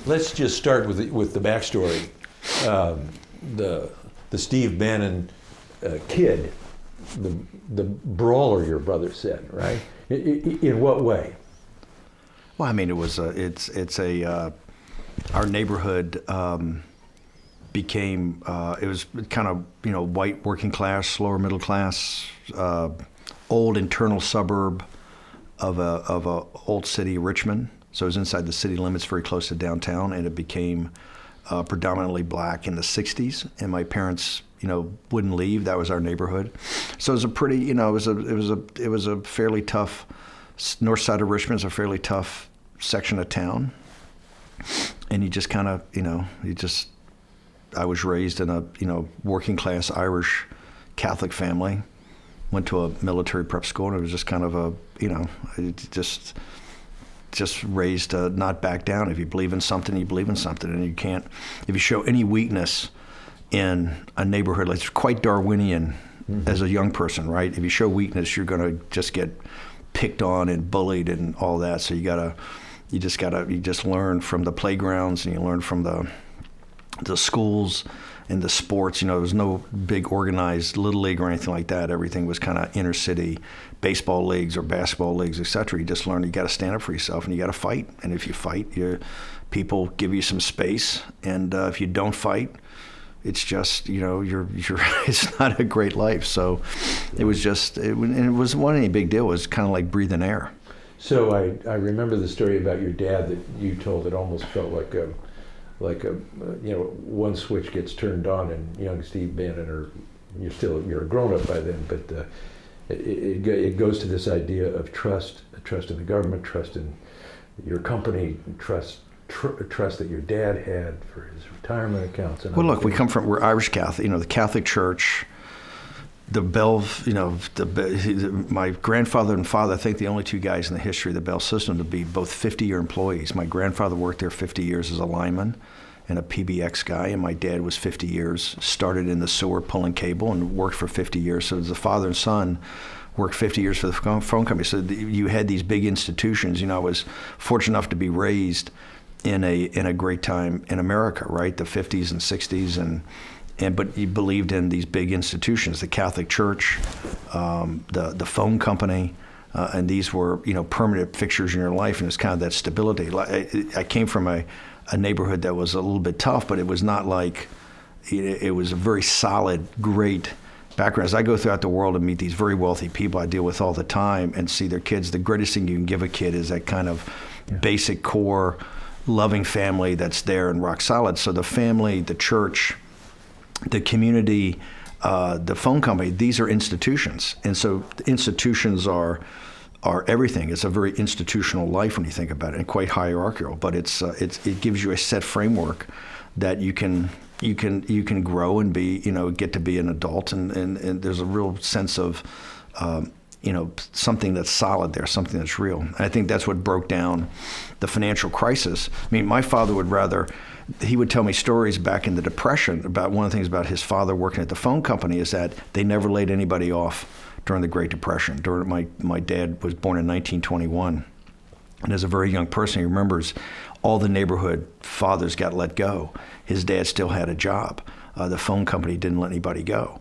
let's just start with the backstory. The Steve Bannon kid, the brawler, your brother said, right? In what way? Well, I mean, our neighborhood became, it was kind of, white working class, lower middle class, old internal suburb of a old city, Richmond. So it was inside the city limits, very close to downtown, and it became predominantly black in the 60s. And my parents, wouldn't leave. That was our neighborhood. So it was a pretty, it was a fairly tough, north side of Richmond is a fairly tough section of town. And you just kind of, I was raised in a, working class Irish Catholic family, went to a military prep school, and it was just kind of a, just raised to not back down. If you believe in something, you believe in something, and you can't, if you show any weakness in a neighborhood, like it's quite Darwinian as a young person, right? If you show weakness, you're going to just get picked on and bullied and all that. So you just learn from the playgrounds, and you learn from the schools and the sports. There was no big organized little league or anything like that. Everything was kind of inner city baseball leagues or basketball leagues, et cetera. You just learn you got to stand up for yourself, and you got to fight. And if you fight, people give you some space. And if you don't fight, it's just, you're it's not a great life. So it was just, it wasn't any big deal. It was kind of like breathing air. So I remember the story about your dad that you told. It almost felt like a one switch gets turned on, and young Steve Bannon, or you're a grown up by then, but it goes to this idea of trust in the government, trust in your company, trust that your dad had for his retirement accounts. And well, look, we're Irish Catholic. The Catholic Church, the Bell. My grandfather and father, I think the only two guys in the history of the Bell system to be both 50-year employees. My grandfather worked there 50 years as a lineman and a PBX guy, and my dad was 50 years, started in the sewer pulling cable and worked for 50 years. So as a father and son, worked 50 years for the phone company. So you had these big institutions. I was fortunate enough to be raised in a great time in America, right? The 50s and 60s, but you believed in these big institutions, the Catholic Church, the phone company, and these were permanent fixtures in your life, and it's kind of that stability. I came from a neighborhood that was a little bit tough, but it was not like it was a very solid, great background. As I go throughout the world and meet these very wealthy people I deal with all the time and see their kids, the greatest thing you can give a kid is that kind of basic core loving family that's there and rock solid. So the family, the church, the community, the phone company, these are institutions. And so institutions are everything. It's a very institutional life when you think about it, and quite hierarchical, but it gives you a set framework that you can grow and be, get to be an adult, and there's a real sense of something that's solid there, something that's real. And I think that's what broke down the financial crisis. I mean, my father he would tell me stories back in the Depression about one of the things about his father working at the phone company is that they never laid anybody off during the Great Depression. My dad was born in 1921. And as a very young person, he remembers all the neighborhood fathers got let go. His dad still had a job. The phone company didn't let anybody go.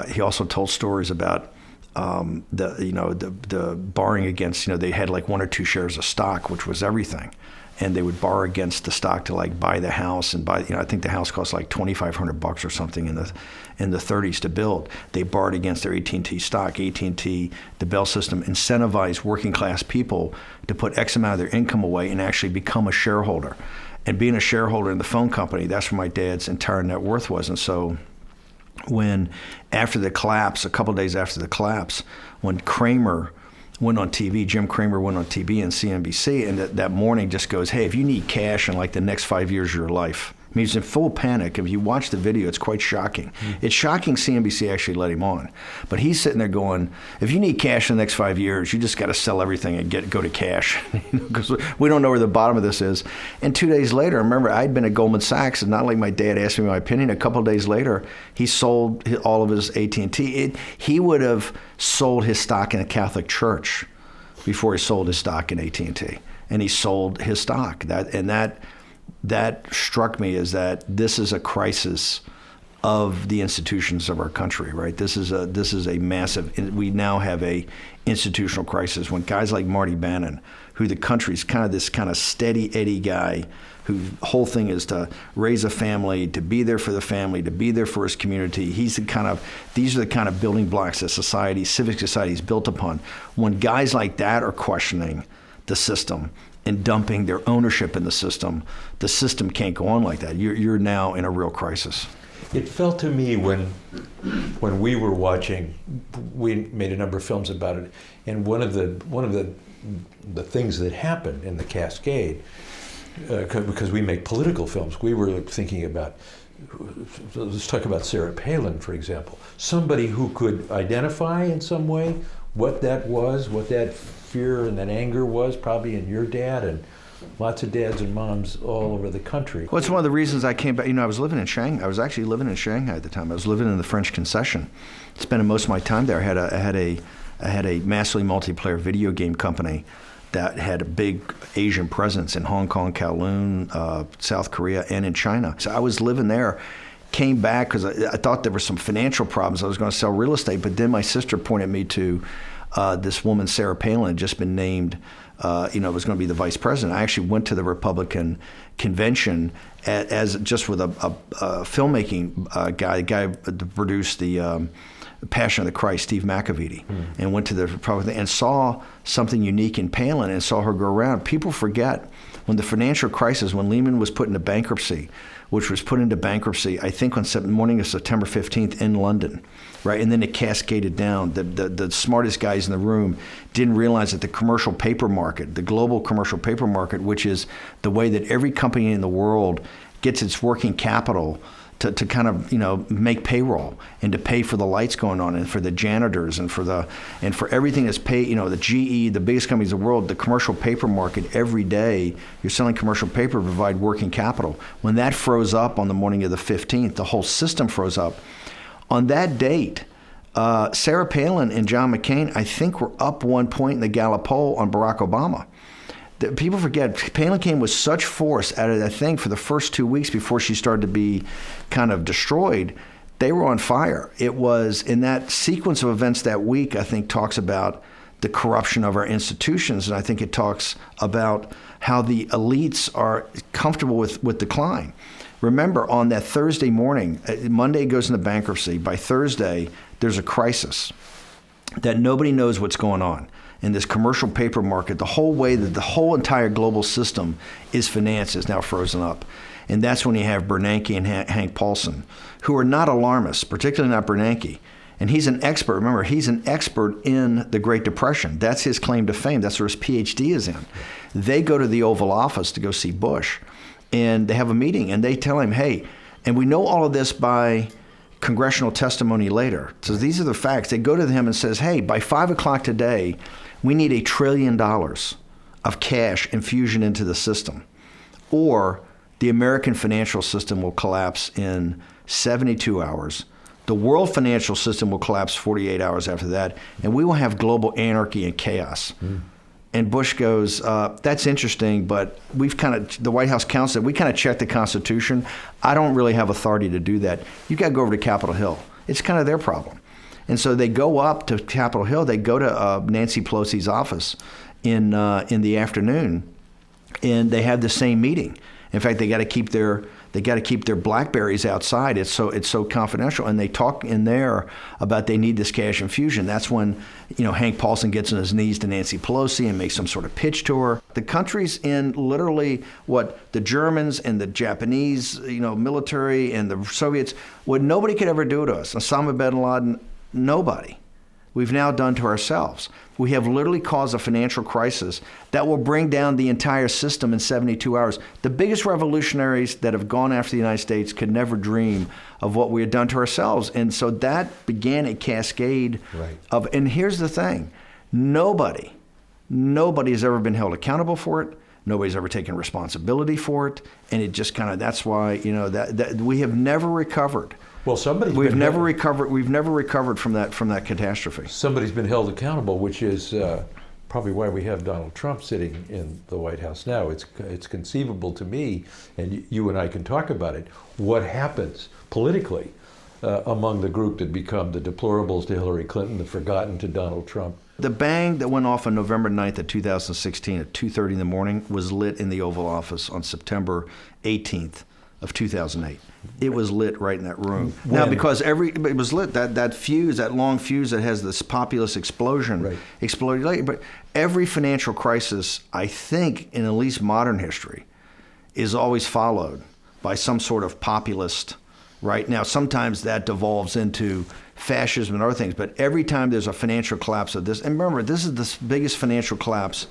He also told stories about the borrowing against, they had like 1 or 2 shares of stock, which was everything. And they would borrow against the stock to like buy the house and buy, I think the house cost like $2,500 or something in the 30s to build. They borrowed against their AT&T stock. AT&T, the Bell system, incentivized working class people to put X amount of their income away and actually become a shareholder. And being a shareholder in the phone company, that's where my dad's entire net worth was. And so when after the collapse, a couple of days after the collapse, when Kramer went on TV, Jim Cramer went on TV and CNBC, and that morning just goes, hey, if you need cash in like the next 5 years of your life, I mean, he's in full panic. If you watch the video, it's quite shocking. It's shocking CNBC actually let him on. But he's sitting there going, if you need cash in the next 5 years, you just got to sell everything and go to cash, because we don't know where the bottom of this is. And 2 days later, remember, I'd been at Goldman Sachs, and not like my dad asked me my opinion. A couple of days later, he sold all of his AT&T. He would have sold his stock in a Catholic church before he sold his stock in AT&T. And he sold his stock. that struck me as that this is a crisis of the institutions of our country, right? This is a massive. We now have a institutional crisis when guys like Marty Bannon, who the country's this kind of steady Eddie guy, whose whole thing is to raise a family, to be there for the family, to be there for his community. These are the kind of building blocks that civic society is built upon. When guys like that are questioning the system and dumping their ownership in the system can't go on like that. You're now in a real crisis. It felt to me when we were watching, we made a number of films about it, and one of the things that happened in the cascade, because we make political films, we were thinking about, let's talk about Sarah Palin, for example, somebody who could identify in some way what that was, what that fear and that anger was, probably in your dad and lots of dads and moms all over the country. Well, it's one of the reasons I came back. I was living in Shanghai. I was actually living in Shanghai at the time. I was living in the French Concession, spending most of my time there. I had a massively multiplayer video game company that had a big Asian presence in Hong Kong, Kowloon, South Korea, and in China. So I was living there. Came back because I thought there were some financial problems. I was going to sell real estate, but then my sister pointed me to this woman, Sarah Palin, had just been named. Was going to be the vice president. I actually went to the Republican convention as just with a filmmaking guy, the guy that produced the Passion of the Christ, Steve McAvity, and went to the Republican and saw something unique in Palin and saw her go around. People forget when the financial crisis, when Lehman was put into bankruptcy, which was put into bankruptcy, I think on the morning of September 15th in London, right? And then it cascaded down. The smartest guys in the room didn't realize that the commercial paper market, the global commercial paper market, which is the way that every company in the world gets its working capital to kind of make payroll and to pay for the lights going on and for the janitors and for everything that's paid, the GE, the biggest companies in the world, the commercial paper market, every day you're selling commercial paper to provide working capital. When that froze up on the morning of the 15th, the whole system froze up. On that date, Sarah Palin and John McCain, I think, were up 1 point in the Gallup poll on Barack Obama. People forget, Palin came with such force out of that thing for the first 2 weeks before she started to be kind of destroyed. They were on fire. It was in that sequence of events that week, I think, talks about the corruption of our institutions. And I think it talks about how the elites are comfortable with decline. Remember, on that Thursday morning, Monday goes into bankruptcy. By Thursday, there's a crisis that nobody knows what's going on. In this commercial paper market, the whole way that the whole entire global system is financed is now frozen up. And that's when you have Bernanke and Hank Paulson, who are not alarmists, particularly not Bernanke. And he's an expert. Remember, he's an expert in the Great Depression. That's his claim to fame. That's where his PhD is in. They go to the Oval Office to go see Bush, and they have a meeting, and they tell him, hey, and we know all of this by congressional testimony later. So these are the facts. They go to him and says, hey, by 5 o'clock today, we need $1 trillion of cash infusion into the system, or the American financial system will collapse in 72 hours. The world financial system will collapse 48 hours after that, and we will have global anarchy and chaos. And Bush goes, that's interesting, but the White House counsel said, we kind of checked the Constitution. I don't really have authority to do that. You've got to go over to Capitol Hill. It's kind of their problem. And so they go up to Capitol Hill. They go to Nancy Pelosi's office in the afternoon, and they have the same meeting. In fact, they got to keep their BlackBerries outside. It's so confidential, and they talk in there about they need this cash infusion. That's when Hank Paulson gets on his knees to Nancy Pelosi and makes some sort of pitch to her. The country's in literally what the Germans and the Japanese military and the Soviets, what nobody could ever do to us. Osama bin Laden. Nobody. We've now done to ourselves. We have literally caused a financial crisis that will bring down the entire system in 72 hours. The biggest revolutionaries that have gone after the United States could never dream of what we had done to ourselves. And so that began a cascade of, and here's the thing, nobody has ever been held accountable for it. Nobody's ever taken responsibility for it. And it just kind of, that's why, that we have never recovered. Well, we've never recovered from that catastrophe. Somebody's been held accountable, which is probably why we have Donald Trump sitting in the White House now. It's conceivable to me, and you and I can talk about it, what happens politically among the group that become the deplorables to Hillary Clinton, the forgotten to Donald Trump. The bang that went off on November 9th of 2016 at 2:30 in the morning was lit in the Oval Office on September 18th of 2008. It was lit right in that room. Now, because it was lit, that fuse, that long fuse that has this populist explosion, exploded later. But every financial crisis, I think, in at least modern history, is always followed by some sort of populist, right? Now, sometimes that devolves into fascism and other things, but every time there's a financial collapse of this, and remember, this is the biggest financial collapse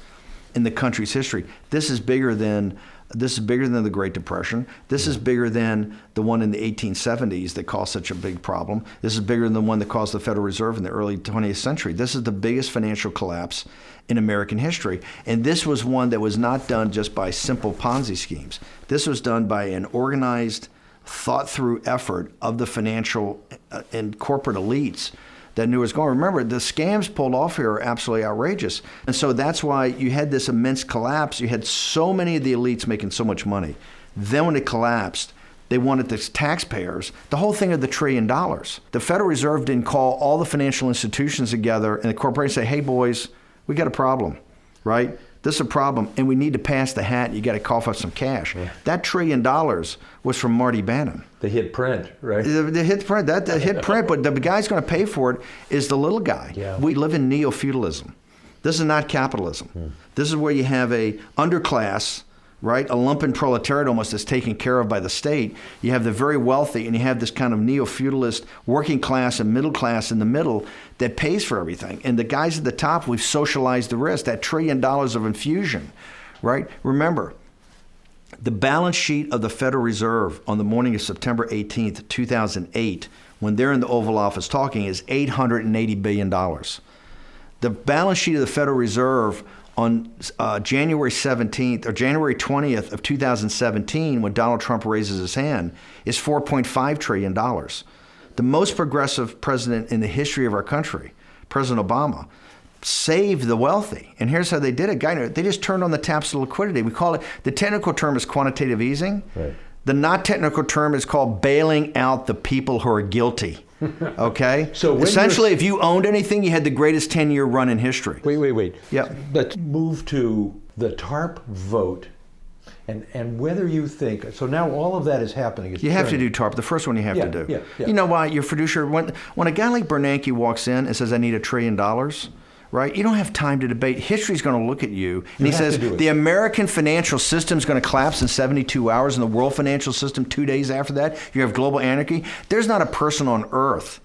in the country's history. This is bigger than the Great Depression. This is bigger than the one in the 1870s that caused such a big problem. This is bigger than the one that caused the Federal Reserve in the early 20th century. This is the biggest financial collapse in American history. And this was one that was not done just by simple Ponzi schemes. This was done by an organized, thought-through effort of the financial and corporate elites that knew it was going. Remember, the scams pulled off here are absolutely outrageous. And so that's why you had this immense collapse. You had so many of the elites making so much money. Then when it collapsed, they wanted the taxpayers, the whole thing of the $1 trillion. The Federal Reserve didn't call all the financial institutions together and the corporations say, hey, boys, we got a problem, right? This is a problem, and we need to pass the hat. You got to cough up some cash. Yeah. That $1 trillion was from Marty Bannon. The hit print, right? The hit print, the hit print, but the guy's going to pay for it is the little guy. Yeah. We live in neo-feudalism. This is not capitalism. This is where you have a underclass, right? A lumpen proletariat almost that's taken care of by the state. You have the very wealthy, and you have this kind of neo-feudalist working class and middle class in the middle that pays for everything. And the guys at the top, we've socialized the risk, that $1 trillion of infusion, right? Remember, the balance sheet of the Federal Reserve on the morning of September 18th, 2008, when they're in the Oval Office talking, is $880 billion. The balance sheet of the Federal Reserve on January 17th or January 20th of 2017, when Donald Trump raises his hand, is $4.5 trillion. The most progressive president in the history of our country, President Obama, saved the wealthy. And here's how they did it. They just turned on the taps of liquidity. We call it, the technical term is quantitative easing. Right. The not technical term is called bailing out the people who are guilty. Okay? So essentially, if you owned anything, you had the greatest 10-year run in history. Wait. Yeah. Let's move to the TARP vote and whether you think, so now all of that is happening. You have to do TARP, the first one you have to do. Yeah. You know why? Your fiduciary, when a guy like Bernanke walks in and says, I need $1 trillion, right? You don't have time to debate. History's going to look at you. And he says, the American financial system is going to collapse in 72 hours and the world financial system 2 days after that. You have global anarchy. There's not a person on earth.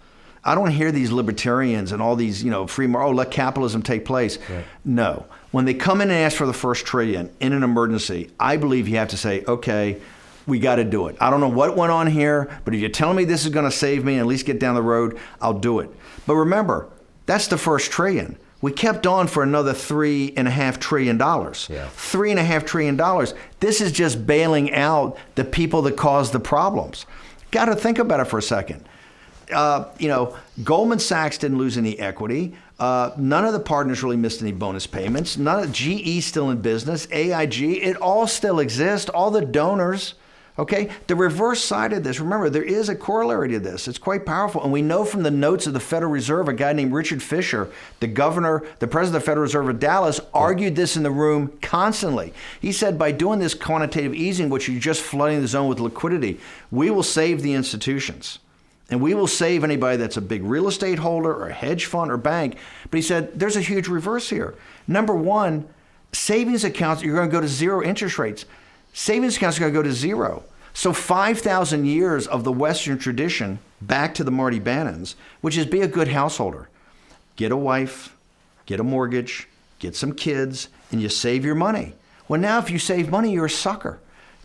I don't hear these libertarians and all these, let capitalism take place. Right. No. When they come in and ask for the first $1 trillion in an emergency, I believe you have to say, okay, we got to do it. I don't know what went on here, but if you're telling me this is going to save me and at least get down the road, I'll do it. But remember, that's the first $1 trillion. We kept on for another $3.5 trillion. Yeah. $3.5 trillion. This is just bailing out the people that caused the problems. Got to think about it for a second. Goldman Sachs didn't lose any equity. None of the partners really missed any bonus payments. None of GE still in business. AIG, it all still exists. All the donors. Okay, the reverse side of this, remember, there is a corollary to this. It's quite powerful. And we know from the notes of the Federal Reserve, a guy named Richard Fisher, the president of the Federal Reserve of Dallas, argued this in the room constantly. He said, by doing this quantitative easing, which you're just flooding the zone with liquidity, we will save the institutions. And we will save anybody that's a big real estate holder or a hedge fund or bank. But he said, there's a huge reverse here. Number one, savings accounts, you're going to go to zero interest rates. Savings accounts are going to go to zero. So 5,000 years of the Western tradition back to the Marty Bannons, which is be a good householder. Get a wife, get a mortgage, get some kids, and you save your money. Well, now if you save money, you're a sucker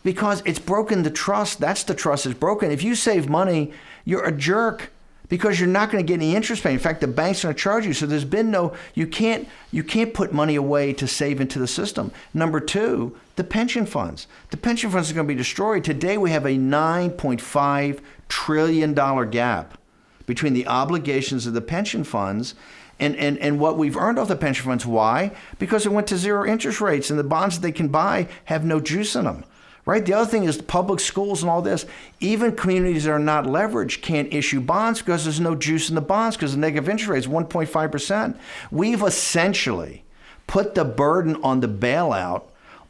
because it's broken the trust. That's the trust is broken. If you save money, you're a jerk because you're not going to get any interest payment. In fact, the bank's going to charge you. So there's been you can't put money away to save into the system. Number two, the pension funds. The pension funds are going to be destroyed. Today we have a $9.5 trillion gap between the obligations of the pension funds And what we've earned off the pension funds, why? Because it went to zero interest rates, and the bonds that they can buy have no juice in them. Right? The other thing is public schools and all this. Even communities that are not leveraged can't issue bonds because there's no juice in the bonds because the negative interest rate is 1.5%. We've essentially put the burden on the bailout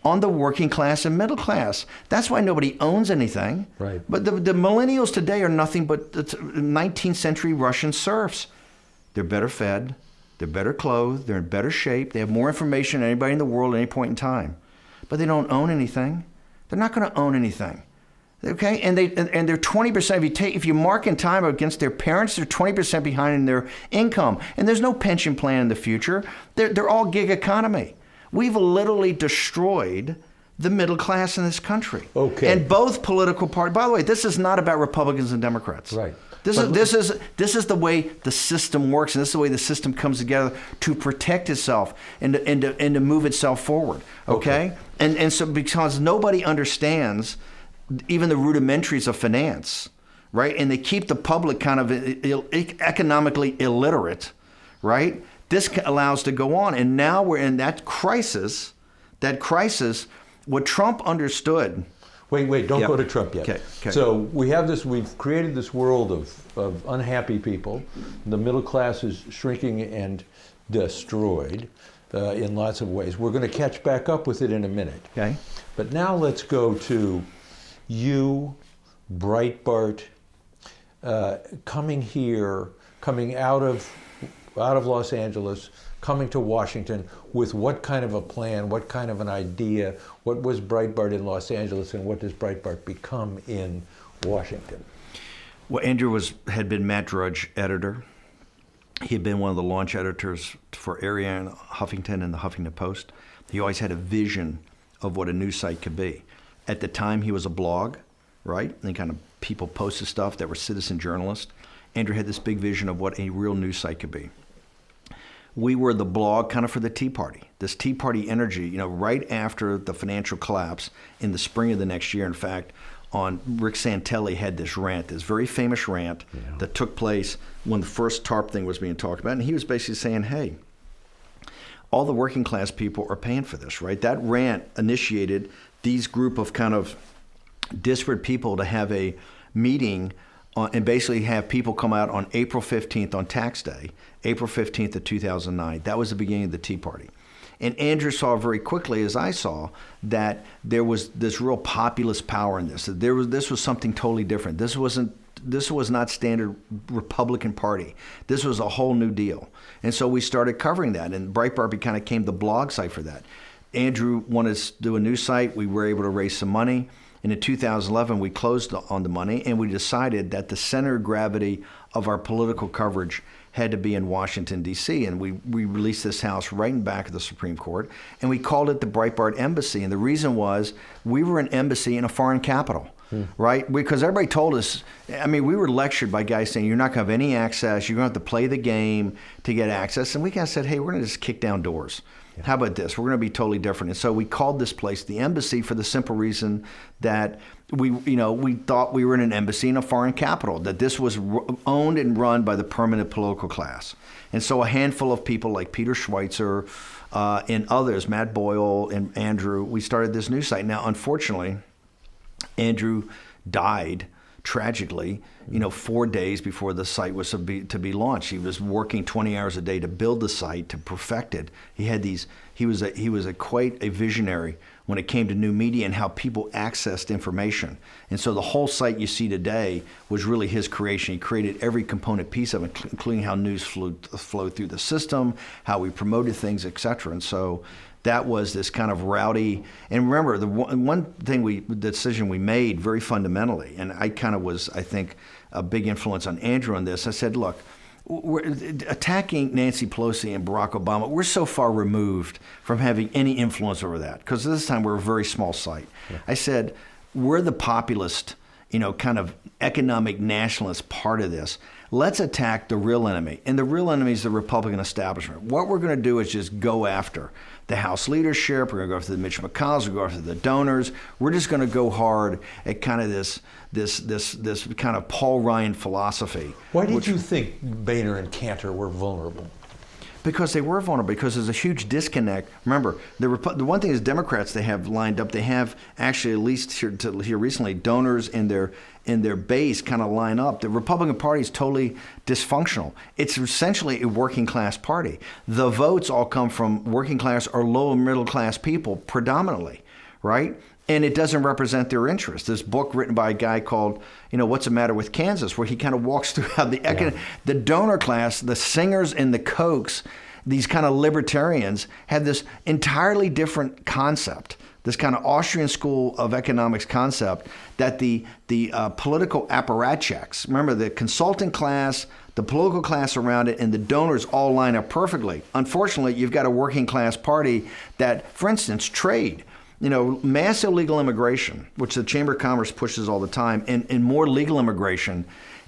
on the working class and middle class. That's why nobody owns anything. Right. But the millennials today are nothing but 19th century Russian serfs. They're better fed, they're better clothed, they're in better shape, they have more information than anybody in the world at any point in time. But they don't own anything. They're not going to own anything. Okay? And they're 20%, if you mark in time against their parents, they're 20% behind in their income. And there's no pension plan in the future. They're all gig economy. We've literally destroyed the middle class in this country. Okay. And both political parties, by the way, this is not about Republicans and Democrats. Right. This is the way the system works, and this is the way the system comes together to protect itself and to move itself forward. Okay? And so because nobody understands even the rudimentaries of finance, right? And they keep the public kind of economically illiterate, right? This allows to go on, and now we're in that crisis. What Trump understood. Wait, don't go to Trump yet. Okay. So we've created this world of unhappy people. The middle class is shrinking and destroyed in lots of ways. We're going to catch back up with it in a minute. Okay. But now let's go to you, Breitbart, coming out of Los Angeles, coming to Washington with what kind of a plan, what kind of an idea, what was Breitbart in Los Angeles, and what does Breitbart become in Washington? Well, Andrew had been Matt Drudge editor. He had been one of the launch editors for Ariane Huffington and the Huffington Post. He always had a vision of what a news site could be. At the time, he was a blog, right? And kind of people posted stuff that were citizen journalists. Andrew had this big vision of what a real news site could be. We were the blog kind of for the Tea Party, this Tea Party energy, right after the financial collapse in the spring of the next year. In fact, Rick Santelli had this rant, this very famous rant that took place when the first TARP thing was being talked about. And he was basically saying, hey, all the working class people are paying for this, right? That rant initiated these group of kind of disparate people to have a meeting and basically have people come out on April 15th on tax day, April 15th of 2009. That was the beginning of the Tea Party. And Andrew saw very quickly, as I saw, that there was this real populist power in this. This was something totally different. This was not standard Republican Party. This was a whole new deal. And so we started covering that, and Breitbart kind of became the blog site for that. Andrew wanted to do a news site. We were able to raise some money. And in 2011, we closed on the money, and we decided that the center of gravity of our political coverage had to be in Washington, D.C., and we released this house right in back of the Supreme Court, and we called it the Breitbart Embassy. And the reason was we were an embassy in a foreign capital, right? Because everybody told us, we were lectured by guys saying, you're not going to have any access, you're going to have to play the game to get access. And we kind of said, hey, we're going to just kick down doors. How about this? We're going to be totally different. And so we called this place the Embassy for the simple reason that we thought we were in an embassy in a foreign capital, that this was owned and run by the permanent political class. And so a handful of people like Peter Schweitzer and others, Matt Boyle and Andrew, we started this news site. Now, unfortunately, Andrew died tragically, 4 days before the site was to be launched. He was working 20 hours a day to build the site, to perfect it. He was quite a visionary when it came to new media and how people accessed information. And so the whole site you see today was really his creation. He created every component piece of it, including how news flowed through the system, how we promoted things, et cetera. And so that was this kind of rowdy, and remember, the one decision we made very fundamentally, and I kind of was, I think, a big influence on Andrew on this. I said, look, we're attacking Nancy Pelosi and Barack Obama. We're so far removed from having any influence over that, because this time we're a very small site. Yeah. I said, we're the populist, kind of economic nationalist part of this. Let's attack the real enemy. And the real enemy is the Republican establishment. What we're going to do is just go after the House leadership. We're going to go after the Mitch McConnells. We're going to go after the donors. We're just going to go hard at kind of this kind of Paul Ryan philosophy. Why did you think Boehner and Cantor were vulnerable? Because they were vulnerable, because there's a huge disconnect. Remember, the one thing is Democrats they have lined up, they have actually, at least here recently, donors in their base kind of line up. The Republican Party is totally dysfunctional. It's essentially a working class party. The votes all come from working class or lower middle class people predominantly, right? And it doesn't represent their interests. This book written by a guy called, What's the Matter with Kansas, where he kind of walks through how the donor class, the singers and the Kochs, these kind of libertarians, have this entirely different concept, this kind of Austrian school of economics concept that the political apparatchiks, remember the consultant class, the political class around it, and the donors all line up perfectly. Unfortunately, you've got a working class party that, for instance, trade. Mass illegal immigration, which the Chamber of Commerce pushes all the time, and more legal immigration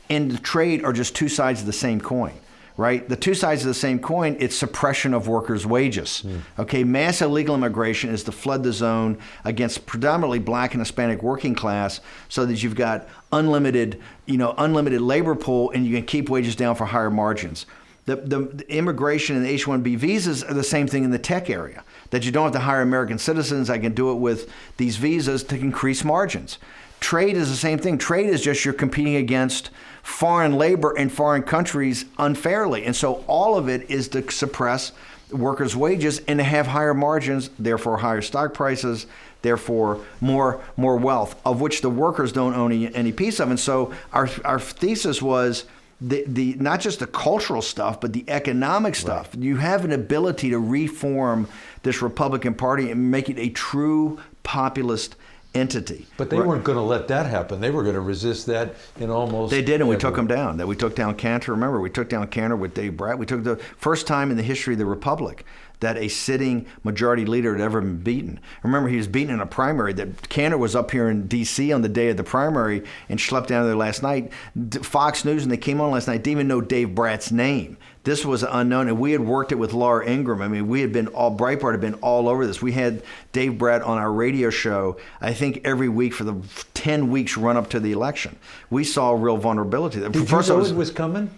and the trade are just two sides of the same coin, right? The two sides of the same coin, it's suppression of workers' wages. Okay, mass illegal immigration is to flood the zone against predominantly black and Hispanic working class so that you've got unlimited labor pool and you can keep wages down for higher margins. The immigration and the H-1B visas are the same thing in the tech area, that you don't have to hire American citizens. I can do it with these visas to increase margins. Trade is the same thing. Trade is just you're competing against foreign labor in foreign countries unfairly. And so all of it is to suppress workers' wages and to have higher margins, therefore higher stock prices, therefore more wealth, of which the workers don't own any piece of. And so our thesis was the not just the cultural stuff, but the economic stuff. Right. You have an ability to reform this Republican Party and make it a true populist entity. But they weren't going to let that happen. They were going to resist that in almost. They did, and we took them down. We took down Cantor. Remember, we took down Cantor with Dave Brat. We took the first time in the history of the Republic that a sitting majority leader had ever been beaten. Remember, he was beaten in a primary. That Cantor was up here in D.C. on the day of the primary and schlepped down there last night. Fox News, when they came on last night, didn't even know Dave Brat's name. This was unknown, and we had worked it with Laura Ingraham. I mean, Breitbart had been all over this. We had Dave Brat on our radio show, I think, every week for the 10 weeks run up to the election. We saw real vulnerability. Did you know it was coming?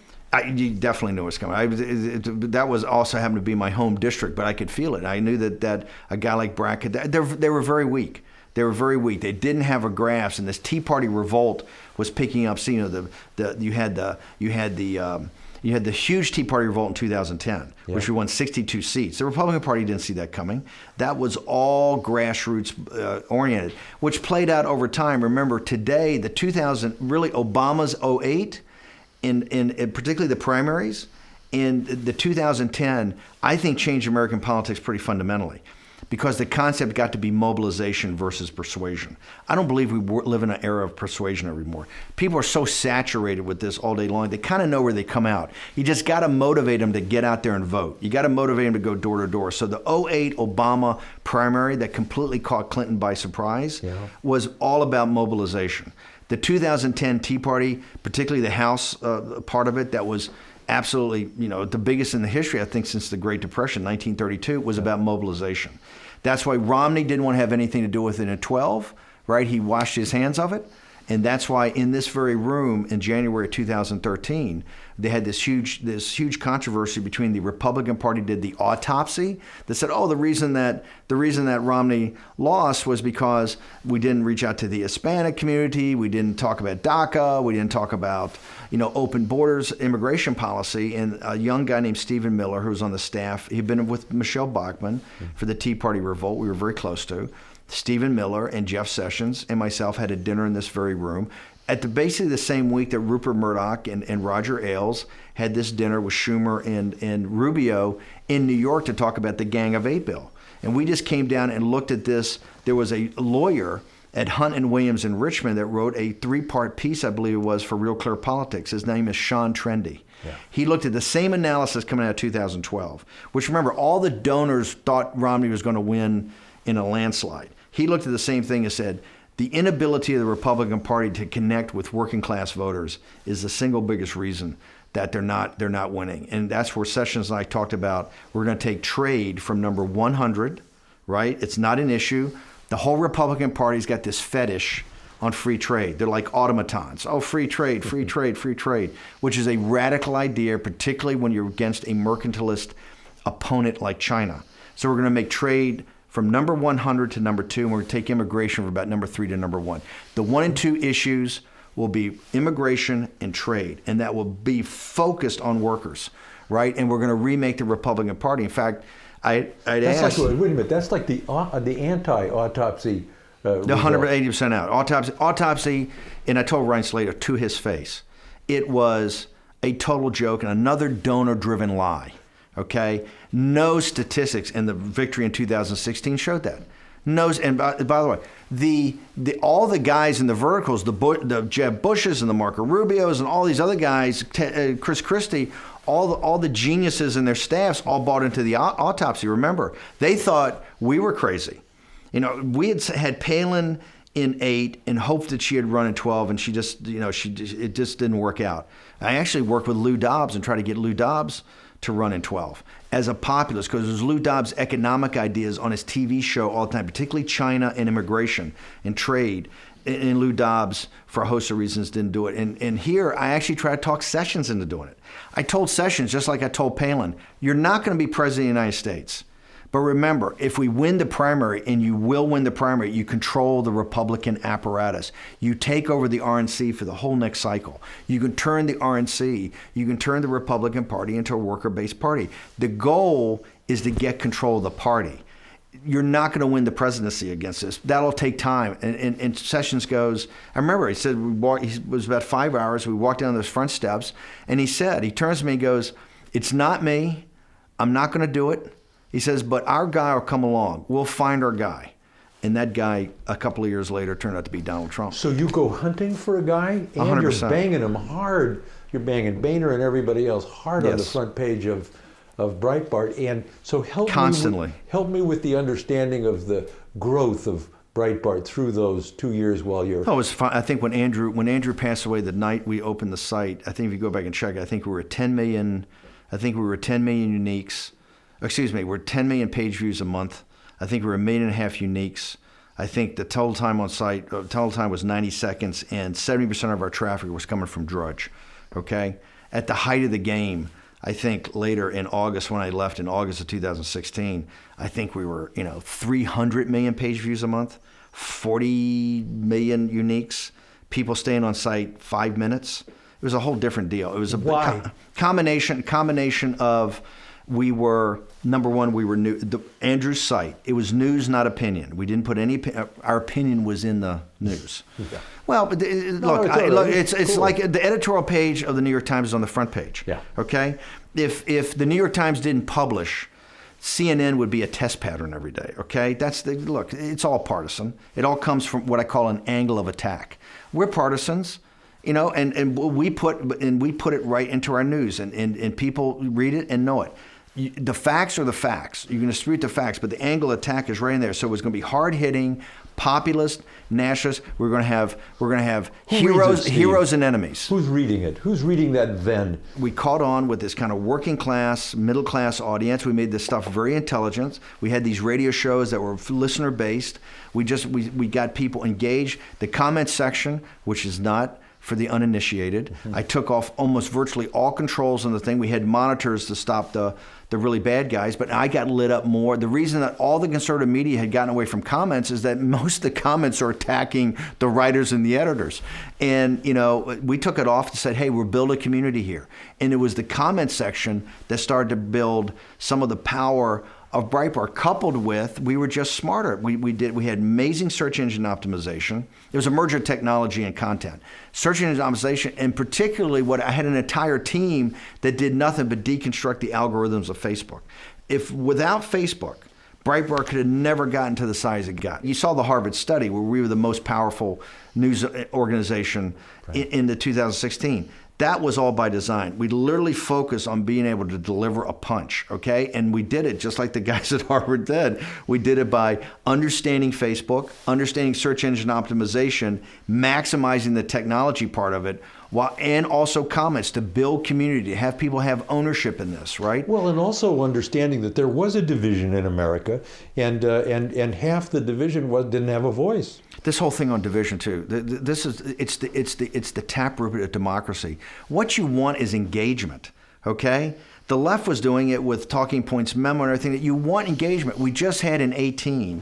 You definitely knew it was coming. That was also happened to be my home district, but I could feel it. I knew that a guy like Brackett, they were very weak. They were very weak. They didn't have a grasp, and this Tea Party revolt was picking up. So, you had the huge Tea Party revolt in 2010, which we won 62 seats. The Republican Party didn't see that coming. That was all grassroots oriented, which played out over time. Remember, today, the 2000, really Obama's 08, in particularly the primaries, in the 2010, I think changed American politics pretty fundamentally, because the concept got to be mobilization versus persuasion. I don't believe we live in an era of persuasion anymore. People are so saturated with this all day long, they kind of know where they come out. You just got to motivate them to get out there and vote. You got to motivate them to go door to door. So the 08 Obama primary that completely caught Clinton by surprise was all about mobilization. The 2010 Tea Party, particularly the House part of it, that was absolutely, the biggest in the history, I think, since the Great Depression, 1932, was about mobilization. That's why Romney didn't want to have anything to do with it in 12, right? He washed his hands of it. And that's why in this very room in January of 2013, they had this huge controversy between the Republican Party did the autopsy that said, the reason that Romney lost was because we didn't reach out to the Hispanic community, we didn't talk about DACA, we didn't talk about open borders immigration policy. And a young guy named Stephen Miller, who was on the staff, he'd been with Michelle Bachmann for the Tea Party revolt. We were very close to. Stephen Miller and Jeff Sessions and myself had a dinner in this very room at basically the same week that Rupert Murdoch and Roger Ailes had this dinner with Schumer and Rubio in New York to talk about the Gang of Eight bill. And we just came down and looked at this. There was a lawyer at Hunt and Williams in Richmond that wrote a 3-part piece, I believe it was, for Real Clear Politics. His name is Sean Trendy. Yeah. He looked at the same analysis coming out of 2012, which, remember, all the donors thought Romney was going to win in a landslide. He looked at the same thing and said, the inability of the Republican Party to connect with working class voters is the single biggest reason that they're not winning. And that's where Sessions and I talked about, we're going to take trade from number 100, right? It's not an issue. The whole Republican Party's got this fetish on free trade. They're like automatons. Oh, free trade, which is a radical idea, particularly when you're against a mercantilist opponent like China. So we're going to make trade from number 100 to number 2, and we're going to take immigration from about number 3 to number 1. The 1 and 2 issues will be immigration and trade, and that will be focused on workers, right? And we're going to remake the Republican Party. In fact, I'd ask... Wait a minute, that's like the anti-autopsy... The 180% out. Autopsy, and I told Ryan Slater to his face, it was a total joke and another donor-driven lie, okay? No statistics, and the victory in 2016 showed that. And by the way, all the guys in the verticals, the Jeb Bushes and the Marco Rubios and all these other guys, Chris Christie, all the geniuses and their staffs all bought into the autopsy. Remember, they thought we were crazy. You know, we had Palin in 8 and hoped that she had run in 12, and she just, it just didn't work out. I actually worked with Lou Dobbs and tried to get Lou Dobbs to run in 12 as a populist, because it was Lou Dobbs' economic ideas on his TV show all the time, particularly China and immigration and trade. And Lou Dobbs, for a host of reasons, didn't do it. And here, I actually tried to talk Sessions into doing it. I told Sessions, just like I told Palin, you're not going to be president of the United States. But remember, if we win the primary, and you will win the primary, you control the Republican apparatus. You take over the RNC for the whole next cycle. You can turn the RNC, you can turn the Republican Party into a worker-based party. The goal is to get control of the party. You're not going to win the presidency against this. That'll take time. And Sessions goes, I remember he said, it was about 5 hours. We walked down those front steps, and he turns to me and goes, it's not me. I'm not going to do it. He says, but our guy will come along. We'll find our guy. And that guy, a couple of years later, turned out to be Donald Trump. So you go hunting for a guy, and 100%. You're banging him hard. You're banging Boehner and everybody else hard on the front page of Breitbart. And so help me with the understanding of the growth of Breitbart through those 2 years while you're... Oh, it was fun. I think when Andrew passed away, the night we opened the site, I think if you go back and check, I think we were at 10 million. I think we were at 10 million uniques. Excuse me, we're 10 million page views a month. I think we're 1.5 million uniques. I think the total time on site, total time was 90 seconds, and 70% of our traffic was coming from Drudge, okay? At the height of the game, I think later in August, when I left in August of 2016, I think we were, 300 million page views a month, 40 million uniques, people staying on site 5 minutes. It was a whole different deal. It was a combination of... We were, number one, we were new. Andrew's site, it was news, not opinion. We didn't put any, our opinion was in the news. Yeah. Well, but it's cool. Like the editorial page of the New York Times is on the front page. Yeah. Okay? If the New York Times didn't publish, CNN would be a test pattern every day. Okay? Look, it's all partisan. It all comes from what I call an angle of attack. We're partisans. And we put it right into our news, and people read it and know it. The facts are the facts. You're going to distribute the facts, but the angle attack is right in there. So it's going to be hard-hitting, populist, nationalist. We're going to have heroes and enemies. Who's reading it? Who's reading that Venn? We caught on with this kind of working class, middle class audience. We made this stuff very intelligent. We had these radio shows that were listener based. We got people engaged. The comment section, which is not for the uninitiated. Mm-hmm. I took off almost virtually all controls on the thing. We had monitors to stop the really bad guys, but I got lit up more. The reason that all the conservative media had gotten away from comments is that most of the comments are attacking the writers and the editors. And, we took it off and said, hey, we're building a community here. And it was the comment section that started to build some of the power of Breitbart, coupled with we were just smarter. We had amazing search engine optimization. It was a merger of technology and content. Search engine optimization, and particularly I had an entire team that did nothing but deconstruct the algorithms of Facebook. Without Facebook, Breitbart could have never gotten to the size it got. You saw the Harvard study where we were the most powerful news organization in the 2016. That was all by design. We literally focused on being able to deliver a punch, okay? And we did it just like the guys at Harvard did. We did it by understanding Facebook, understanding search engine optimization, maximizing the technology part of it, and also comments to build community, to have people have ownership in this, right? Well, and also understanding that there was a division in America, and half the division didn't have a voice. This whole thing on division too. It's the taproot of democracy. What you want is engagement. okay? The left was doing it with talking points memo and everything. That you want engagement. We just had in 18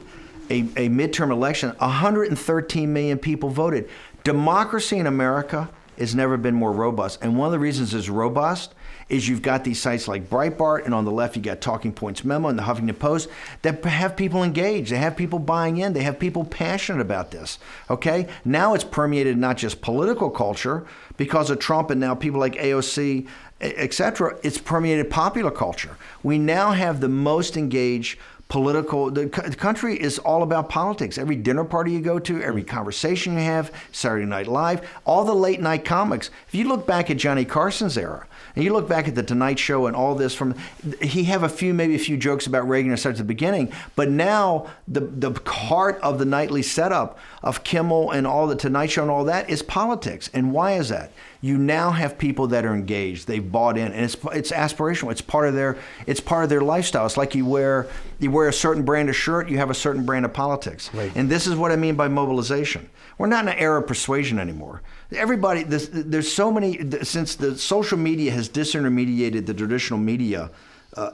a midterm election. 113 million people voted. Democracy in America has never been more robust. And one of the reasons it's robust is you've got these sites like Breitbart, and on the left you got Talking Points Memo and the Huffington Post that have people engaged. They have people buying in. They have people passionate about this, okay? Now it's permeated not just political culture because of Trump and now people like AOC, et cetera. It's permeated popular culture. We now have the most engaged the country is all about politics. Every dinner party you go to, every conversation you have, Saturday Night Live, all the late night comics. If you look back at Johnny Carson's era, and you look back at the Tonight Show and all this he have maybe a few jokes about Reagan or such at the beginning, but now the heart of the nightly setup of Kimmel and all the Tonight Show and all that is politics. And why is that? You now have people that are engaged. They've bought in, and it's aspirational. It's part of their lifestyle. It's like you wear a certain brand of shirt, you have a certain brand of politics. Right. And this is what I mean by mobilization. We're not in an era of persuasion anymore. Everybody, there's so many, since the social media has disintermediated the traditional media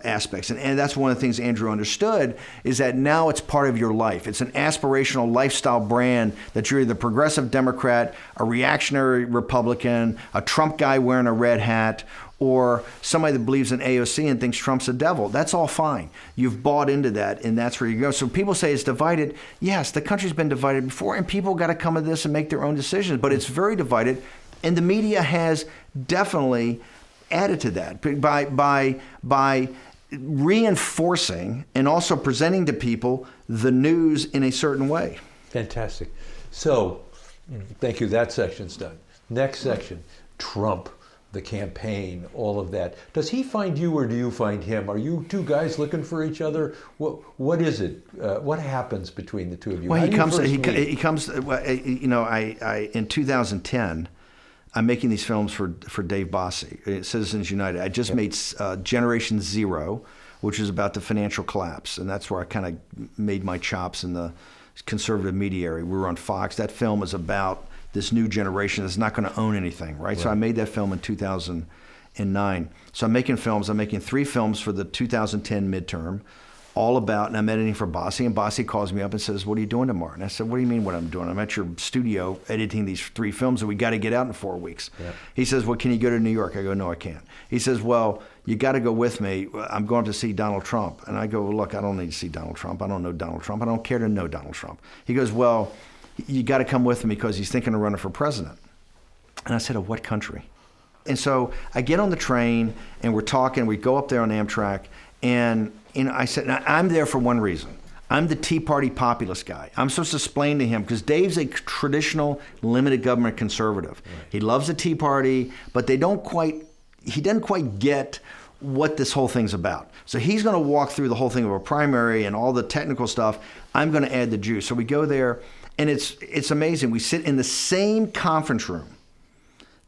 aspects. And that's one of the things Andrew understood, is that now it's part of your life. It's an aspirational lifestyle brand that you're either a progressive Democrat, a reactionary Republican, a Trump guy wearing a red hat, or somebody that believes in AOC and thinks Trump's a devil. That's all fine. You've bought into that, and that's where you go. So people say it's divided. Yes, the country's been divided before, and people got to come to this and make their own decisions. But it's very divided, and the media has definitely added to that by reinforcing and also presenting to people the news in a certain way. Fantastic. So, thank you. That section's done. Next section, Trump, the campaign, all of that. Does he find you or do you find him? Are you two guys looking for each other? What is it? What happens between the two of you? Well, he comes. You know, I in 2010. I'm making these films for Dave Bossie, Citizens United. I just made Generation Zero, which is about the financial collapse, and that's where I kind of made my chops in the conservative media area. We were on Fox. That film is about this new generation that's not going to own anything, right? So I made that film in 2009. So I'm making films. I'm making 3 films for the 2010 midterm, all about, and I'm editing for Bossie, and Bossie calls me up and says, "What are you doing tomorrow?" And I said, "What do you mean what I'm doing? I'm at your studio editing these 3 films and we got to get out in 4 weeks." Yeah. He says, "Well, can you go to New York?" I go, "No, I can't." He says, "Well, you got to go with me. I'm going to see Donald Trump." And I go, "Well, look, I don't need to see Donald Trump. I don't know Donald Trump. I don't care to know Donald Trump." He goes, "Well, you got to come with me because he's thinking of running for president." And I said, "Of what country?" And so I get on the train and we're talking. We go up there on Amtrak, and I said, now, I'm there for one reason. I'm the Tea Party populist guy. I'm supposed to explain to him, because Dave's a traditional limited government conservative. Right. He loves the Tea Party, but he doesn't quite get what this whole thing's about. So he's going to walk through the whole thing of a primary and all the technical stuff. I'm going to add the juice. So we go there, and it's amazing. We sit in the same conference room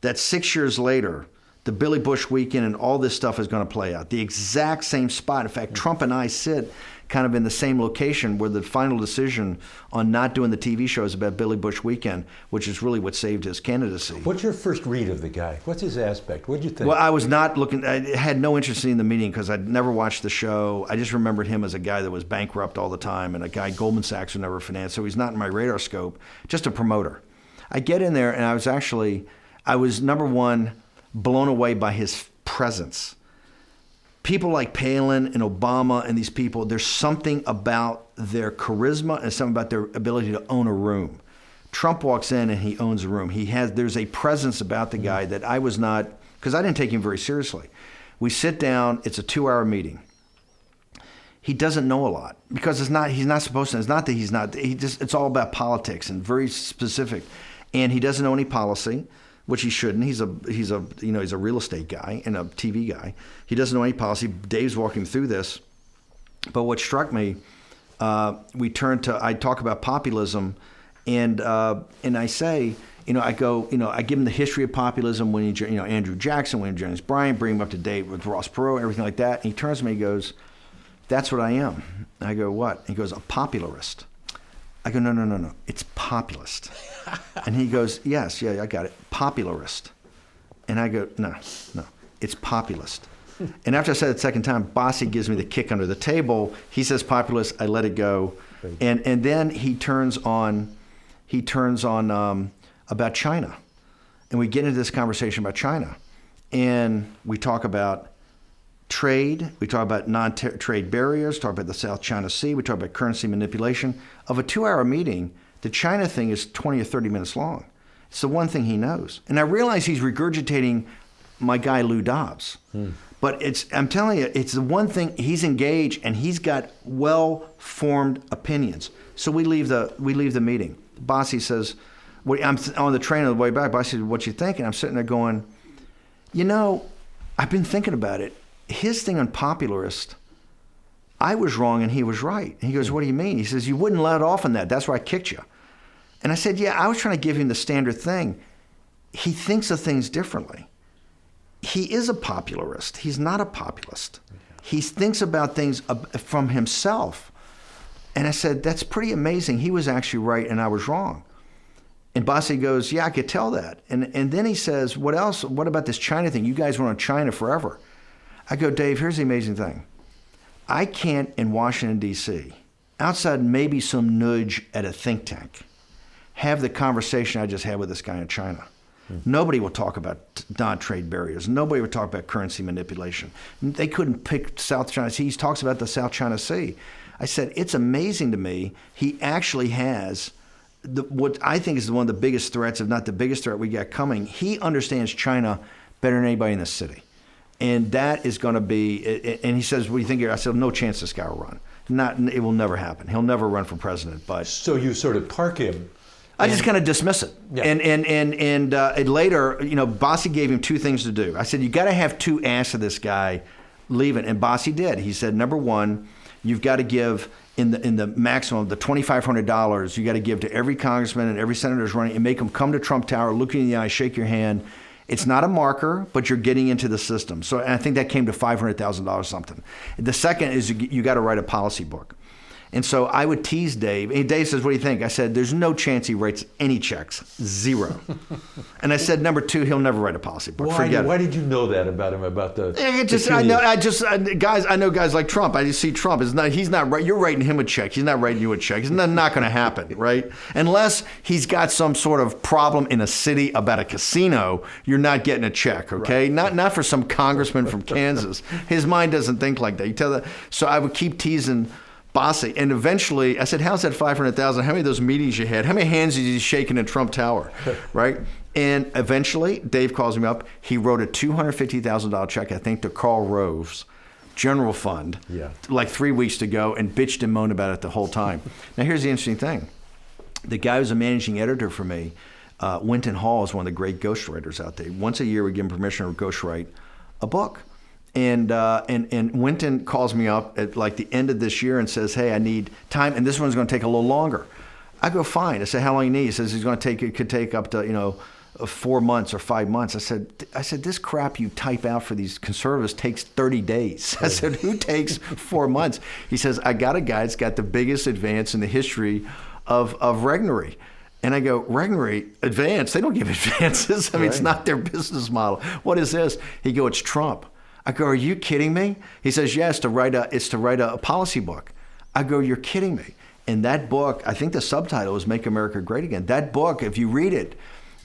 that 6 years later, the Billy Bush weekend and all this stuff is going to play out. The exact same spot. In fact, Trump and I sit kind of in the same location where the final decision on not doing the TV show is about Billy Bush weekend, which is really what saved his candidacy. What's your first read of the guy? What's his aspect? What did you think? Well, I was not looking, I had no interest in the meeting because I'd never watched the show. I just remembered him as a guy that was bankrupt all the time and a guy Goldman Sachs would never finance, so he's not in my radar scope, just a promoter. I get in there and I was number one, blown away by his presence. People like Palin and Obama and these people, there's something about their charisma and something about their ability to own a room. Trump walks in and he owns a room. There's a presence about the guy that I was not, because I didn't take him very seriously. We sit down, it's a 2-hour meeting. He doesn't know a lot because he's not supposed to. It's not that he's not, it's all about politics and very specific. And he doesn't know any policy, which he shouldn't. He's a real estate guy and a TV guy. He doesn't know any policy. Dave's walking through this. But what struck me, I talk about populism, and I say, I give him the history of populism, Andrew Jackson, William Jennings Bryan, bring him up to date with Ross Perot, everything like that. And he turns to me and he goes, "That's what I am." I go, "What?" He goes, "A popularist." I go, no, it's populist. And he goes, "Yes, yeah, I got it, popularist." And I go, no, it's populist. And after I said it the second time, Bossy gives me the kick under the table. He says populist, I let it go. And then he turns on about China. And we get into this conversation about China. And we talk about trade, we talk about non-trade barriers, talk about the South China Sea, we talk about currency manipulation. Of a 2-hour meeting, the China thing is 20 or 30 minutes long. It's the one thing he knows. And I realize he's regurgitating my guy Lou Dobbs. But I'm telling you, it's the one thing he's engaged, and he's got well-formed opinions. So we leave the meeting. Bossy says, I'm on the train on the way back. Bossy says, what you think? And I'm sitting there going, I've been thinking about it. His thing on popularist, I was wrong and he was right. And he goes, what do you mean? He says, you wouldn't let off on that. That's why I kicked you. And I said, yeah, I was trying to give him the standard thing. He thinks of things differently. He is a popularist. He's not a populist. He thinks about things from himself. And I said, that's pretty amazing. He was actually right and I was wrong. And Bossy goes, yeah, I could tell that. And then he says, what else? What about this China thing? You guys were on China forever. I go, Dave, here's the amazing thing. I can't, in Washington, D.C., outside maybe some nudge at a think tank, have the conversation I just had with this guy in China. Nobody will talk about non-trade barriers. Nobody will talk about currency manipulation. They couldn't pick South China Sea. He talks about the South China Sea. I said, it's amazing to me. He actually has what I think is one of the biggest threats, if not the biggest threat we got coming. He understands China better than anybody in the city. And that is going to be, and he says, what do you think? I said, no chance this guy will run. It will never happen. He'll never run for president. But so you sort of park him. I just kind of dismiss it. Yeah. And later, Bossy gave him 2 things to do. I said, you got to have 2 asks of this guy leaving. And Bossy did. He said, number 1, you've got to give in the maximum, the $2,500, you got to give to every congressman and every senator who's running and make them come to Trump Tower, look you in the eye, shake your hand. It's not a marker, but you're getting into the system. So and I think that came to $500,000 something. The second is you got to write a policy book. And so I would tease Dave. And Dave says, what do you think? I said, there's no chance he writes any checks. 0. And I said, number 2, he'll never write a policy book. Forget it. Why did you know that about him, about the... I know guys like Trump. I just see Trump. He's not right. You're writing him a check. He's not writing you a check. It's not going to happen, right? Unless he's got some sort of problem in a city about a casino, you're not getting a check, okay? Right. Not for some congressman from Kansas. His mind doesn't think like that. You tell that. So I would keep teasing Bossy. And eventually, I said, how's that $500,000? How many of those meetings you had? How many hands did you shake in Trump Tower, right? And eventually, Dave calls me up. He wrote a $250,000 check, I think, to Karl Rove's general fund, like 3 weeks to go, and bitched and moaned about it the whole time. Now, here's the interesting thing. The guy who's a managing editor for me, Winton Hall, is one of the great ghostwriters out there. Once a year, we give him permission to ghostwrite a book. And Winton calls me up at like the end of this year and says, hey, I need time, and this one's going to take a little longer. I go, fine. I said, how long you need? He says it could take up to 4 months or 5 months. I said, this crap you type out for these conservatives takes 30 days. I said, who takes 4 months? He says, I got a guy that's got the biggest advance in the history of Regnery. And I go, Regnery, advance? They don't give advances. I mean, It's not their business model. What is this? He go, it's Trump. I go, are you kidding me? He says, yes, it's to write a policy book. I go, you're kidding me. And that book, I think the subtitle is Make America Great Again. That book, if you read it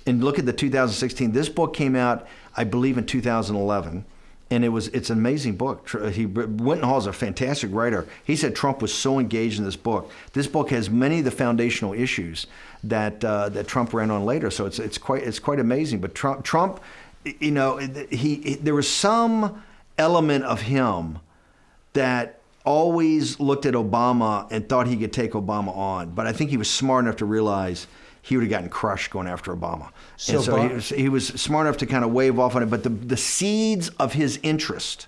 and look at the 2016, this book came out, I believe, in 2011. And it's an amazing book. Winton Hall is a fantastic writer. He said Trump was so engaged in this book. This book has many of the foundational issues that Trump ran on later. So it's quite amazing. But Trump, there was some element of him that always looked at Obama and thought he could take Obama on. But I think he was smart enough to realize he would have gotten crushed going after Obama. He was smart enough to kind of wave off on it. But the seeds of his interest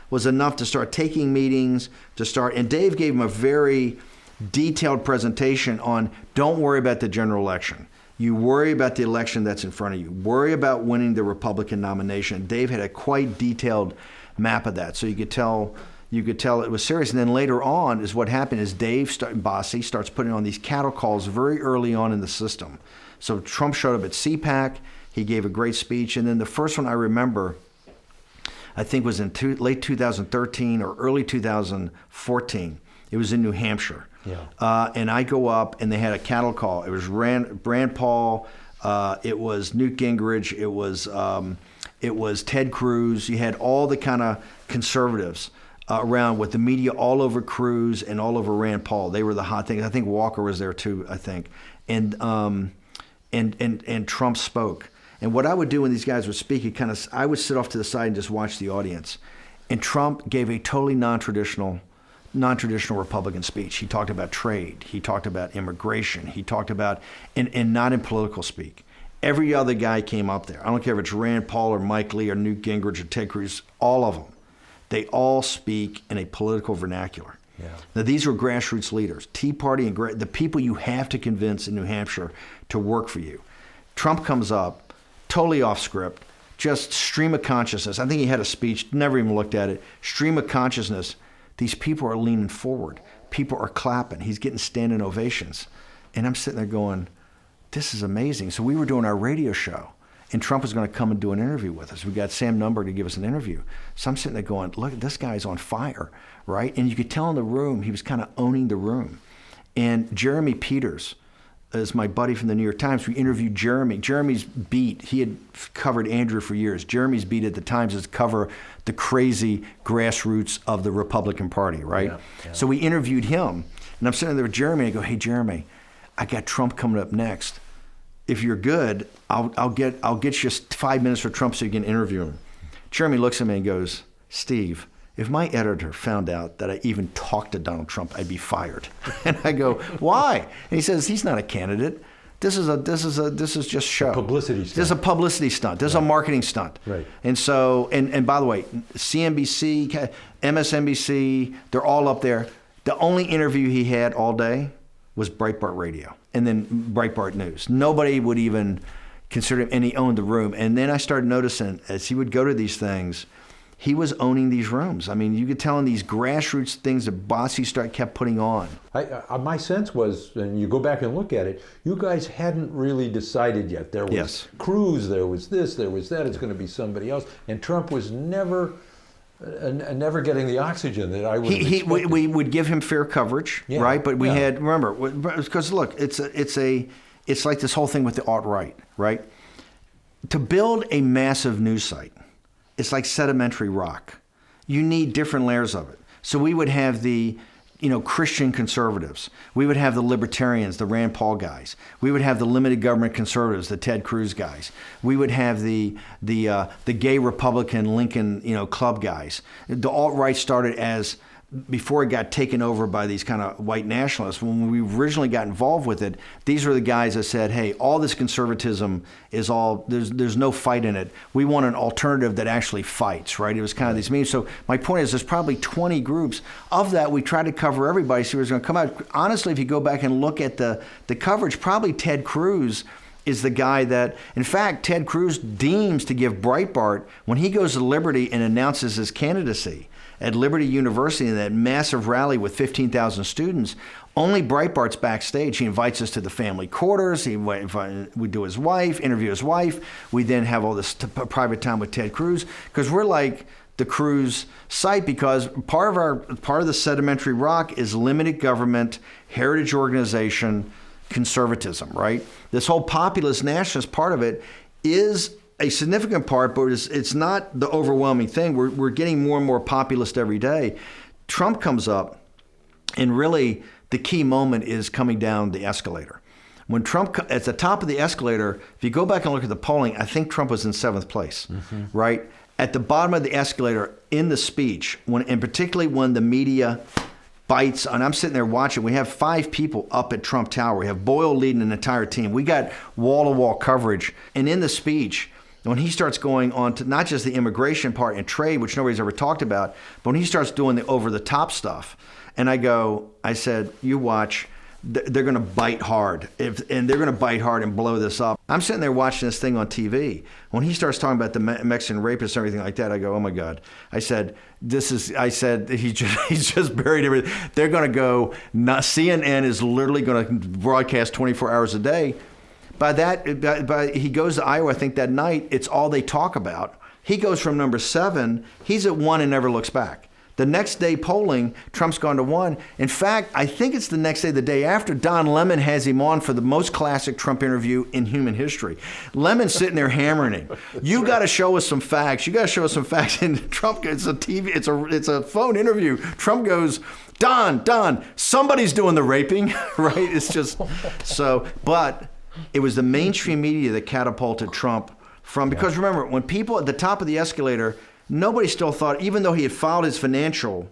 was enough to start taking meetings, and Dave gave him a very detailed presentation on don't worry about the general election. You worry about the election that's in front of you. Worry about winning the Republican nomination. Dave had a quite detailed map of that. So you could tell it was serious. And then later on is what happened is Bossy starts putting on these cattle calls very early on in the system. So Trump showed up at CPAC. He gave a great speech. And then the first one I remember I think was in late 2013 or early 2014. It was in New Hampshire. Yeah. And I go up, and they had a cattle call. It was Rand Paul, it was Newt Gingrich, it was Ted Cruz. You had all the kind of conservatives around with the media all over Cruz and all over Rand Paul. They were the hot things. I think Walker was there too, I think. And Trump spoke. And what I would do when these guys would speak, I would sit off to the side and just watch the audience. And Trump gave a totally non-traditional Republican speech. He talked about trade. He talked about immigration. He talked about, and not in political speak. Every other guy came up there. I don't care if it's Rand Paul or Mike Lee or Newt Gingrich or Ted Cruz, all of them. They all speak in a political vernacular. Yeah. Now, these were grassroots leaders, Tea Party and the people you have to convince in New Hampshire to work for you. Trump comes up, totally off script, just stream of consciousness. I think he had a speech, never even looked at it. Stream of consciousness. These people are leaning forward. People are clapping. He's getting standing ovations. And I'm sitting there going, this is amazing. So we were doing our radio show, and Trump was going to come and do an interview with us. We got Sam Nunberg to give us an interview. So I'm sitting there going, look, this guy's on fire, right? And you could tell in the room, he was kind of owning the room. And Jeremy Peters is my buddy from the New York Times. We interviewed Jeremy. Jeremy's beat, he had covered Andrew for years. Jeremy's beat at the Times is to cover the crazy grassroots of the Republican Party, right? Yeah. So we interviewed him. And I'm sitting there with Jeremy, and I go, hey, Jeremy, I got Trump coming up next. If you're good, I'll get you 5 minutes for Trump so you can interview him. Jeremy looks at me and goes, Steve, if my editor found out that I even talked to Donald Trump, I'd be fired. And I go, why? And he says, he's not a candidate. This is just show. Publicity stunt. This is a publicity stunt. This is a marketing stunt. Right. And so, and by the way, CNBC, MSNBC, they're all up there. The only interview he had all day was Breitbart Radio and then Breitbart News. Nobody would even consider him, and he owned the room. And then I started noticing as he would go to these things, he was owning these rooms. I mean, you could tell in these grassroots things that Bossy kept putting on. My sense was, and you go back and look at it, you guys hadn't really decided yet. There was Cruz, there was this, there was that, it's going to be somebody else. And Trump was never getting the oxygen that I would have expected. We would give him fair coverage, right? But we had, remember, because look, it's like this whole thing with the alt-right, right? To build a massive news site, it's like sedimentary rock. You need different layers of it. So we would have the Christian conservatives. We would have the libertarians, the Rand Paul guys. We would have the limited government conservatives, the Ted Cruz guys. We would have the gay Republican Lincoln club guys. The alt-right started as, before it got taken over by these kind of white nationalists, when we originally got involved with it, these were the guys that said, hey, all this conservatism is all, there's no fight in it. We want an alternative that actually fights, right? It was kind of these memes. So my point is there's probably 20 groups. Of that, we tried to cover everybody, so it was going to come out. Honestly, if you go back and look at the coverage, probably Ted Cruz is the guy that, in fact, Ted Cruz deems to give Breitbart, when he goes to Liberty and announces his candidacy, at Liberty University in that massive rally with 15,000 students, only Breitbart's backstage. He invites us to the family quarters. We do his wife, interview his wife. We then have all this private time with Ted Cruz because we're like the Cruz site because part of the sedimentary rock is limited government, heritage organization, conservatism, right? This whole populist nationalist part of it is a significant part, but it's not the overwhelming thing. We're getting more and more populist every day. Trump comes up, and really the key moment is coming down the escalator. When Trump, at the top of the escalator, if you go back and look at the polling, I think Trump was in 7th place, right? At the bottom of the escalator, in the speech, and particularly when the media bites, and I'm sitting there watching. We have 5 people up at Trump Tower. We have Boyle leading an entire team. We got wall-to-wall coverage. And in the speech, when he starts going on to not just the immigration part and trade, which nobody's ever talked about, but when he starts doing the over-the-top stuff, and I said, you watch, they're going to bite hard, and they're going to bite hard and blow this up. I'm sitting there watching this thing on TV. When he starts talking about the Mexican rapists and everything like that, I go, oh my God. I said, he's just buried everything. They're going to go, CNN is literally going to broadcast 24 hours a day. By he goes to Iowa, I think that night, it's all they talk about. He goes from number 7. He's at 1 and never looks back. The next day polling, Trump's gone to 1. In fact, I think it's the next day, the day after, Don Lemon has him on for the most classic Trump interview in human history. Lemon's sitting there hammering him. You got to show us some facts. You got to show us some facts. And Trump, it's a phone interview. Trump goes, Don, somebody's doing the raping, right? It's just so, but it was the mainstream media that catapulted Trump from, because remember, when people at the top of the escalator, nobody still thought, even though he had filed his financial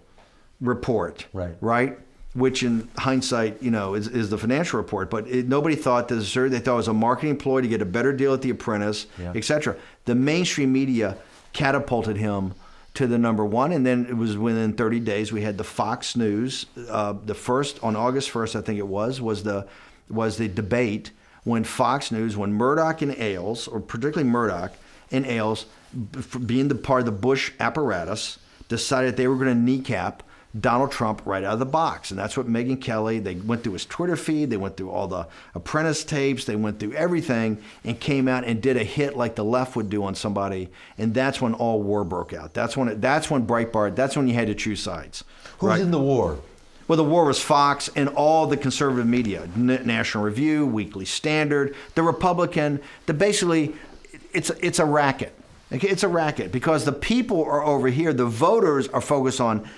report, right? Which in hindsight, is the financial report, but nobody thought this. They thought it was a marketing ploy to get a better deal at The Apprentice, etc. The mainstream media catapulted him to the number 1, and then it was within 30 days we had the Fox News. The first on August 1st, I think it was the debate when Fox News, when Murdoch and Ailes, or particularly Murdoch and Ailes, being the part of the Bush apparatus, decided they were going to kneecap Donald Trump right out of the box. And that's what Megyn Kelly, they went through his Twitter feed, they went through all the Apprentice tapes, they went through everything and came out and did a hit like the left would do on somebody. And that's when all war broke out. That's when Breitbart, that's when you had to choose sides. Who's in the war? Well, the war was Fox and all the conservative media, National Review, Weekly Standard, the Republican, basically, it's a racket. Okay, it's a racket because the people are over here. The voters are focused on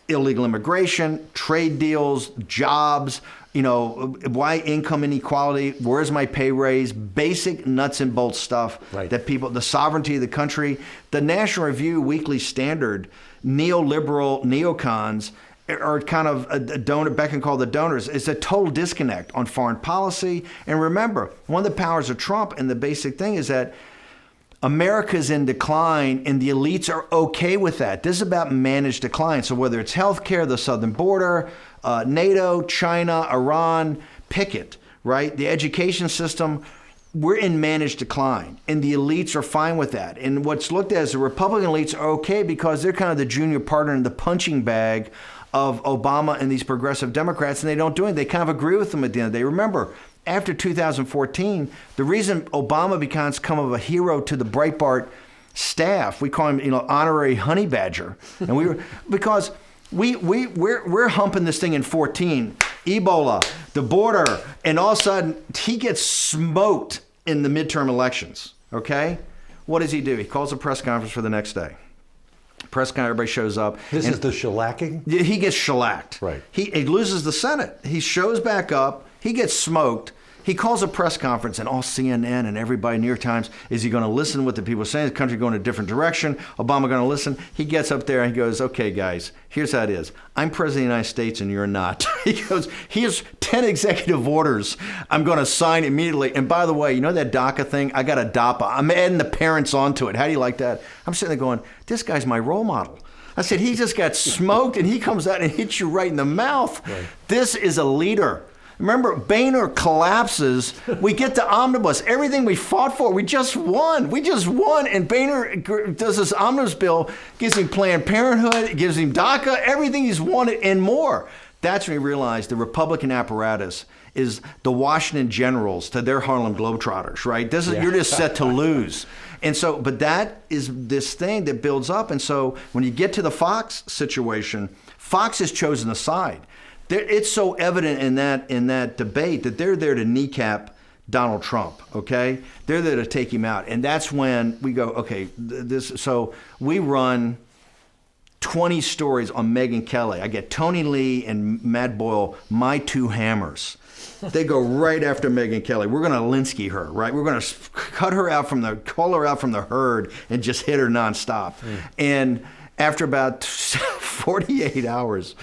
illegal immigration, trade deals, jobs, why income inequality, where's my pay raise, basic nuts and bolts stuff that people, the sovereignty of the country. The National Review, Weekly Standard, neoliberal neocons are kind of a donor, beck and call the donors. It's a total disconnect on foreign policy. And remember, one of the powers of Trump and the basic thing is that America's in decline, and the elites are okay with that. This is about managed decline. So whether it's healthcare, the southern border, NATO, China, Iran, pick it, right? The education system, we're in managed decline, and the elites are fine with that. And what's looked at as the Republican elites are okay because they're kind of the junior partner in the punching bag of Obama and these progressive Democrats, and they don't do it. They kind of agree with them at the end of the day. Remember, after 2014, the reason Obama becomes kind of a hero to the Breitbart staff, we call him, honorary honey badger, and because we're humping this thing in 14, Ebola, the border, and all of a sudden he gets smoked in the midterm elections. Okay, what does he do? He calls a press conference for the next day. Press conference, everybody shows up. This is the shellacking? He gets shellacked. Right. He loses the Senate. He shows back up. He gets smoked. He calls a press conference, and all CNN and everybody, New York Times, is he going to listen to what the people are saying? Is the country going a different direction? Obama going to listen? He gets up there and he goes, okay, guys, here's how it is. I'm president of the United States and you're not. He goes, here's 10 executive orders I'm going to sign immediately. And by the way, you know that DACA thing? I got a DAPA. I'm adding the parents onto it. How do you like that? I'm sitting there going, this guy's my role model. I said, he just got smoked and he comes out and hits you right in the mouth. Right. This is a leader. Remember, Boehner collapses. We get the omnibus. Everything we fought for, we just won. And Boehner does this omnibus bill, gives him Planned Parenthood, gives him DACA, everything he's wanted and more. That's when we realized the Republican apparatus is the Washington Generals to their Harlem Globetrotters, right? You're just set to lose. And so, but that is this thing that builds up. And so when you get to the Fox situation, Fox has chosen a side. It's so evident in that debate that they're there to kneecap Donald Trump, okay? They're there to take him out. And that's when we go, okay, so we run 20 stories on Megyn Kelly. I get Tony Lee and Matt Boyle, my two hammers. They go right after Megyn Kelly. We're going to Linsky her, right? We're going to call her out from the herd and just hit her nonstop. And after about 48 hours,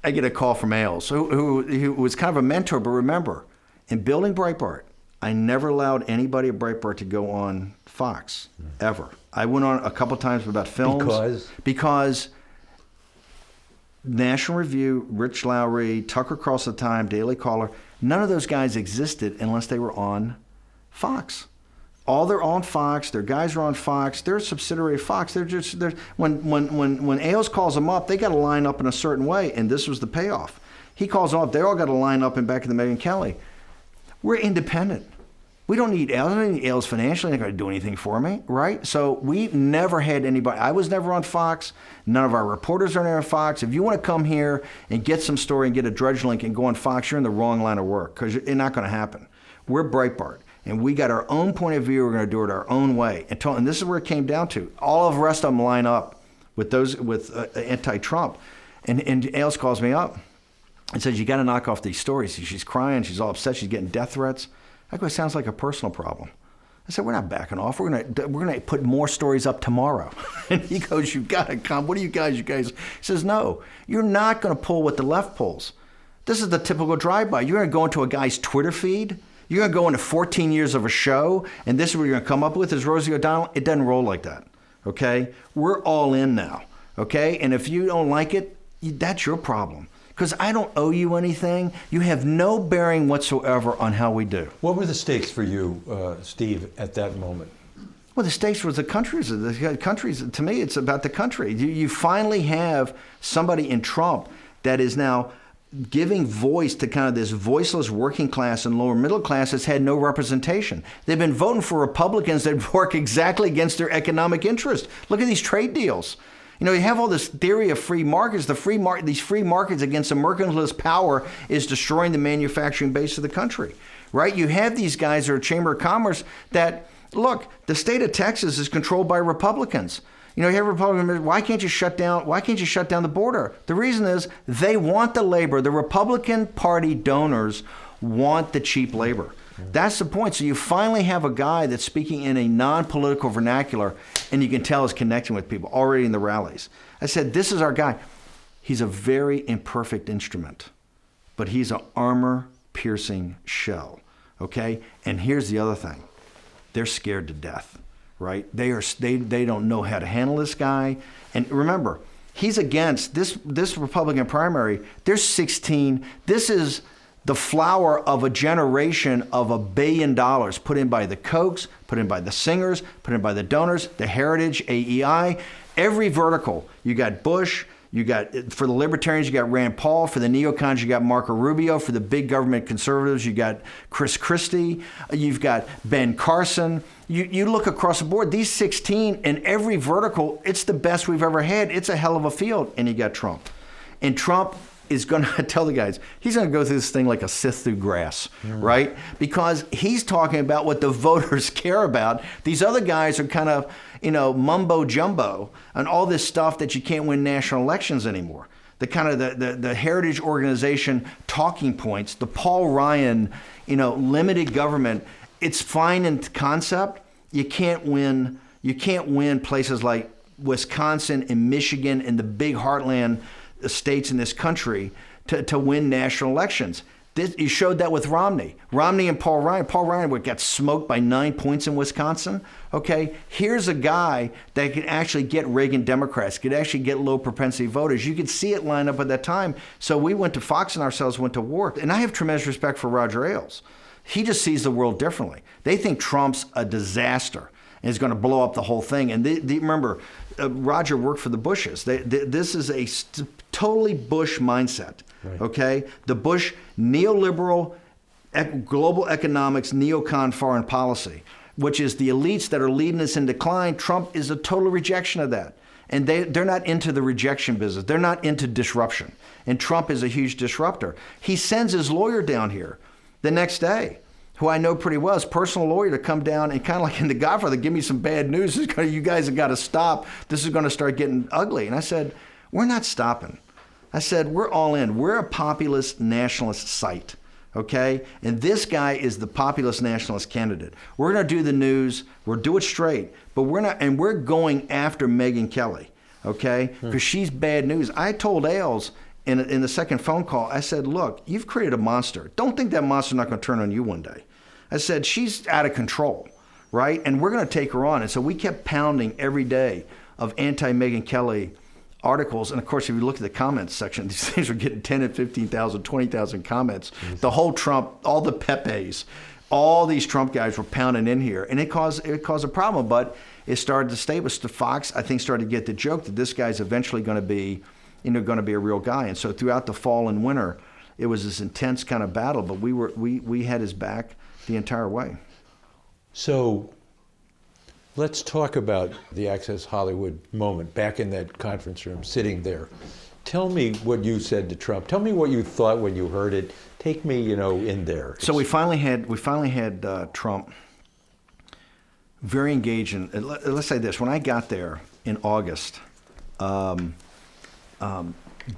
I get a call from Ailes, who was kind of a mentor. But remember, in building Breitbart, I never allowed anybody at Breitbart to go on Fox, ever. I went on a couple times about films. Because National Review, Rich Lowry, Tucker Carlson Time, Daily Caller, none of those guys existed unless they were on Fox. All they're on Fox. Their guys are on Fox. They're a subsidiary of Fox. When Ailes calls them up, they got to line up in a certain way, and this was the payoff. He calls them up. They all got to line up and back in the Megyn Kelly. We're independent. We don't need Ailes. I don't need Ailes financially. They're not going to do anything for me, right? So we never had anybody. I was never on Fox. None of our reporters are on Fox. If you want to come here and get some story and get a Drudge link and go on Fox, you're in the wrong line of work because it's not going to happen. We're Breitbart, and we got our own point of view. We're going to do it our own way. And this is where it came down to. All of the rest of them line up with those with anti-Trump. And Ailes calls me up and says, you got to knock off these stories. She's crying. She's all upset. She's getting death threats. I go, it sounds like a personal problem. I said, we're not backing off. We're gonna put more stories up tomorrow. And he goes, you got to come. What are you guys? He says, no, you're not going to pull what the left pulls. This is the typical drive-by. You're going to go into a guy's Twitter feed. You're going to go into 14 years of a show, and this is what you're going to come up with is Rosie O'Donnell. It doesn't roll like that, okay? We're all in now, okay? And if you don't like it, that's your problem. Because I don't owe you anything. You have no bearing whatsoever on how we do. What were the stakes for you, Steve, at that moment? Well, the stakes was the countries. To me, it's about the country. You finally have somebody in Trump that is now giving voice to kind of this voiceless working class and lower middle class that's had no representation. They've been voting for Republicans that work exactly against their economic interest. Look at these trade deals. You know, you have all this theory of free markets. These free markets against a mercantilist power is destroying the manufacturing base of the country, right? You have these guys that are Chamber of Commerce that, look, the state of Texas is controlled by Republicans. You know, you have Republicans, why can't you shut down the border? The reason is they want the labor. The Republican Party donors want the cheap labor. That's the point. So you finally have a guy that's speaking in a non-political vernacular, and you can tell is connecting with people already in the rallies. I said, this is our guy. He's a very imperfect instrument, but he's an armor-piercing shell, okay? And here's the other thing. They're scared to death, right? They don't know how to handle this guy. And remember, he's against this Republican primary. There's 16. This is the flower of a generation of $1 billion put in by the Kochs, put in by the Singers, put in by the donors, the Heritage, AEI, every vertical. You got Bush, you got, for the libertarians, you got Rand Paul, for the neocons, you got Marco Rubio, for the big government conservatives, you got Chris Christie, you've got Ben Carson. You look across the board, these 16 in every vertical, it's the best we've ever had. It's a hell of a field. And you got Trump. And Trump is going to tell the guys, he's going to go through this thing like a scythe through grass, right? Because he's talking about what the voters care about. These other guys are kind of, mumbo jumbo and all this stuff that you can't win national elections anymore. The kind of the Heritage Organization talking points, the Paul Ryan, limited government. It's fine in concept. You can't win places like Wisconsin and Michigan and the big heartland states in this country to win national elections. You showed that with Romney. Romney and Paul Ryan. Paul Ryan got smoked by 9 points in Wisconsin. Okay, here's a guy that could actually get Reagan Democrats, could actually get low propensity voters. You could see it line up at that time. So we went to Fox and ourselves went to war. And I have tremendous respect for Roger Ailes. He just sees the world differently. They think Trump's a disaster and is going to blow up the whole thing. And remember, Roger worked for the Bushes. This is a totally Bush mindset, right. Okay? The Bush neoliberal global economics, neocon foreign policy, which is the elites that are leading us in decline. Trump is a total rejection of that. And they're not into the rejection business. They're not into disruption. And Trump is a huge disruptor. He sends his lawyer down here the next day, who I know pretty well, his personal lawyer, to come down and kind of like in The Godfather, give me some bad news. You guys have got to stop. This is going to start getting ugly. And I said, we're not stopping. I said, we're all in. We're a populist nationalist site, okay? And this guy is the populist nationalist candidate. We're going to do the news. We'll do it straight. But we're not, and we're going after Megyn Kelly, okay? Because she's bad news. I told Ailes in the second phone call, I said, look, you've created a monster. Don't think that monster's not going to turn on you one day. I said, she's out of control, right? And we're going to take her on. And so we kept pounding every day of anti-Megyn Kelly articles. And of course, if you look at the comments section, these things are getting 10 and 15,000, 20,000 comments. The whole Trump, all the Pepes, all these Trump guys were pounding in here. And it caused a problem. But it started to stay with Fox, I think, started to get the joke that this guy's eventually going to be, going to be a real guy. And so throughout the fall and winter, it was this intense kind of battle. But we had his back the entire way. So let's talk about the Access Hollywood moment back in that conference room, sitting there. Tell me what you said to Trump. Tell me what you thought when you heard it. Take me, in there. So we finally had Trump very engaged in. Let's say this: when I got there in August,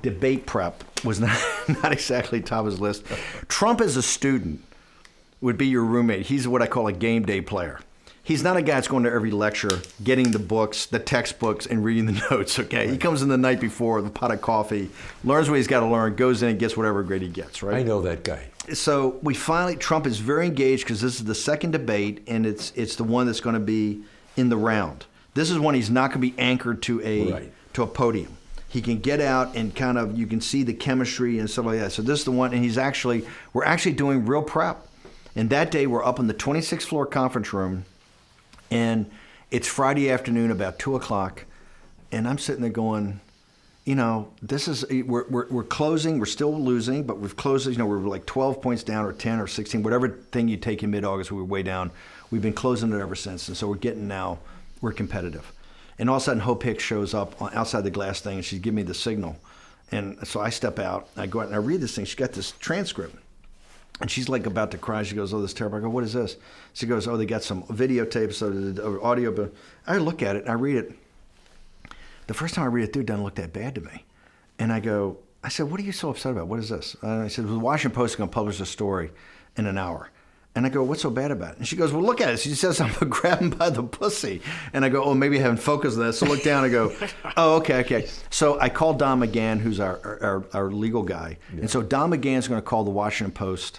debate prep was not exactly top of his list. Trump as a student would be your roommate. He's what I call a game day player. He's not a guy that's going to every lecture, getting the books, the textbooks, and reading the notes, okay? Right. He comes in the night before with a pot of coffee, learns what he's got to learn, goes in and gets whatever grade he gets, right? I know that guy. So Trump is very engaged because this is the second debate, and it's the one that's going to be in the round. This is when he's not going to be anchored to a podium. He can get out and kind of, you can see the chemistry and stuff like that. So this is the one, and we're actually doing real prep. And that day we're up in the 26th floor conference room, and it's Friday afternoon about 2:00, and I'm sitting there going, this is we're closing. We're still losing, but we've closed. We're like 12 points down, or 10, or 16, whatever thing you take in mid-August. We were way down. We've been closing it ever since, and so we're competitive. And all of a sudden, Hope Hicks shows up outside the glass thing, and she's giving me the signal. And so I step out, I go out, and I read this thing. She's got this transcript. And she's like about to cry. She goes, "Oh, this is terrible." I go, "What is this?" She goes, "Oh, they got some videotapes or audio." But I look at it and I read it. The first time I read it through, it doesn't look that bad to me. And I said, "What are you so upset about? What is this?" And I said, "The Washington Post is going to publish a story in an hour." And I go, "What's so bad about it?" And she goes, "Well, look at it." She says, "I'm going to grab him by the pussy." And I go, "Oh, maybe I haven't focused on that." So I look down and go, "Oh, okay." So I call Don McGahn, who's our legal guy. Yeah. And so Don McGahn's going to call the Washington Post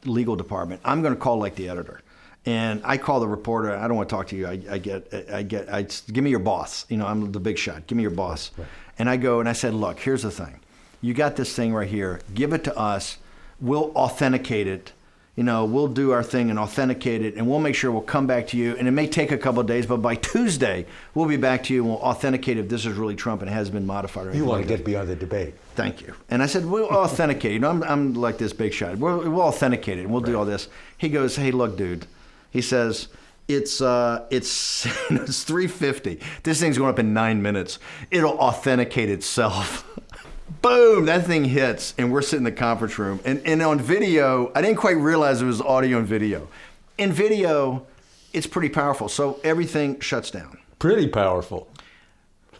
legal department. I'm going to call like the editor. And I call the reporter. I don't want to talk to you. I give me your boss. I'm the big shot. Give me your boss. Right. And I go and I said, "Look, here's the thing. You got this thing right here. Give it to us. We'll authenticate it. We'll do our thing and authenticate it, and we'll make sure we'll come back to you. And it may take a couple of days, but by Tuesday, we'll be back to you and we'll authenticate if this is really Trump and it hasn't been modified or anything." You want to like get beyond the debate. Thank you. And I said, "We'll authenticate it. I'm like this big shot. We'll authenticate it, and we'll do all this." He goes, "Hey, look, dude." He says, it's 3:50. This thing's going up in 9 minutes. It'll authenticate itself." Boom, that thing hits, and we're sitting in the conference room. And on video, I didn't quite realize it was audio and video. In video, it's pretty powerful. So everything shuts down. Pretty powerful.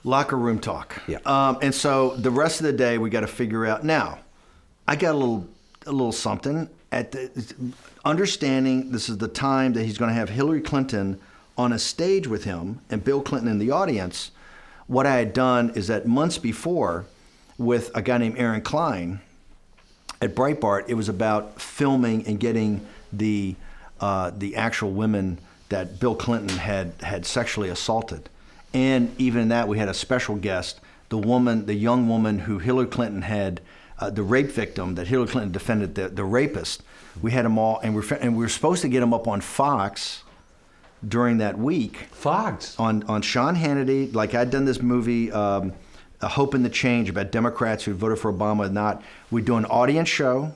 Locker room talk. Yeah. And so the rest of the day, we got to figure out. Now, I got a little something. Understanding this is the time that he's going to have Hillary Clinton on a stage with him and Bill Clinton in the audience. What I had done is that months before, with a guy named Aaron Klein at Breitbart, it was about filming and getting the actual women that Bill Clinton had sexually assaulted. And even in that, we had a special guest, the young woman who Hillary Clinton had, the rape victim that Hillary Clinton defended, the rapist. We had them all, and we were supposed to get them up on Fox during that week. Fox? On Sean Hannity, like I'd done this movie, A Hope in the Change, about Democrats who voted for Obama or not. We'd do an audience show,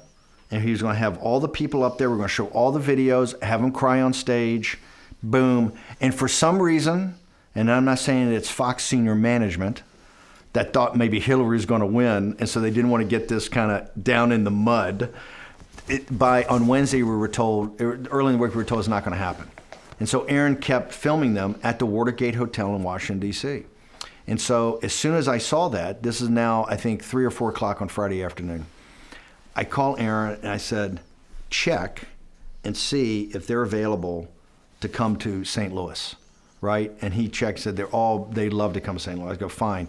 and he was going to have all the people up there. We're going to show all the videos, have them cry on stage, boom. And for some reason, and I'm not saying it's Fox senior management, that thought maybe Hillary was going to win, and so they didn't want to get this kind of down in the mud. On Wednesday, we were told, early in the week, we were told it's not going to happen. And so Aaron kept filming them at the Watergate Hotel in Washington, D.C. And so as soon as I saw that, this is now, I think, 3 or 4 o'clock on Friday afternoon, I called Aaron and I said, check and see if they're available to come to St. Louis, right? And he checked, said they'd love to come to St. Louis. I go, fine.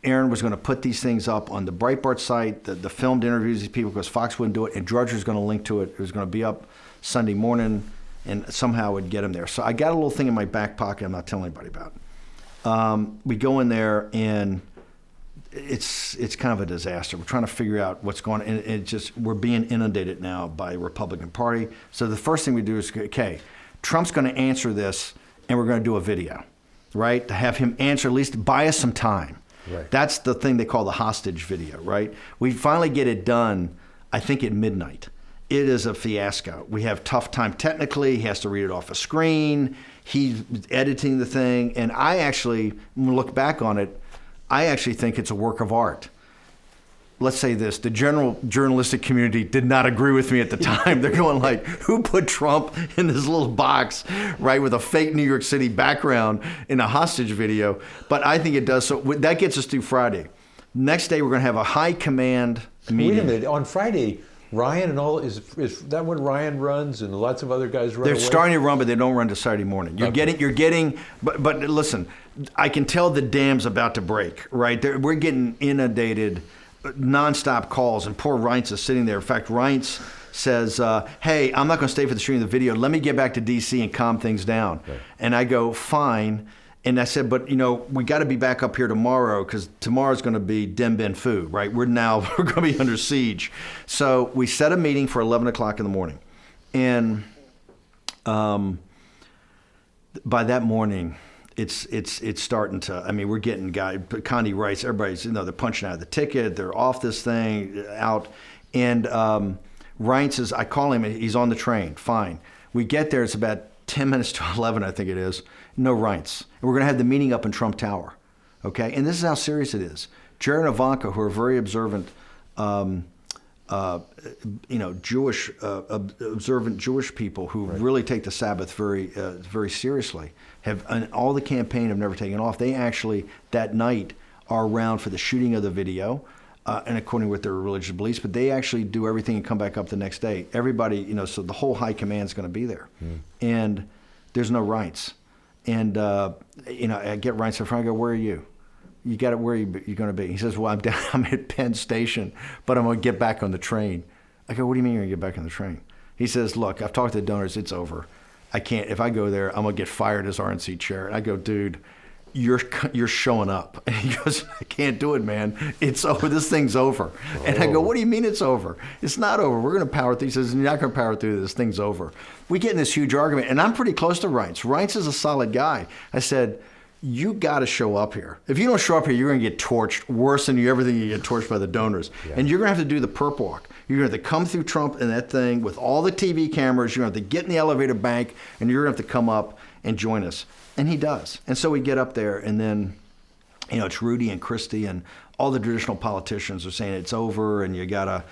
Aaron was going to put these things up on the Breitbart site, the filmed interviews of these people, because Fox wouldn't do it, and Drudge was going to link to it. It was going to be up Sunday morning, and somehow would get him there. So I got a little thing in my back pocket I'm not telling anybody about. We go in there, and it's kind of a disaster. We're trying to figure out what's going on, and we're being inundated now by the Republican Party. So the first thing we do is, okay, Trump's going to answer this, and we're going to do a video, right? To have him answer, at least buy us some time. Right. That's the thing they call the hostage video, right? We finally get it done, I think, at midnight. it is a fiasco. We have tough time technically. He has to read it off a screen. He's editing the thing. And I actually, when we look back on it, I actually think it's a work of art. Let's say this, the general journalistic community did not agree with me at the time. They're going like, who put Trump in this little box, right, with a fake New York City background in a hostage video? But I think it does. So that gets us through Friday. Next day, we're going to have a high command meeting. Wait a minute, on Friday, Ryan and all, is that when Ryan runs and lots of other guys run They're away? starting to run, but they don't run to Saturday morning. You're getting, but listen, I can tell the dam's about to break, right? We're getting inundated, nonstop calls, and poor Reince is sitting there. In fact, Reince says, hey, I'm not going to stay for the shooting of the video. Let me get back to D.C. and calm things down. Right. And I go, fine. And I said, but, we got to be back up here tomorrow because tomorrow's going to be Dien Bien Phu, right? We're going to be under siege. So we set a meeting for 11 o'clock in the morning. And by that morning, it's starting to, we're getting Condi writes, everybody's, they're punching out of the ticket. They're off this thing, out. And Reince says, I call him, he's on the train. Fine. We get there, it's about 10 minutes to 11, I think it is. No Reince. And we're going to have the meeting up in Trump Tower. Okay? And this is how serious it is. Jared and Ivanka, who are very observant, Jewish, observant Jewish people who really take the Sabbath very seriously, and all the campaign have never taken off. They actually, that night, are around for the shooting of the video, and according with their religious beliefs, but they actually do everything and come back up the next day. Everybody, so the whole high command is going to be there. And there's no Reince. And, I get Reince in front, I go, where are you? You got it, where are you going to be? He says, well, I'm at Penn Station, but I'm going to get back on the train. I go, what do you mean you're going to get back on the train? He says, look, I've talked to the donors, it's over. I can't, if I go there, I'm going to get fired as RNC chair. And I go, dude, you're showing up. And he goes, I can't do it, man. It's over. This thing's over. Oh. And I go, what do you mean it's over? It's not over. We're going to power through. He says, you're not going to power through. This thing's over. We get in this huge argument, and I'm pretty close to Reince. Reince is a solid guy. I said, you got to show up here. If you don't show up here, you're going to get torched worse than everything you get torched by the donors. Yeah. And you're going to have to do the perp walk. You're going to have to come through Trump and that thing with all the TV cameras. You're going to have to get in the elevator bank, and you're going to have to come up and join us. And he does. And so we get up there, and then, it's Rudy and Christie and all the traditional politicians are saying it's over, and you gotta,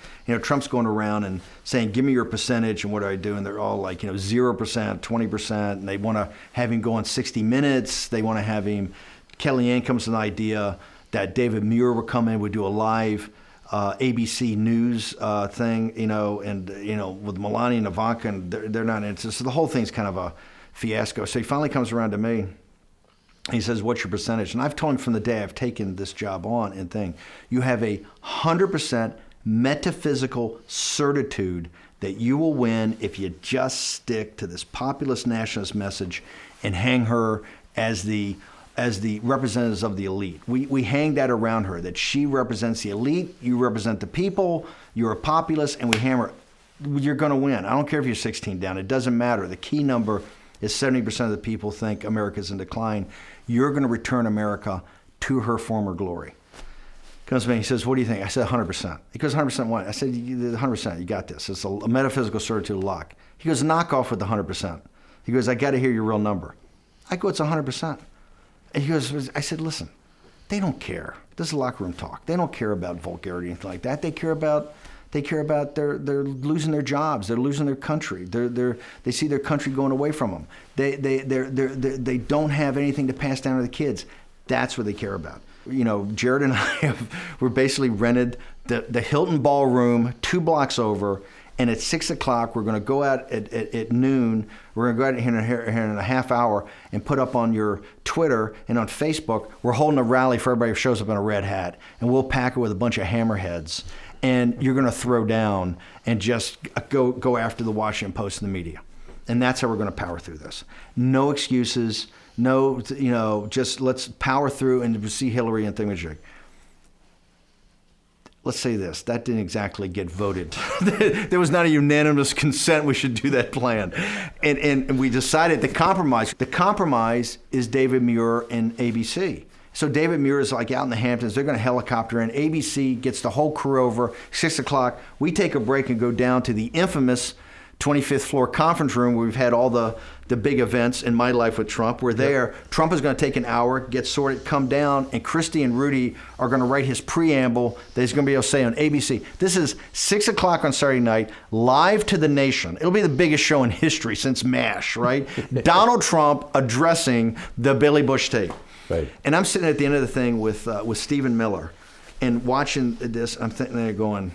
Trump's going around and saying, give me your percentage, and what do I do? And they're all like, 0%, 20%, and they want to have him go on 60 Minutes. They want to have him, Kellyanne comes with an idea that David Muir would come in, would do a live ABC News thing, and, with Melania and Ivanka, and they're not interested. So the whole thing's kind of a fiasco. So he finally comes around to me. He says, what's your percentage? And I've told him from the day I've taken this job on and thing, you have 100% metaphysical certitude that you will win if you just stick to this populist nationalist message and hang her as the representatives of the elite. We hang that around her, that she represents the elite, you represent the people, you're a populist, and we hammer, you're going to win. I don't care if you're 16 down. It doesn't matter. The key number is 70% of the people think America's in decline. You're going to return America to her former glory. Comes to me, he says, what do you think? I said 100%. He goes, 100% what? I said, 100%, you got this. It's a metaphysical certitude lock. He goes, knock off with the 100%. He goes, I got to hear your real number. I go, it's 100%. And he goes, I said, listen, they don't care. This is locker room talk. They don't care about vulgarity or anything like that. They care about they're losing their jobs. They're losing their country. They see their country going away from them. They don't have anything to pass down to the kids. That's what they care about. Jared and I we're basically rented the Hilton Ballroom 2 blocks over, and at 6 o'clock we're going to go out at noon. We're going to go out here in a half hour and put up on your Twitter and on Facebook. We're holding a rally for everybody who shows up in a red hat, and we'll pack it with a bunch of hammerheads. And you're going to throw down and just go after the Washington Post and the media. And that's how we're going to power through this. No excuses. No, just let's power through and see Hillary and thingamajig. Let's say this, that didn't exactly get voted. There was not a unanimous consent we should do that plan. And we decided the compromise is David Muir and ABC. So David Muir is like out in the Hamptons. They're going to helicopter in. ABC gets the whole crew over. 6 o'clock, we take a break and go down to the infamous 25th floor conference room where we've had all the big events in my life with Trump. We're there. Yep. Trump is going to take an hour, get sorted, come down, and Christie and Rudy are going to write his preamble that he's going to be able to say on ABC. This is 6 o'clock on Saturday night, live to the nation. It'll be the biggest show in history since MASH, right? Donald Trump addressing the Billy Bush tape. Right. And I'm sitting at the end of the thing with Stephen Miller and watching this. I'm sitting there going,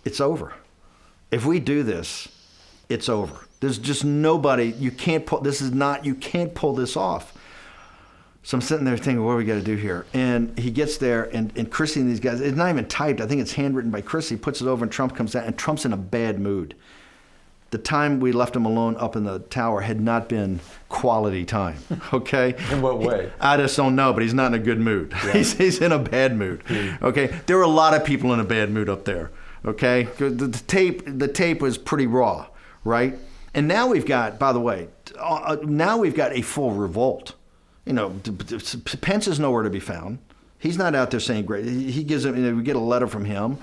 it's over. If we do this, it's over. There's just nobody, you can't pull this off. So I'm sitting there thinking, what do we got to do here? And he gets there, and Christie and these guys, it's not even typed. I think it's handwritten by Christie. He puts it over, and Trump comes out, and Trump's in a bad mood. The time we left him alone up in the tower had not been quality time, okay? In what way? I just don't know, but he's not in a good mood. Yeah. He's in a bad mood, okay? There were a lot of people in a bad mood up there, okay? The tape was pretty raw, right? And now we've got, by the way, a full revolt. You know, Pence is nowhere to be found. He's not out there saying great. He gives him, we get a letter from him.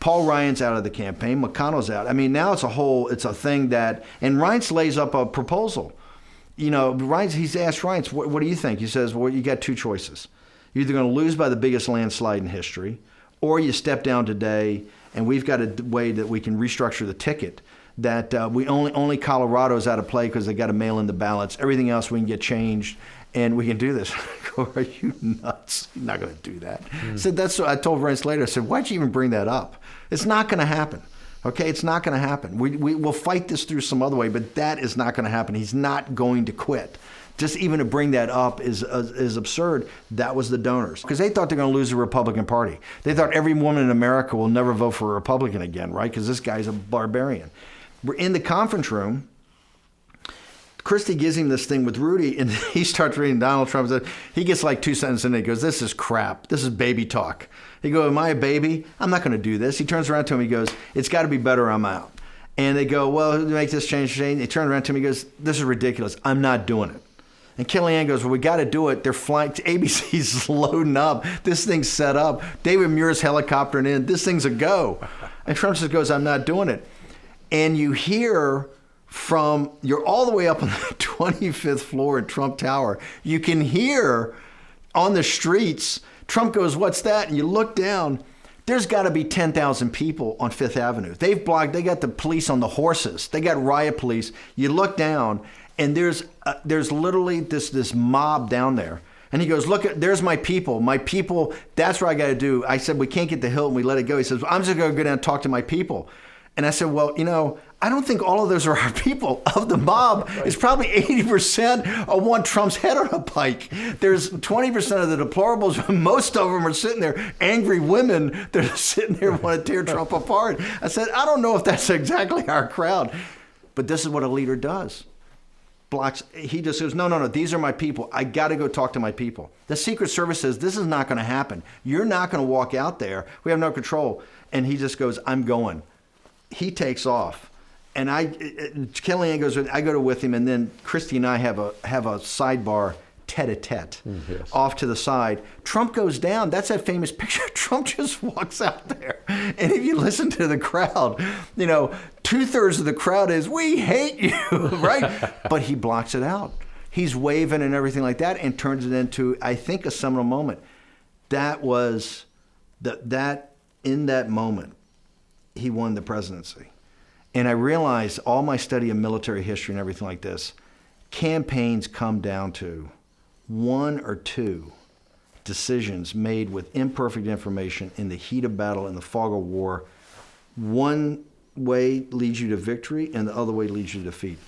Paul Ryan's out of the campaign. McConnell's out. I mean, now it's a thing that, and Reince lays up a proposal. You know, he's asked Reince, what do you think? He says, well, you got two choices. You're either going to lose by the biggest landslide in history, or you step down today, and we've got a way that we can restructure the ticket that we only Colorado's out of play because they got to mail in the ballots. Everything else we can get changed, and we can do this. I go, are you nuts? You're not going to do that. So that's what I told Reince later. I said, why'd you even bring that up? It's not going to happen. Okay, it's not going to happen. We'll fight this through some other way, but that is not going to happen. He's not going to quit. Just even to bring that up is absurd. That was the donors. Because they thought they're going to lose the Republican Party. They thought every woman in America will never vote for a Republican again, right? Because this guy's a barbarian. We're in the conference room. Christie gives him this thing with Rudy, and he starts reading Donald Trump. He gets like 2 sentences in, and he goes, this is crap. This is baby talk. He goes, am I a baby? I'm not going to do this. He turns around to him, he goes, it's got to be better, I'm out. And they go, well, make this change. He turns around to him, he goes, this is ridiculous. I'm not doing it. And Kellyanne goes, well, we got to do it. They're flying. ABC's loading up. This thing's set up. David Muir's helicoptering in. This thing's a go. And Trump just goes, I'm not doing it. And you hear you're all the way up on the 25th floor at Trump Tower. You can hear on the streets, Trump goes, what's that? And you look down, there's got to be 10,000 people on Fifth Avenue. They got the police on the horses. They got riot police. You look down, and there's literally this mob down there. And he goes, look, there's my people. My people, that's what I got to do. I said, we can't get the Hilton. We let it go. He says, well, I'm just going to go down and talk to my people. And I said, well, I don't think all of those are our people. Of the mob, it's probably 80% of want Trump's head on a pike. There's 20% of the deplorables. Most of them are sitting there, angry women that are sitting there want to tear Trump apart. I said, I don't know if that's exactly our crowd. But this is what a leader does. He just says, no, these are my people. I got to go talk to my people. The Secret Service says, this is not going to happen. You're not going to walk out there. We have no control. And he just goes, I'm going. He takes off, and Kellyanne goes. I go with him, and then Christie and I have a sidebar tete-a-tete off to the side. Trump goes down. That's that famous picture. Trump just walks out there, and if you listen to the crowd, 2/3 of the crowd is, we hate you, right? But he blocks it out. He's waving and everything like that, and turns it into, I think, a seminal moment. That was that in that moment. He won the presidency. And I realized all my study of military history and everything like this, campaigns come down to one or two decisions made with imperfect information in the heat of battle, in the fog of war. One way leads you to victory, and the other way leads you to defeat.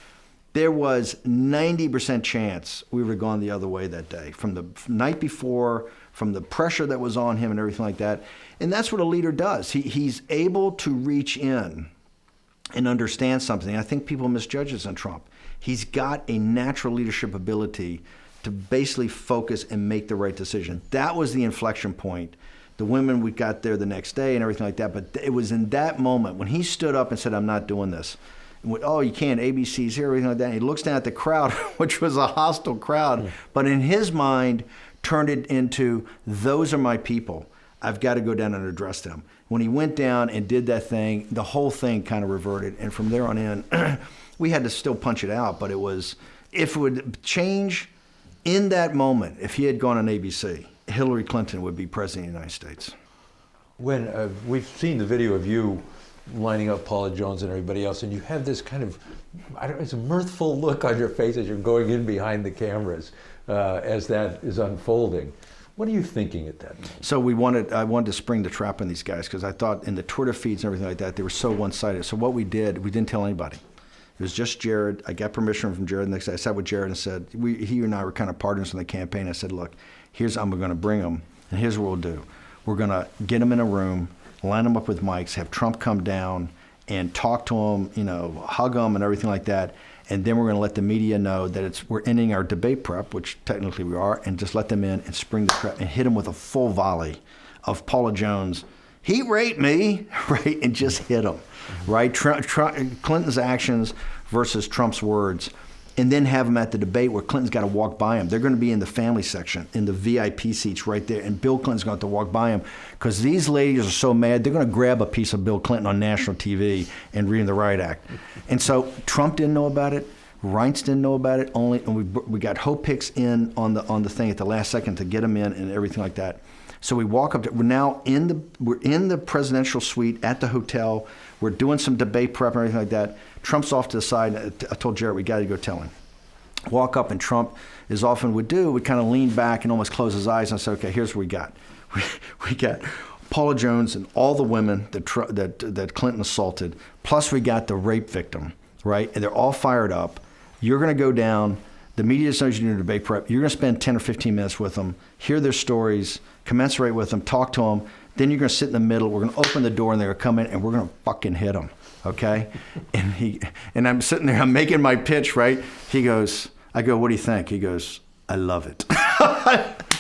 There was 90% chance we would have gone the other way that day, from the night before, from the pressure that was on him and everything like that. And that's what a leader does. He's able to reach in and understand something. I think people misjudge this on Trump. He's got a natural leadership ability to basically focus and make the right decision. That was the inflection point. The women, we got there the next day and everything like that. But it was in that moment when he stood up and said, I'm not doing this. And went, oh, you can't, ABC's here, everything like that. And he looks down at the crowd, which was a hostile crowd. But in his mind, turned it into, those are my people. I've got to go down and address them. When he went down and did that thing, the whole thing kind of reverted. And from there on in, we had to still punch it out. But it was, if it would change in that moment, if he had gone on ABC, Hillary Clinton would be president of the United States. When we've seen the video of you lining up Paula Jones and everybody else, and you have this kind of, I don't know, it's a mirthful look on your face as you're going in behind the cameras as that is unfolding. What are you thinking at that moment? So I wanted to spring the trap on these guys because I thought in the Twitter feeds and everything like that, they were so one-sided. So what we did, we didn't tell anybody. It was just Jared. I got permission from Jared the next day. I sat with Jared and said, he and I were kind of partners in the campaign. I said, look, I'm going to bring them, and here's what we'll do. We're going to get them in a room, line them up with mics, have Trump come down and talk to them, hug them and everything like that. And then we're going to let the media know that we're ending our debate prep, which technically we are, and just let them in and spring the trap and hit them with a full volley of Paula Jones. He raped me, right? And just hit them, right? Clinton's actions versus Trump's words. And then have them at the debate where Clinton's got to walk by him. They're going to be in the family section, in the VIP seats right there. And Bill Clinton's going to have to walk by him because these ladies are so mad, they're going to grab a piece of Bill Clinton on national TV and read the Riot Act. And so Trump didn't know about it. Reince didn't know about it. And we got Hope Hicks in on the thing at the last second to get him in and everything like that. So we walk up. We're now in the presidential suite at the hotel. We're doing some debate prep and everything like that. Trump's off to the side. I told Jared, we got to go tell him. Walk up, and Trump, as often would do, would kind of lean back and almost close his eyes. And I said, okay, here's what we got. We got Paula Jones and all the women that Clinton assaulted, plus we got the rape victim, right? And they're all fired up. You're going to go down. The media knows you do debate prep. You're going to spend 10 or 15 minutes with them, hear their stories, commensurate with them, talk to them. Then you're going to sit in the middle. We're going to open the door, and they're going to come in, and we're going to fucking hit them, okay? And I'm sitting there. I'm making my pitch, right? I go, what do you think? He goes, I love it.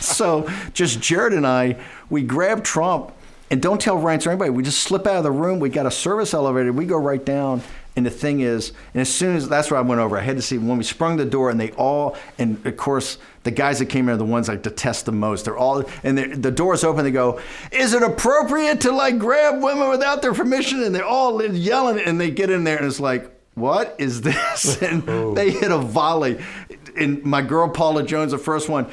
So just Jared and I, we grab Trump, and don't tell Reince or anybody. We just slip out of the room. We got a service elevator. We go right down. And the thing is, and as soon as, that's where I went over, I had to see when we sprung the door, and and of course, the guys that came in are the ones I detest the most. They're all, and the door's open, they go, is it appropriate to grab women without their permission? And they're all yelling, and they get in there, and it's like, what is this? And they hit a volley. And my girl Paula Jones, the first one,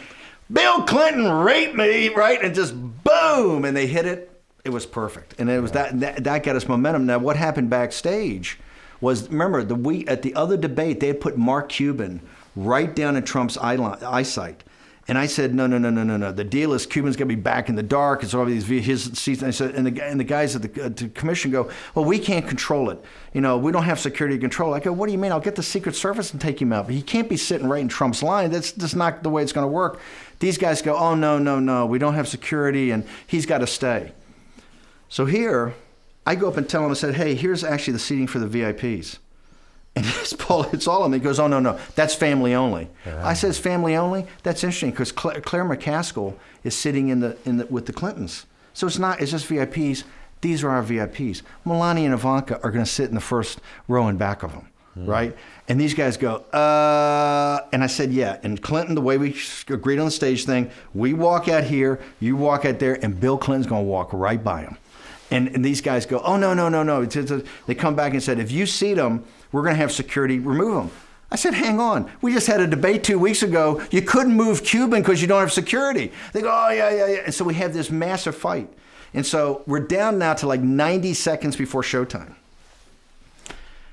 Bill Clinton raped me, right? And just boom, and they hit it. It was perfect. And it was that got us momentum. Now, what happened backstage was, remember, at the other debate, they had put Mark Cuban right down in Trump's eyesight. And I said, no. The deal is Cuban's going to be back in the dark. It's all these his seats. And I said, and the guys at the commission go, well, we can't control it. We don't have security control. I go, what do you mean? I'll get the Secret Service and take him out. But he can't be sitting right in Trump's line. That's just not the way it's going to work. These guys go, oh, no. We don't have security, and he's got to stay. So here, I go up and tell him, I said, hey, here's actually the seating for the VIPs. And it's all of me. He goes, oh, no, that's family only. Yeah. I said, it's family only? That's interesting, because Claire McCaskill is sitting with the Clintons. So it's just VIPs. These are our VIPs. Melania and Ivanka are going to sit in the first row in back of them, right? And these guys go, and I said, yeah. And Clinton, the way we agreed on the stage thing, we walk out here, you walk out there, and Bill Clinton's going to walk right by him. And these guys go, oh, no. They come back and said, if you seat them, we're going to have security remove them. I said, hang on. We just had a debate 2 weeks ago. You couldn't move Cuban because you don't have security. They go, oh, yeah. And so we have this massive fight. And so we're down now to 90 seconds before showtime.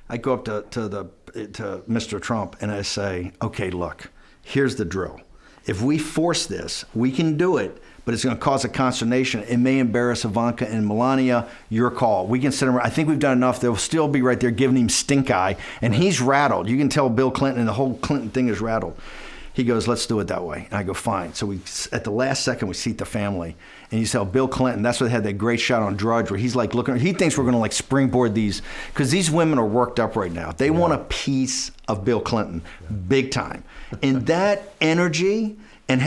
I go up to Mr. Trump and I say, okay, look, here's the drill. If we force this, we can do it, but it's going to cause a consternation. It may embarrass Ivanka and Melania. Your call. We can sit around. I think we've done enough. They'll still be right there giving him stink eye, and he's rattled. You can tell Bill Clinton and the whole Clinton thing is rattled. He goes, let's do it that way. And I go, fine. So at the last second, we seat the family. And you tell Bill Clinton, that's why they had that great shot on Drudge where he's looking, he thinks we're going to springboard these, because these women are worked up right now. They want a piece of Bill Clinton, big time. And that energy, and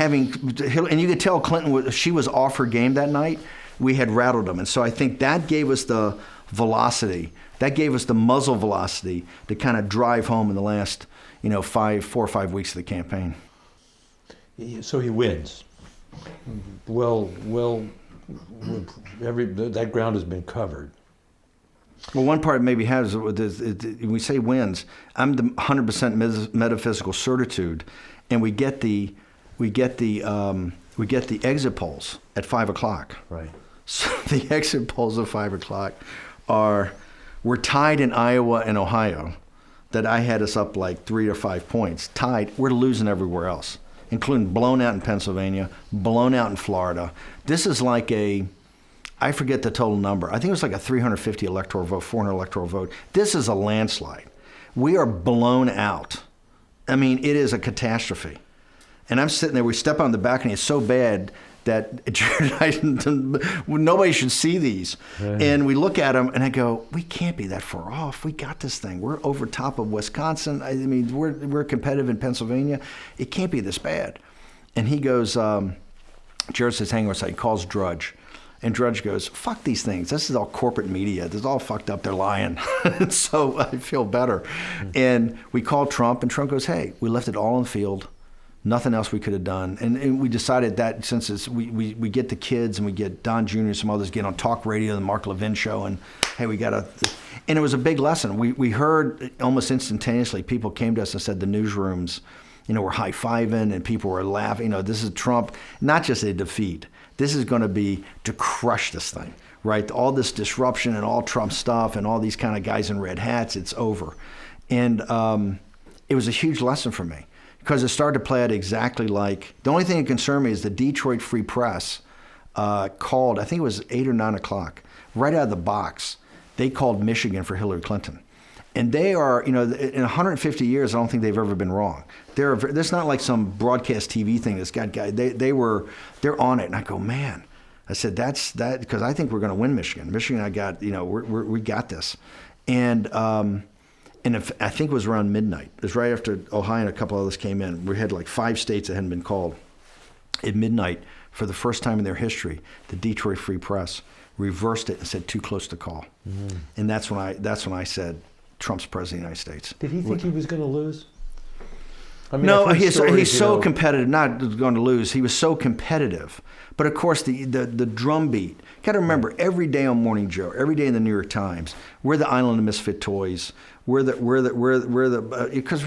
you could tell Clinton, she was off her game that night. We had rattled them. And so I think that gave us the velocity. That gave us the muzzle velocity to kind of drive home in the last, 4 or 5 weeks of the campaign. So he wins. Well, that ground has been covered. Well, one part maybe has when we say wins, I'm the 100% metaphysical certitude, and we get the exit polls at 5 o'clock. Right. So the exit polls at 5 o'clock we're tied in Iowa and Ohio. That I had us up like 3 or 5 points. Tied. We're losing everywhere else, including blown out in Pennsylvania, blown out in Florida. This is like I forget the total number. I think it was like a 350 electoral vote, 400 electoral vote. This is a landslide. We are blown out. I mean, it is a catastrophe. And I'm sitting there, we step on the balcony, it's so bad that nobody should see these. Right. And we look at them and I go, we can't be that far off. We got this thing. We're over top of Wisconsin. I mean, we're competitive in Pennsylvania. It can't be this bad. And he goes, Jared says, hang on a second. He calls Drudge. And Drudge goes, fuck these things. This is all corporate media. This is all fucked up. They're lying. So I feel better. Mm-hmm. And we called Trump, and Trump goes, hey, we left it all on the field. Nothing else we could have done. And we decided that since we get the kids and we get Don Jr. and some others get on talk radio, the Mark Levin show, and hey, we got to. And it was a big lesson. We heard almost instantaneously, people came to us and said the newsrooms, were high-fiving and people were laughing. This is Trump, not just a defeat. This is going to be to crush this thing, right? All this disruption and all Trump stuff and all these kind of guys in red hats, it's over. And it was a huge lesson for me because it started to play out exactly like, the only thing that concerned me is the Detroit Free Press called, I think it was 8 or 9 o'clock, right out of the box, they called Michigan for Hillary Clinton. And they are, in 150 years, I don't think they've ever been wrong. There's not like some broadcast TV thing that's got guys. They're on it, and I go, man. I said that's that because I think we're going to win Michigan. Michigan, I got, we got this, and I think it was around midnight. It was right after Ohio and a couple others came in. We had like 5 states that hadn't been called. At midnight, for the first time in their history, the Detroit Free Press reversed it and said too close to call, and that's when I said, Trump's president of the United States. Did he think he was going to lose? I mean, no, he's so competitive, not going to lose. He was so competitive. But of course, the drumbeat. Got to remember, every day on Morning Joe, every day in the New York Times, we're the island of misfit toys. Because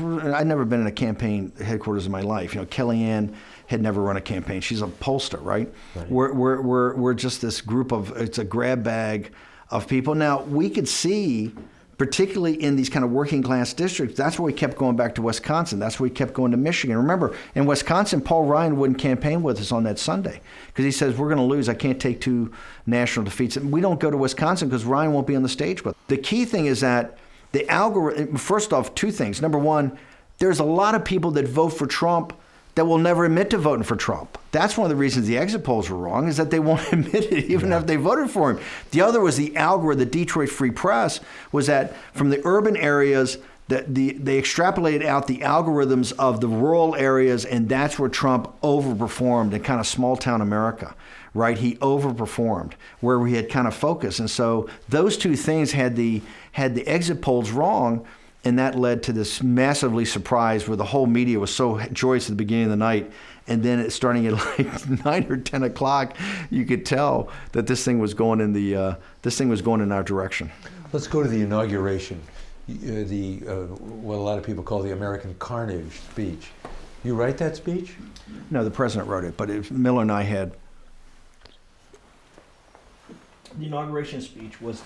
I'd never been in a campaign headquarters in my life. Kellyanne had never run a campaign. She's a pollster, right? We're just this group of, it's a grab bag of people. Now, we could see, particularly in these kind of working class districts, that's where we kept going back to Wisconsin. That's where we kept going to Michigan. Remember, in Wisconsin, Paul Ryan wouldn't campaign with us on that Sunday because he says, we're going to lose. I can't take 2 national defeats. And we don't go to Wisconsin because Ryan won't be on the stage with us. The key thing is that the algorithm, first off, 2 things. Number one, there's a lot of people that vote for Trump that will never admit to voting for Trump. That's one of the reasons the exit polls were wrong, is that they won't admit it even if they voted for him. The other was the algorithm, the Detroit Free Press, was that from the urban areas, that they extrapolated out the algorithms of the rural areas, and that's where Trump overperformed in kind of small town America, right? He overperformed where we had kind of focused. And so those 2 things had the exit polls wrong. And that led to this massively surprise where the whole media was so joyous at the beginning of the night. And then it's starting at like 9 or 10 o'clock, you could tell that this thing was going in our direction. Let's go to the inauguration, what a lot of people call the American Carnage speech. You write that speech? No, the president wrote it, but Miller and I had. The inauguration speech was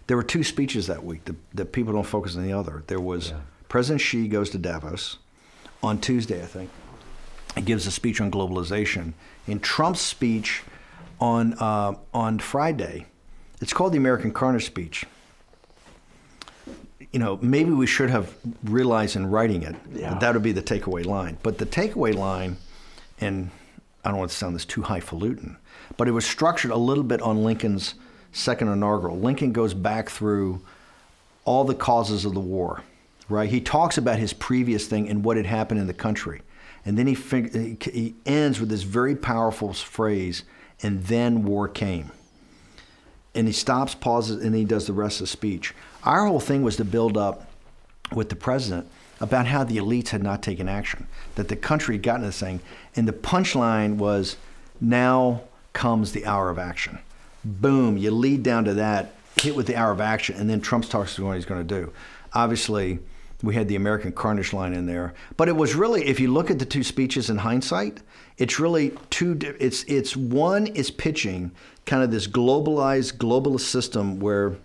there were 2 speeches that week that people don't focus on the other. There was President Xi goes to Davos on Tuesday, I think. He gives a speech on globalization. In Trump's speech on Friday, it's called the American Carnage speech. Maybe we should have realized in writing it that would be the takeaway line. But the takeaway line, and I don't want to sound this too highfalutin, but it was structured a little bit on Lincoln's second inaugural. Lincoln goes back through all the causes of the war, right? He talks about his previous thing and what had happened in the country. And then he ends with this very powerful phrase, and then war came. And he pauses, and he does the rest of the speech. Our whole thing was to build up with the president about how the elites had not taken action, that the country had gotten this thing. And the punchline was, now comes the hour of action. Boom, you lead down to that, hit with the hour of action, and then Trump talks to what he's going to do. Obviously, we had the American carnage line in there. But it was really, if you look at the two speeches in hindsight, it's really it's one is pitching kind of this globalist system where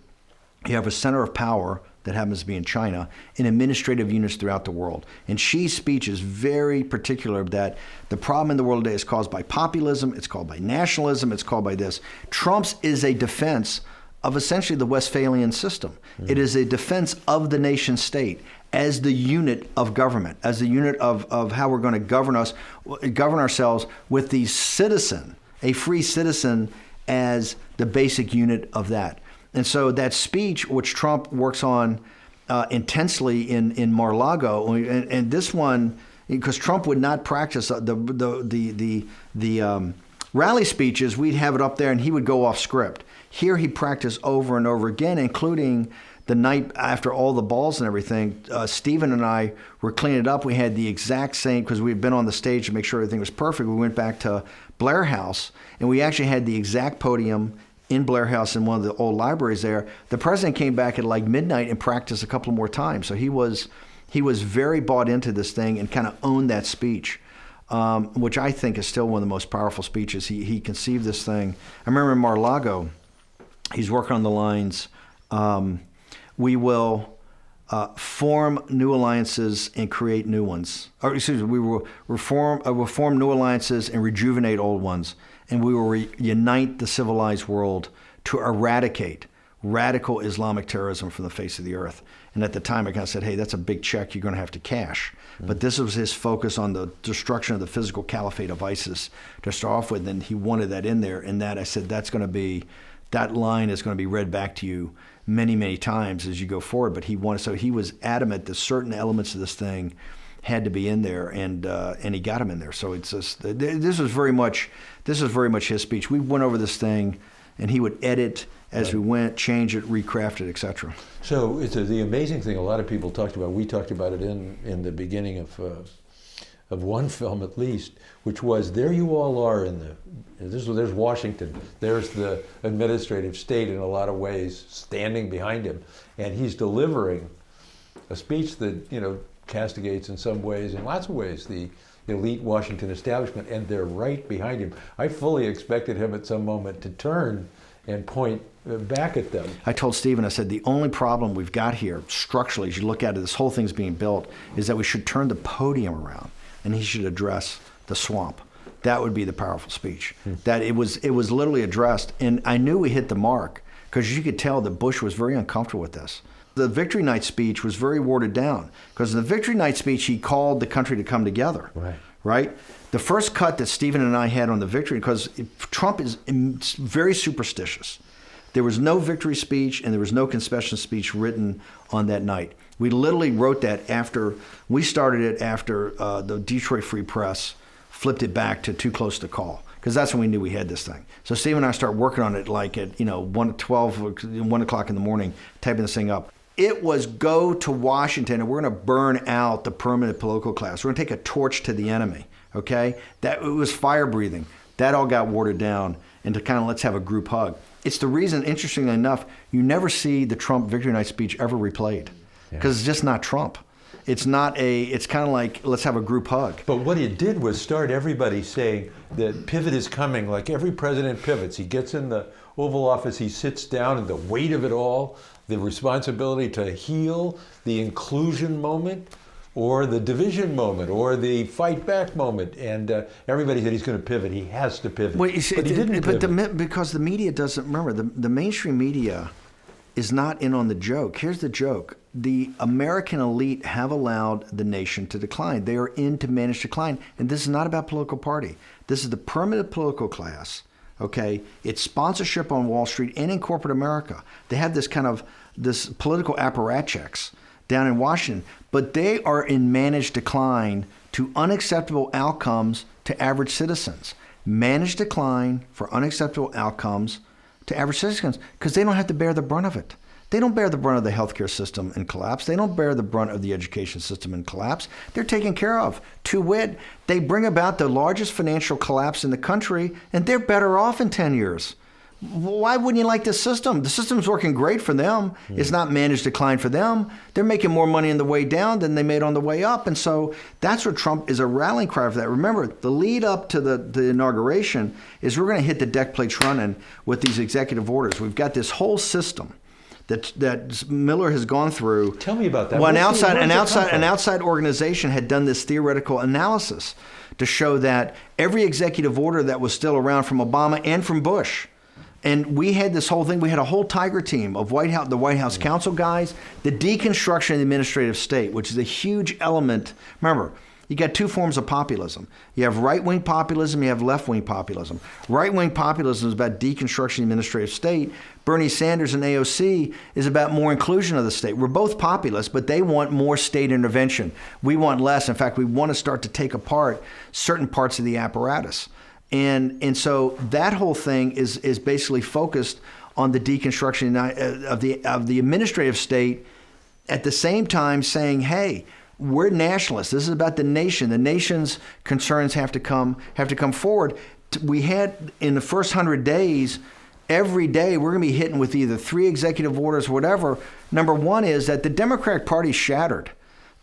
you have a center of power that happens to be in China and administrative units throughout the world. And Xi's speech is very particular that the problem in the world today is caused by populism, it's caused by nationalism, it's caused by this. Trump's is a defense of essentially the Westphalian system. It is a defense of the nation state as the unit of government, as the unit of how we're going to govern ourselves with the citizen, a free citizen, as the basic unit of that. And so that speech, which Trump works on intensely in Mar-a-Lago, and this one, because Trump would not practice the rally speeches, we'd have it up there and he would go off script. Here he practiced over and over again, including the night after all the balls and everything. Stephen and I were cleaning it up. We had the exact same, because we had been on the stage to make sure everything was perfect. We went back to Blair House, and we actually had the exact podium in Blair House in one of the old libraries there. The president came back at like midnight and practiced a couple more times. So he was very bought into this thing and kind of owned that speech, which I think is still one of the most powerful speeches. He conceived this thing. I remember in Mar-a-Lago, he's working on the lines, we will form new alliances and create new ones. Or excuse me, we will form new alliances and rejuvenate old ones. And we will reunite the civilized world to eradicate radical Islamic terrorism from the face of the earth. And at the time, I kind of said, hey, that's a big check you're going to have to cash. But this was his focus on the destruction of the physical caliphate of ISIS to start off with, and he wanted that in there. And that, I said, that line is going to be read back to you many, many times as you go forward. But he was adamant that certain elements of this thing had to be in there, and he got him in there. So it's just, this was very much his speech. We went over this thing, and he would edit as we went, change it, recraft it, etc. So it's the amazing thing a lot of people talked about. We talked about it in the beginning of one film at least, which was, there you all are there's Washington, there's the administrative state in a lot of ways standing behind him, and he's delivering a speech that castigates in some ways, in lots of ways, the elite Washington establishment, and they're right behind him. I fully expected him at some moment to turn and point back at them. I told Stephen, I said, the only problem we've got here structurally, as you look at it, this whole thing's being built, is that we should turn the podium around and he should address the swamp. That would be the powerful speech. That it was literally addressed, and I knew we hit the mark, because you could tell that Bush was very uncomfortable with this. The Victory Night speech was very watered down, because in the Victory Night speech, he called the country to come together. Right? The first cut that Stephen and I had on the victory, because Trump is very superstitious. There was no victory speech and there was no concession speech written on that night. We literally wrote that after the Detroit Free Press flipped it back to Too Close to Call, because that's when we knew we had this thing. So Stephen and I started working on it like at 1 o'clock in the morning, typing this thing up. It was go to Washington and we're going to burn out the permanent political class. We're going to take a torch to the enemy, okay? That it was fire breathing. That all got watered down into kind of let's have a group hug. It's the reason, interestingly enough, you never see the Trump Victory Night speech ever replayed, because it's just not Trump. It's kind of like, let's have a group hug. But what it did was start everybody saying that pivot is coming, like every president pivots. He gets in the Oval Office, he sits down, and the weight of it all, the responsibility to heal, the inclusion moment, or the division moment, or the fight back moment. And everybody said he's going to pivot. He has to pivot. Well, you see, but he didn't pivot. Because the media doesn't, remember, the mainstream media is not in on the joke. Here's the joke. The American elite have allowed the nation to decline. They are in to manage decline. And this is not about political party. This is the permanent political class, okay? It's sponsorship on Wall Street and in corporate America. They have this political apparatchiks down in Washington, but they are in managed decline to unacceptable outcomes to average citizens. Managed decline for unacceptable outcomes to average citizens, because they don't have to bear the brunt of it. They don't bear the brunt of the healthcare system in collapse. They don't bear the brunt of the education system in collapse. They're taken care of. To wit, they bring about the largest financial collapse in the country, and they're better off in 10 years. Why wouldn't you like this system? The system's working great for them. It's not managed decline for them. They're making more money on the way down than they made on the way up. And so that's what Trump is a rallying cry for that. Remember, the lead up to the inauguration is we're going to hit the deck plates running with these executive orders. We've got this whole system that Miller has gone through. Tell me about that. Well, an outside organization had done this theoretical analysis to show that every executive order that was still around from Obama and from Bush. And we had this whole thing. We had a whole tiger team of the White House counsel guys, the deconstruction of the administrative state, which is a huge element. Remember, you got two forms of populism. You have right-wing populism, you have left-wing populism. Right-wing populism is about deconstruction of the administrative state. Bernie Sanders and AOC is about more inclusion of the state. We're both populists, but they want more state intervention. We want less. In fact, we want to start to take apart certain parts of the apparatus. And so that whole thing is basically focused on the deconstruction of the administrative state, at the same time saying, hey, we're nationalists. This is about the nation. The nation's concerns have to come forward. We had in the first 100 days, every day we're going to be hitting with either 3 executive orders or whatever. Number one is that the Democratic Party's shattered.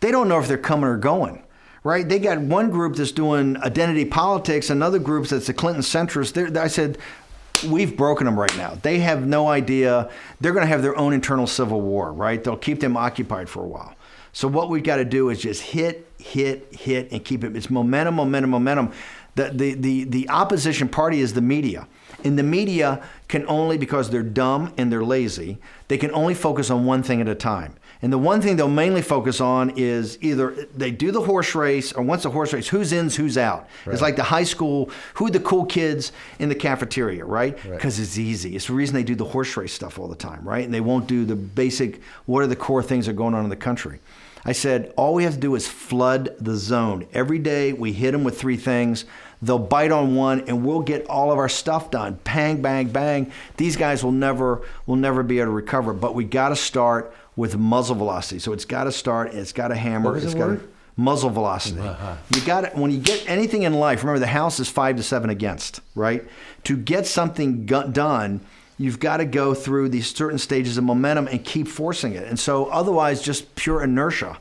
They don't know if they're coming or going. Right? They got one group that's doing identity politics, another group that's the Clinton centrist. I said, we've broken them right now. They have no idea. They're going to have their own internal civil war, right? They'll keep them occupied for a while. So what we've got to do is just hit, and keep it. It's momentum. The opposition party is the media. And the media can only, because they're dumb and they're lazy, they can only focus on one thing at a time. And the one thing they'll mainly focus on is either they do the horse race, or once the horse race, who's in, who's out. Right. It's like the high school, who are the cool kids in the cafeteria, right? Because it's easy. It's the reason they do the horse race stuff all the time, right? And they won't do the basic, what are the core things that are going on in the country? I said, all we have to do is flood the zone. Every day we hit them with 3 things. They'll bite on one, and we'll get all of our stuff done. Bang, bang, bang. These guys will never be able to recover. But we got to start with muzzle velocity. So it's got to start, and it's got to hammer. What was the word? Muzzle velocity. You got it. When you get anything in life, remember the House is 5-7 against, right? To get something done, you've got to go through these certain stages of momentum and keep forcing it. And so otherwise, just pure inertia,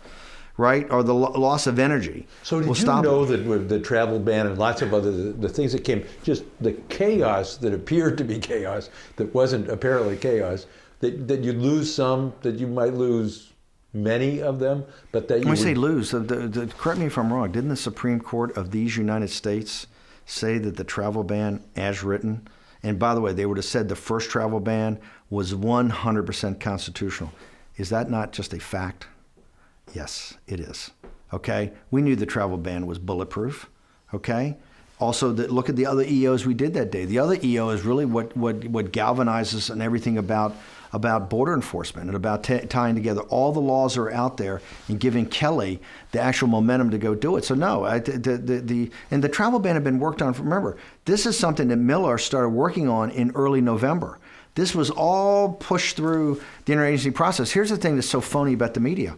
right, or the loss of energy. So did you know that with the travel ban and lots of other, the things that came, just the chaos that appeared to be chaos, that wasn't apparently chaos, that you'd lose some, that you might lose many of them, but that you When I say lose, correct me if I'm wrong, didn't the Supreme Court of these United States say that the travel ban as written, and by the way, they would have said the first travel ban was 100% constitutional. Is that not just a fact? Yes, it is. Okay? We knew the travel ban was bulletproof. Okay? Also, look at the other EOs we did that day. The other EO is really what galvanizes and everything about border enforcement and about tying together all the laws that are out there and giving Kelly the actual momentum to go do it. So no, and the travel ban had been worked on. Remember, this is something that Miller started working on in early November. This was all pushed through the interagency process. Here's the thing that's so phony about the media.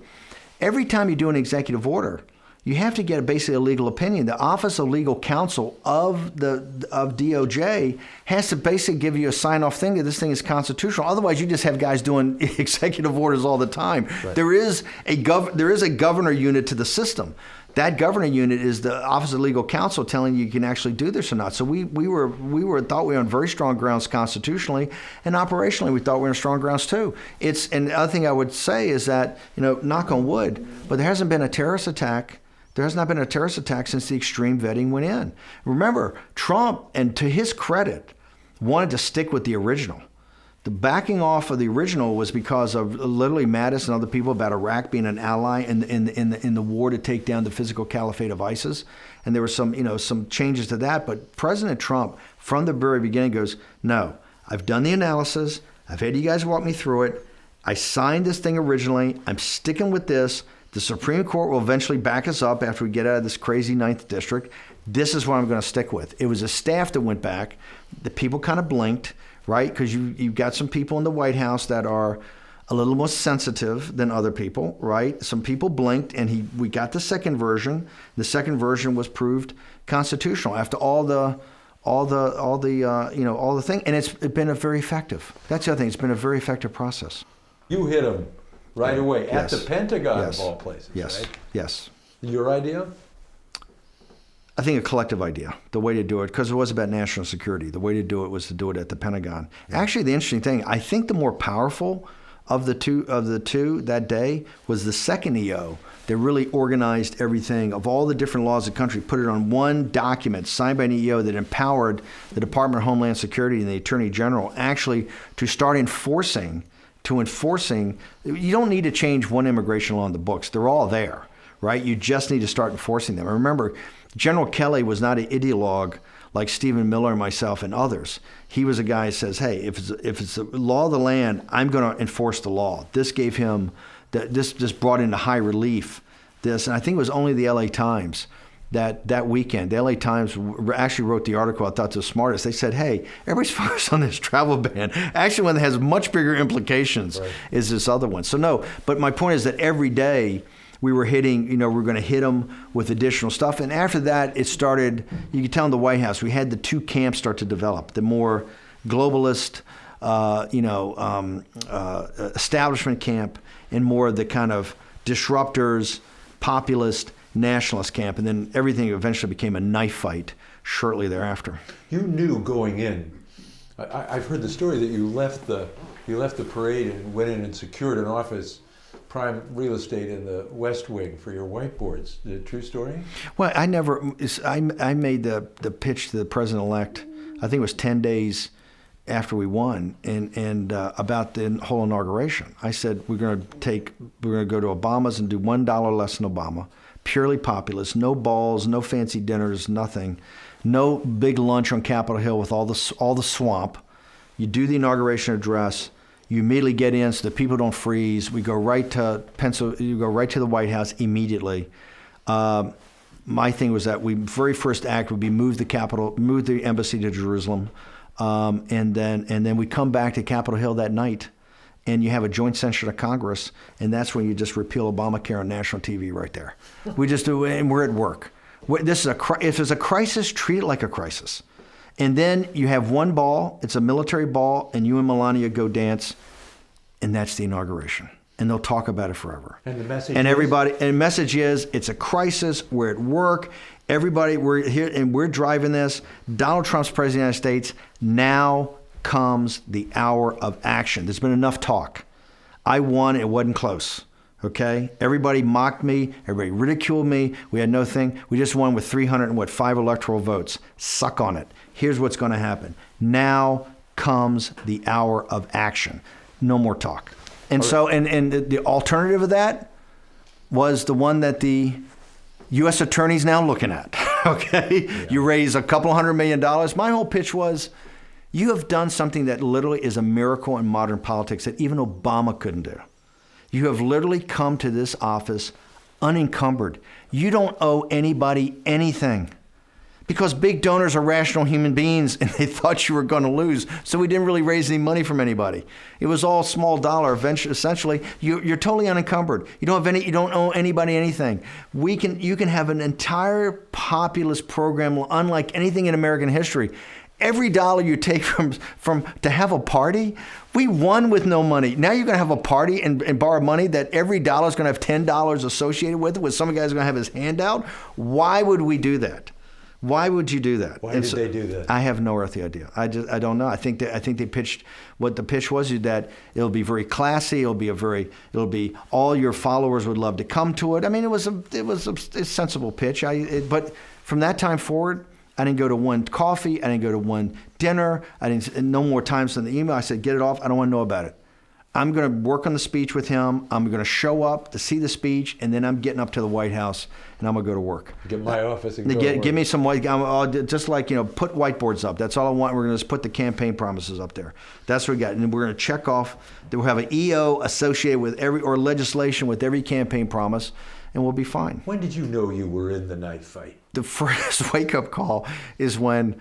Every time you do an executive order, you have to get basically a legal opinion. The Office of Legal Counsel of DOJ has to basically give you a sign-off thing that this thing is constitutional. Otherwise, you just have guys doing executive orders all the time. Right. There is a governor unit to the system. That governor unit is the Office of Legal Counsel telling you can actually do this or not. So we thought we were on very strong grounds constitutionally, and operationally we thought we were on strong grounds too. And the other thing I would say is that, knock on wood, but there hasn't been a terrorist attack. There has not been a terrorist attack since the extreme vetting went in. Remember, Trump, and to his credit, wanted to stick with the original. The backing off of the original was because of literally Mattis and other people about Iraq being an ally in the war to take down the physical caliphate of ISIS. And there were some changes to that. But President Trump, from the very beginning, goes, no, I've done the analysis. I've had you guys walk me through it. I signed this thing originally. I'm sticking with this. The Supreme Court will eventually back us up after we get out of this crazy 9th District. This is what I'm going to stick with. It was a staff that went back. The people kind of blinked, right? Because you've got some people in the White House that are a little more sensitive than other people, right? Some people blinked, and we got the second version. The second version was proved constitutional after all the thing, and it's been a very effective. That's the other thing. It's been a very effective process. You hit them right away at Yes. the Pentagon Yes. of all places, Yes. right? Yes. Your idea? I think a collective idea, the way to do it, because it was about national security. The way to do it was to do it at the Pentagon. Actually, the interesting thing, I think the more powerful of the two that day was the second EO. They really organized everything of all the different laws of the country, put it on one document signed by an EO that empowered the Department of Homeland Security and the Attorney General actually to start enforcing. You don't need to change one immigration law in the books. They're all there, right? You just need to start enforcing them. And remember, General Kelly was not an ideologue like Stephen Miller and myself and others. He was a guy who says, hey, if it's the law of the land, I'm going to enforce the law. This gave him, this brought into high relief this, and I think it was only the LA Times that weekend. The LA Times actually wrote the article I thought was the smartest. They said, hey, everybody's focused on this travel ban. Actually, one that has much bigger implications is this other one. So no, but my point is that every day we were hitting, we're going to hit them with additional stuff. And after that, it started, you could tell in the White House, we had the two camps start to develop, the more globalist, establishment camp and more of the kind of disruptors, populist, nationalist camp. And then everything eventually became a knife fight shortly thereafter. You knew going in. I've heard the story that you left the parade and went in and secured an office, prime real estate in the West Wing for your whiteboards. Is it a true story? Well, I made the pitch to the president-elect, I think it was 10 days after we won, and about the whole inauguration. I said, we're going to go to Obama's and do $1 less than Obama, purely populist, no balls, no fancy dinners, nothing, no big lunch on Capitol Hill with all the swamp. You do the inauguration address. You immediately get in so the people don't freeze. We go right to you go right to the White House immediately. My thing was that very first act would be move the embassy to Jerusalem, and then we come back to Capitol Hill that night, and you have a joint session of Congress, and that's when you just repeal Obamacare on national TV right there. We just do it, and we're at work. If there's a crisis, treat it like a crisis. And then you have one ball, it's a military ball, and you and Melania go dance, and that's the inauguration. And they'll talk about it forever. And the message message is, it's a crisis, we're at work, everybody, we're here, and we're driving this. Donald Trump's president of the United States, now comes the hour of action. There's been enough talk. I won, it wasn't close. Okay? Everybody mocked me. Everybody ridiculed me. We had no thing. We just won with 305 electoral votes. Suck on it. Here's what's going to happen. Now comes the hour of action. No more talk. And so, and the alternative of that was the one that the U.S. attorney's now looking at. Okay? Yeah. You raise a couple $100 million. My whole pitch was, you have done something that literally is a miracle in modern politics that even Obama couldn't do. You have literally come to this office unencumbered. You don't owe anybody anything because big donors are rational human beings and they thought you were going to lose. So we didn't really raise any money from anybody. It was all small dollar. Essentially, you're totally unencumbered. You don't owe anybody anything. You can have an entire populist program unlike anything in American history. Every dollar you take from to have a party, we won with no money. Now you're going to have a party and borrow money that every dollar is going to have $10 associated with it, with some guy's going to have his hand out. Why would we do that? Why would you do that? Why did they do that? I have no earthly idea. I don't know. I think they pitched, what the pitch was is that it'll be very classy. It'll be all your followers would love to come to it. I mean, it was a sensible pitch. But from that time forward, I didn't go to one coffee. I didn't go to one dinner. No more times than the email. I said, get it off. I don't want to know about it. I'm going to work on the speech with him. I'm going to show up to see the speech, and then I'm getting up to the White House, and I'm going to go to work. Get my office and go to work. Give me some white, just like, put whiteboards up. That's all I want. We're going to just put the campaign promises up there. That's what we got. And we're going to check off that we'll have an EO associated with or legislation with every campaign promise, and we'll be fine. When did you know you were in the knife fight? The first wake-up call is when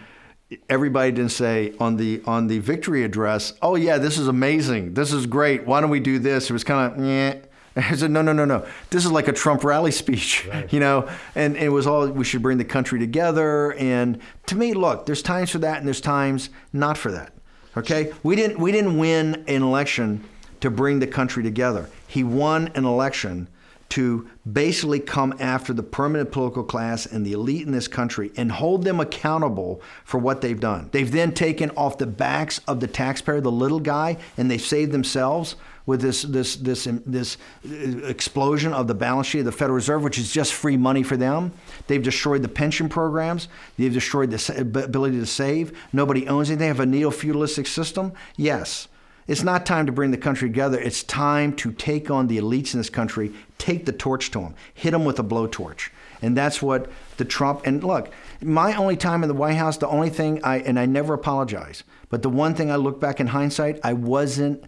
everybody didn't say on the victory address, "Oh yeah, this is amazing. This is great. Why don't we do this?" It was kind of, "Yeah." I said, no. This is like a Trump rally speech, right. And it was all, we should bring the country together. And to me, look, there's times for that and there's times not for that. Okay, we didn't win an election to bring the country together. He won an election to basically come after the permanent political class and the elite in this country and hold them accountable for what they've done. They've then taken off the backs of the taxpayer, the little guy, and they saved themselves with this explosion of the balance sheet of the Federal Reserve, which is just free money for them. They've destroyed the pension programs. They've destroyed the ability to save. Nobody owns anything. They have a neo-feudalistic system. Yes. It's not time to bring the country together. It's time to take on the elites in this country, take the torch to them, hit them with a blowtorch. And that's what the Trump, and look, my only time in the White House, the only thing and I never apologize, but the one thing I look back in hindsight, I wasn't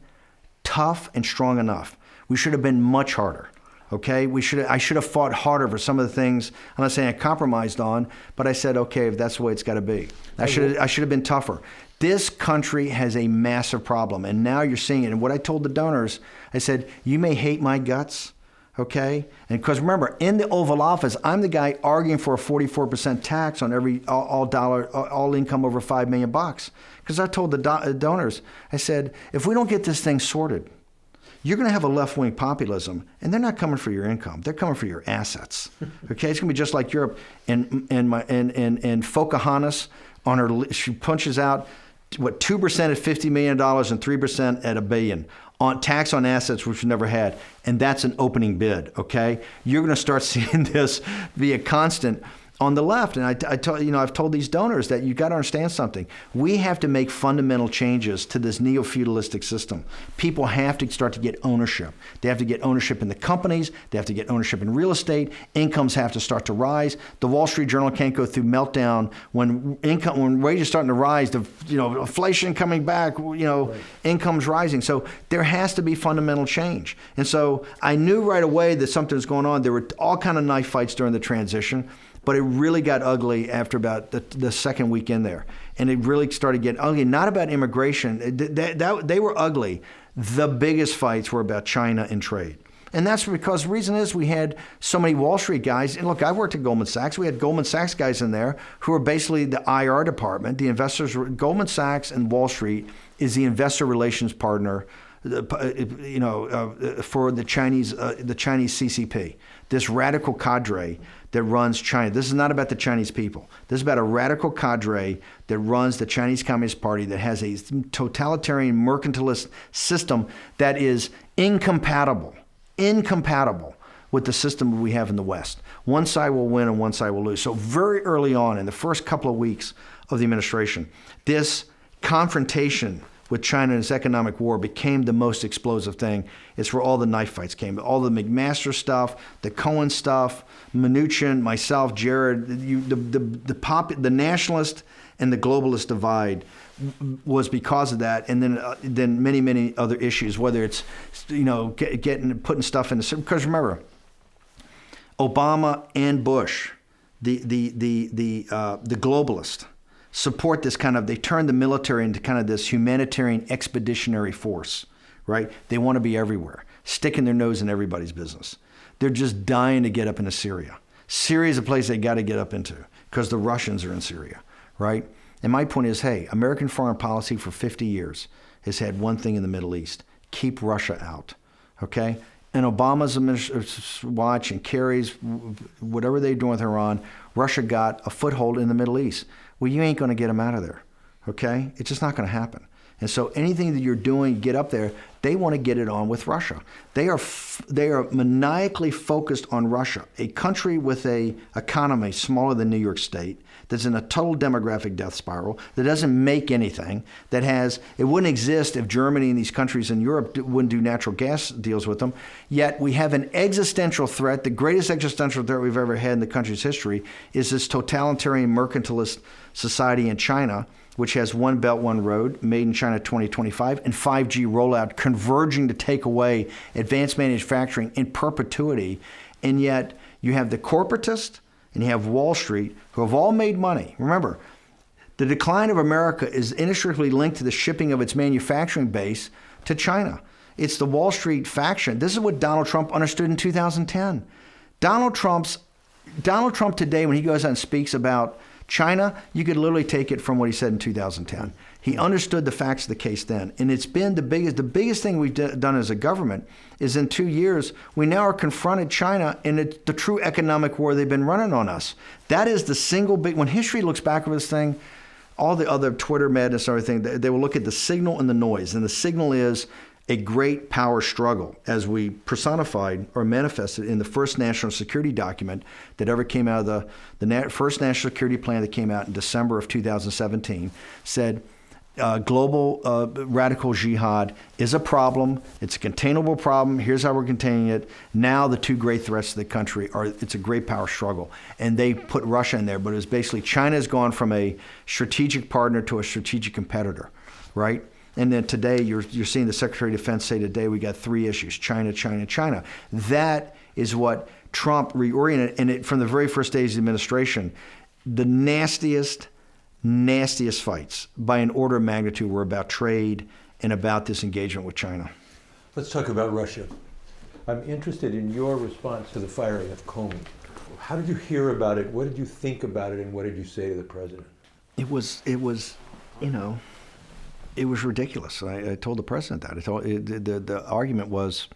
tough and strong enough. We should have been much harder. Okay, I should have fought harder for some of the things. I'm not saying I compromised on, but I said, okay, if that's the way it's got to be. I should have been tougher. This country has a massive problem, and now you're seeing it. And what I told the donors, I said, you may hate my guts, okay? And because remember, in the Oval Office, I'm the guy arguing for a 44% tax on all income over $5 million. Because I told the donors, I said, if we don't get this thing sorted, you're going to have a left-wing populism, and they're not coming for your income. They're coming for your assets. Okay, it's going to be just like Europe. And Pocahontas, she punches out, 2% at $50 million and 3% at $1 billion on tax on assets, which we never had, and that's an opening bid. Okay, you're going to start seeing this be a constant on the left. And I've told these donors that you got to understand something. We have to make fundamental changes to this neo-feudalistic system. People have to start to get ownership. They have to get ownership in the companies. They have to get ownership in real estate. Incomes have to start to rise. The Wall Street Journal can't go through meltdown when wages starting to rise. Inflation coming back. Right. Incomes rising. So there has to be fundamental change. And so I knew right away that something was going on. There were all kind of knife fights during the transition. But it really got ugly after about the second week in there. And it really started getting ugly, not about immigration. They were ugly. The biggest fights were about China and trade. And that's because the reason is we had so many Wall Street guys. And look, I worked at Goldman Sachs. We had Goldman Sachs guys in there who were basically the IR department. The investors, Goldman Sachs and Wall Street is the investor relations partner for the Chinese CCP, this radical cadre that runs China. This is not about the Chinese people. This is about a radical cadre that runs the Chinese Communist Party that has a totalitarian mercantilist system that is incompatible with the system we have in the West. One side will win and one side will lose. So very early on in the first couple of weeks of the administration, this confrontation with China and its economic war became the most explosive thing. It's where all the knife fights came. All the McMaster stuff, the Cohen stuff, Mnuchin, myself, Jared, the nationalist and the globalist divide was because of that. And then many, many other issues, whether it's, putting stuff in the, because remember, Obama and Bush, the globalist, support this they turn the military into kind of this humanitarian expeditionary force, right? They want to be everywhere, sticking their nose in everybody's business. They're just dying to get up into Syria. Syria is a place they got to get up into because the Russians are in Syria, right? And my point is, hey, American foreign policy for 50 years has had one thing in the Middle East: keep Russia out, okay? And Obama's watch and Kerry's, whatever they're doing with Iran, Russia got a foothold in the Middle East. Well, you ain't going to get them out of there, okay? It's just not going to happen. And so anything that you're doing, get up there, they want to get it on with Russia. They are maniacally focused on Russia, a country with a economy smaller than New York State, that's in a total demographic death spiral, that doesn't make anything, it wouldn't exist if Germany and these countries in Europe wouldn't do natural gas deals with them. Yet we have an existential threat. The greatest existential threat we've ever had in the country's history is this totalitarian mercantilist society in China, which has One Belt, One Road, Made in China 2025, and 5G rollout converging to take away advanced manufacturing in perpetuity. And yet you have the corporatist and you have Wall Street, who have all made money. Remember, The decline of America is inextricably linked to the shipping of its manufacturing base to China. It's the Wall Street faction. This is what Donald Trump understood in 2010. Donald Trump today, when he goes out and speaks about China, you could literally take it from what he said in 2010. He understood the facts of the case then. And it's been the biggest thing we've done as a government is in 2 years, we now are confronted China in the true economic war they've been running on us. That is the single big, when history looks back over this thing, all the other Twitter madness and everything, they will look at the signal and the noise. And the signal is a great power struggle, as we personified or manifested in the first national security document that ever came out of the first national security plan that came out in December of 2017, said global radical jihad is a problem. It's a containable problem. Here's how we're containing it. Now the two great threats to the country are, it's a great power struggle. And they put Russia in there, but it was basically China's gone from a strategic partner to a strategic competitor, right? And then today, you're seeing the Secretary of Defense say today, we got 3 issues, China, China, China. That is what Trump reoriented, and from the very first days of the administration, the nastiest fights by an order of magnitude were about trade and about this engagement with China. Let's talk about Russia. I'm interested in your response to the firing of Comey. How did you hear about it? What did you think about it? And what did you say to the president? It was, it was ridiculous. I told the president that. The argument was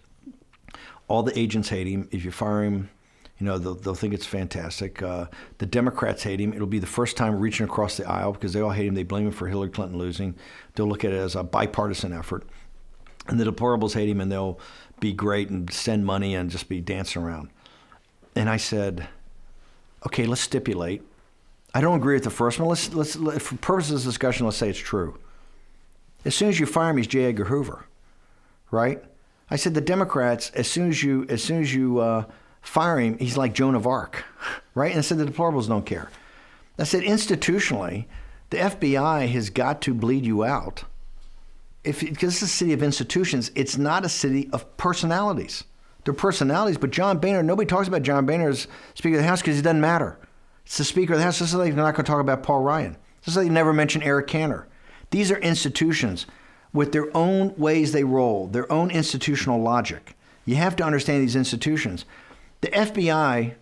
all the agents hate him. If you fire him, they'll think it's fantastic. The Democrats hate him. It'll be the first time reaching across the aisle because they all hate him. They blame him for Hillary Clinton losing. They'll look at it as a bipartisan effort. And the deplorables hate him, and they'll be great and send money and just be dancing around. And I said, okay, let's stipulate. I don't agree with the first one. Let's for purposes of discussion, let's say it's true. As soon as you fire him, he's J. Edgar Hoover, right? I said the Democrats, as soon as you fire him, he's like Joan of Arc, right? And I said the deplorables don't care. I said institutionally, the FBI has got to bleed you out. Because it's a city of institutions, it's not a city of personalities. They're personalities, but John Boehner, nobody talks about John Boehner as Speaker of the House because he doesn't matter. It's the Speaker of the House. This is like they're not going to talk about Paul Ryan. This is like they never mention Eric Cantor. These are institutions with their own ways they roll, their own institutional logic. You have to understand these institutions. The FBI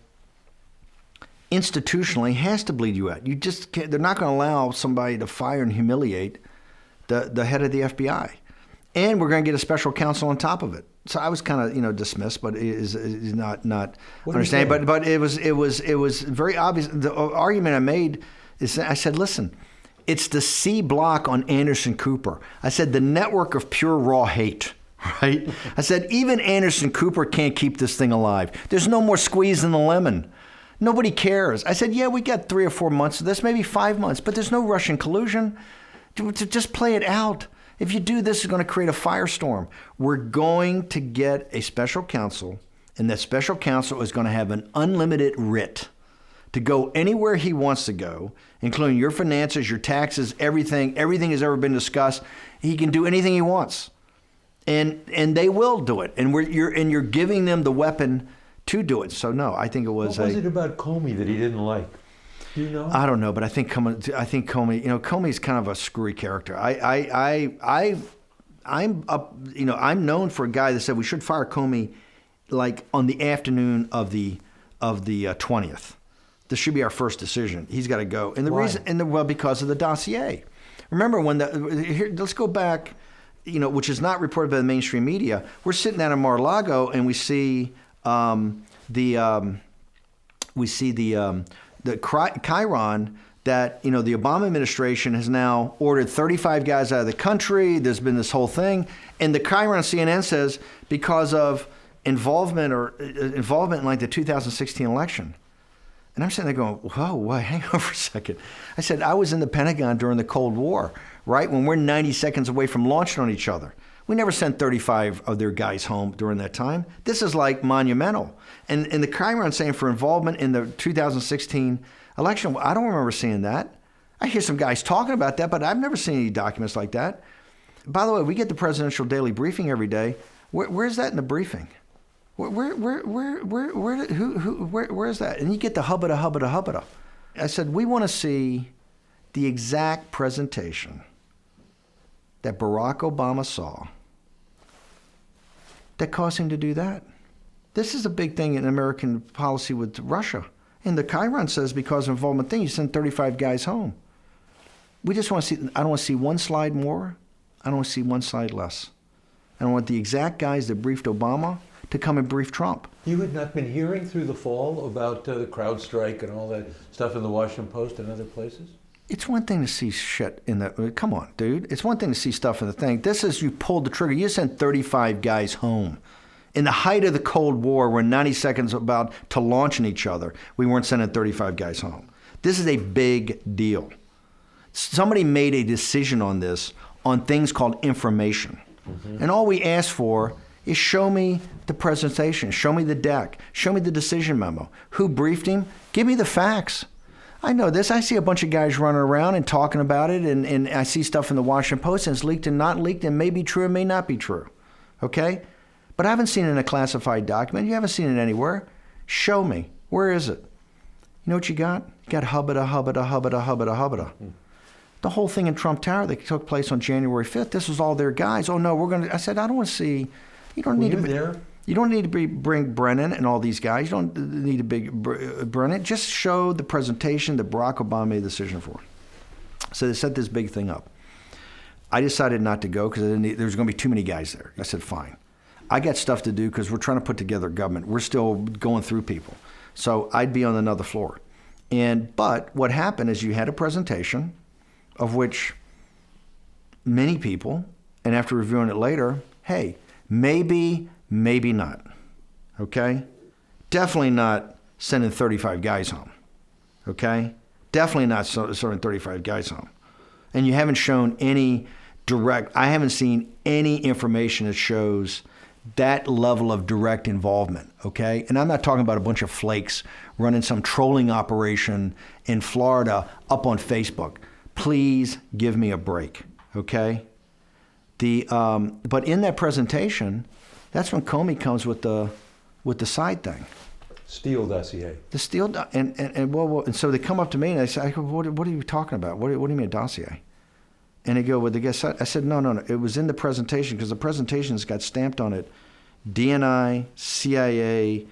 institutionally has to bleed you out. You just can't, they're not going to allow somebody to fire and humiliate the head of the FBI. And we're going to get a special counsel on top of it. So I was kind of dismissed, but it is not understanding. But it was very obvious. The argument I made is I said, listen, it's the C block on Anderson Cooper. I said the network of pure raw hate, right? I said even Anderson Cooper can't keep this thing alive. There's no more squeeze in the lemon. Nobody cares. I said, yeah, we got 3 or 4 months of this, maybe 5 months, but there's no Russian collusion. To just play it out. If you do this, it's going to create a firestorm. We're going to get a special counsel, and that special counsel is going to have an unlimited writ to go anywhere he wants to go, including your finances, your taxes, everything has ever been discussed. He can do anything he wants, and they will do it. And you're giving them the weapon to do it. So no, I think it was. What was it about Comey that he didn't like? Do you know? I don't know, but I think Comey. Comey's kind of a screwy character. I'm known for a guy that said we should fire Comey, like on the afternoon of the 20th. This should be our first decision. He's got to go. And the Why? reason, because of the dossier. Remember let's go back, which is not reported by the mainstream media. We're sitting down in Mar-a-Lago and we see the Chiron that, the Obama administration has now ordered 35 guys out of the country. There's been this whole thing. And the Chiron CNN says because of involvement in like the 2016 election. And I'm sitting there going, whoa, hang on for a second. I said, I was in the Pentagon during the Cold War, right? When we're 90 seconds away from launching on each other. We never sent 35 of their guys home during that time. This is like monumental. And the Chiron saying for involvement in the 2016 election, I don't remember seeing that. I hear some guys talking about that, but I've never seen any documents like that. By the way, we get the presidential daily briefing every day. Where's that in the briefing? Where is that? And you get the hubbada. I said, we want to see the exact presentation that Barack Obama saw that caused him to do that. This is a big thing in American policy with Russia. And the Chiron says because of involvement thing, you send 35 guys home. We just want to see, I don't want to see one slide more. I don't want to see one slide less. I don't want the exact guys that briefed Obama to come and brief Trump. You had not been hearing through the fall about the CrowdStrike and all that stuff in the Washington Post and other places? It's one thing to see shit in the, come on, dude. It's one thing to see stuff in the thing. This is, you pulled the trigger. You sent 35 guys home. In the height of the Cold War, we're 90 seconds about to launch on each other. We weren't sending 35 guys home. This is a big deal. Somebody made a decision on this on things called information. And all we ask for is show me the presentation, show me the deck, show me the decision memo. Who briefed him? Give me the facts. I know this. I see a bunch of guys running around and talking about it, and I see stuff in the Washington Post, and it's leaked and not leaked, and may be true and may not be true. Okay? But I haven't seen it in a classified document. You haven't seen it anywhere. Show me. Where is it? You know what you got? You got hubbada, hubbada, hubbada, hubbada, hubbada. The whole thing in Trump Tower that took place on January 5th, this was all their guys. Oh, no, we're going to... I said, I don't want to see... You don't need to be there. You don't need to bring Brennan and all these guys. You don't need to bring Brennan. Just show the presentation that Barack Obama made a decision for. So they set this big thing up. I decided not to go because there was going to be too many guys there. I said, fine. I got stuff to do because we're trying to put together a government. We're still going through people. So I'd be on another floor. But what happened is you had a presentation of which many people, and after reviewing it later, hey, maybe not, okay? Definitely not sending 35 guys home, okay? Definitely not sending 35 guys home. And you haven't shown any I haven't seen any information that shows that level of direct involvement, okay? And I'm not talking about a bunch of flakes running some trolling operation in Florida up on Facebook. Please give me a break, okay? But in that presentation, that's when Comey comes with the side thing. Steele dossier. The Steele, and so they come up to me and they say, what are you talking about? What do you mean a dossier? And they go, well, I said, no. It was in the presentation because the presentation's got stamped on it DNI, CIA,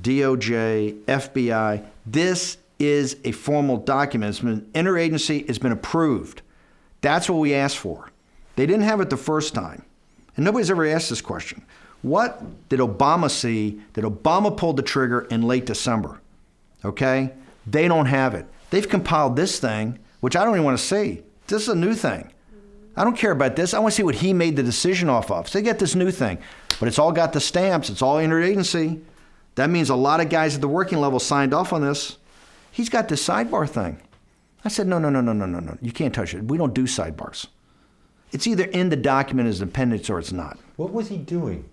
DOJ, FBI. This is a formal document. It's been interagency. It's been approved. That's what we asked for. They didn't have it the first time. And nobody's ever asked this question. What did Obama see that Obama pulled the trigger in late December? Okay? They don't have it. They've compiled this thing, which I don't even want to see. This is a new thing. I don't care about this. I want to see what he made the decision off of. So they get this new thing. But it's all got the stamps. It's all interagency. That means a lot of guys at the working level signed off on this. He's got this sidebar thing. I said, no. You can't touch it. We don't do sidebars. It's either in the document as appendix or it's not. What was he doing?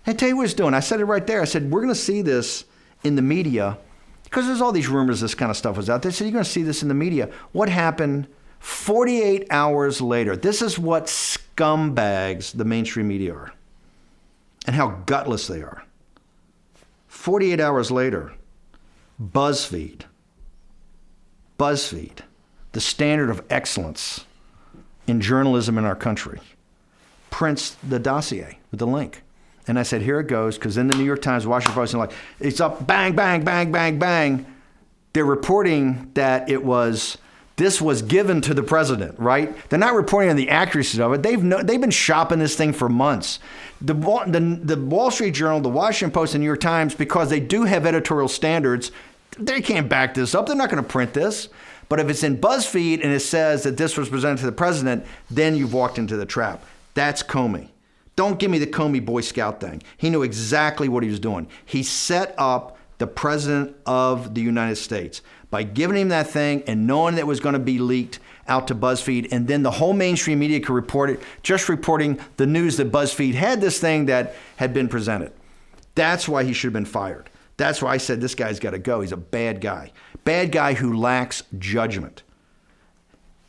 I tell you what he's doing. I said it right there. I said, we're going to see this in the media because there's all these rumors this kind of stuff was out there. So you're going to see this in the media. What happened 48 hours later? This is what scumbags the mainstream media are and how gutless they are. 48 hours later, BuzzFeed, the standard of excellence in journalism in our country, prints the dossier with the link. And I said, here it goes, because in the New York Times, Washington Post, like, it's up, bang, bang, bang, bang, bang. They're reporting that this was given to the president, right? They're not reporting on the accuracy of it. They've been shopping this thing for months. The Wall Street Journal, the Washington Post, and New York Times, because they do have editorial standards, they can't back this up. They're not going to print this. But if it's in BuzzFeed and it says that this was presented to the president, then you've walked into the trap. That's Comey. Don't give me the Comey Boy Scout thing. He knew exactly what he was doing. He set up the president of the United States by giving him that thing and knowing that it was going to be leaked out to BuzzFeed, and then the whole mainstream media could report it, just reporting the news that BuzzFeed had this thing that had been presented. That's why he should have been fired. That's why I said this guy's got to go. He's a bad guy. Bad guy who lacks judgment.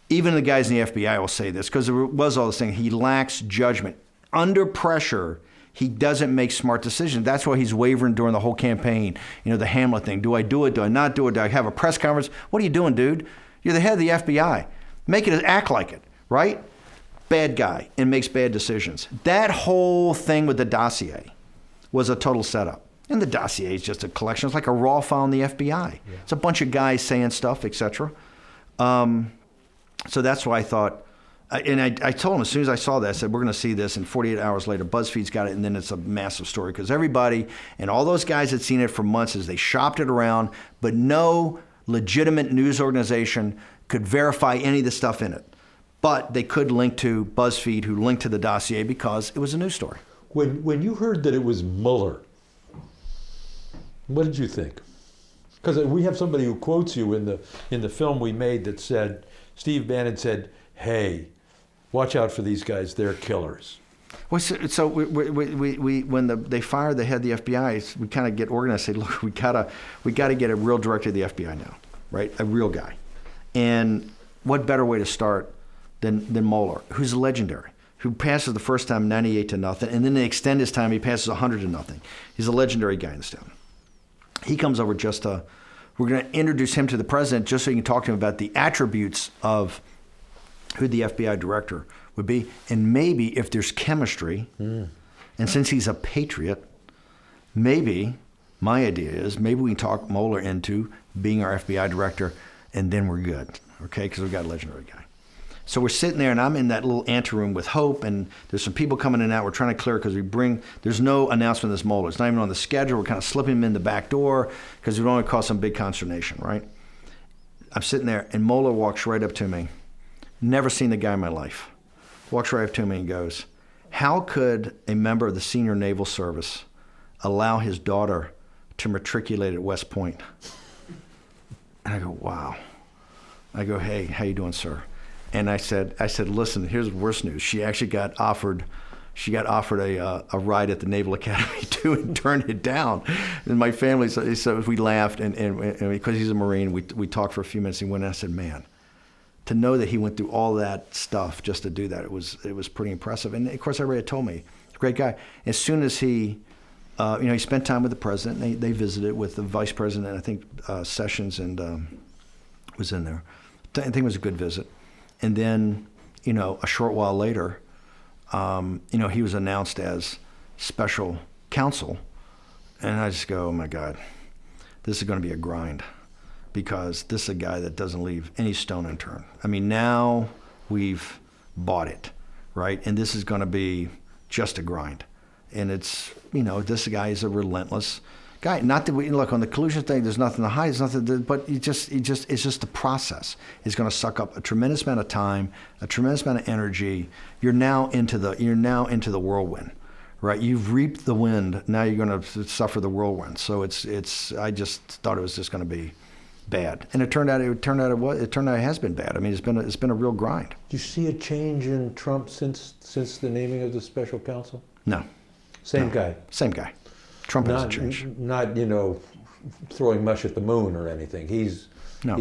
Even the guys in the FBI will say this, because there was all this thing. He lacks judgment. Under pressure, he doesn't make smart decisions. That's why he's wavering during the whole campaign. You know, the Hamlet thing. Do I do it? Do I not do it? Do I have a press conference? What are you doing, dude? You're the head of the FBI. Make it act like it, right? Bad guy and makes bad decisions. That whole thing with the dossier was a total setup. And the dossier is just a collection. It's like a raw file in the FBI. Yeah. It's a bunch of guys saying stuff, etc. So that's why I thought, and I told him as soon as I saw that, I said, we're going to see this. And 48 hours later, BuzzFeed's got it, and then it's a massive story. Because everybody and all those guys had seen it for months as they shopped it around, but no legitimate news organization could verify any of the stuff in it. But they could link to BuzzFeed, who linked to the dossier because it was a news story. When you heard that it was Mueller, what did you think? Because we have somebody who quotes you in the film we made that said, Steve Bannon said, "Hey, watch out for these guys. They're killers." Well, so we when they fired the head of the FBI, we kind of get organized. Say, look, we gotta get a real director of the FBI now, right? A real guy. And what better way to start than Mueller, who's legendary, who passes the first time 98-0, and then they extend his time. He passes 100-0. He's a legendary guy in this town. He comes over we're going to introduce him to the president just so you can talk to him about the attributes of who the FBI director would be, and maybe if there's chemistry, and since he's a patriot, maybe my idea is maybe we can talk Mueller into being our FBI director, and then we're good, okay? Because we've got a legendary guy. So we're sitting there, and I'm in that little anteroom with Hope, and there's some people coming in and out. We're trying to clear because there's no announcement of this Mueller. It's not even on the schedule. We're kind of slipping him in the back door because we don't want to cause some big consternation, right? I'm sitting there, and Mueller walks right up to me. Never seen the guy in my life. Walks right up to me and goes, how could a member of the senior naval service allow his daughter to matriculate at West Point? And I go, wow. I go, hey, how you doing, sir? And I said, listen, here's the worst news. She actually got offered a ride at the Naval Academy too, and turned it down. And my family, so we laughed, and because he's a Marine, we talked for a few minutes. And went, and I said, man, to know that he went through all that stuff just to do that, it was pretty impressive. And of course, everybody had told me, great guy. As soon as he spent time with the president. They visited with the vice president. I think Sessions and was in there. I think it was a good visit. And then, a short while later, he was announced as special counsel. And I just go, oh my God, this is going to be a grind, because this is a guy that doesn't leave any stone unturned. I mean, now we've bought it, right? And this is going to be just a grind. And it's, this guy is a relentless guy. Not that we look on the collusion thing. There's nothing to hide. There's nothing. But it's just the process is going to suck up a tremendous amount of time, a tremendous amount of energy. You're now into the whirlwind, right? You've reaped the wind. Now you're going to suffer the whirlwind. So it's. I just thought it was just going to be bad, and it turned out it has been bad. I mean, it's been a real grind. Do you see a change in Trump since the naming of the special counsel? No. Same guy. Same guy. Trump hasn't changed. Not throwing mush at the moon or anything. He's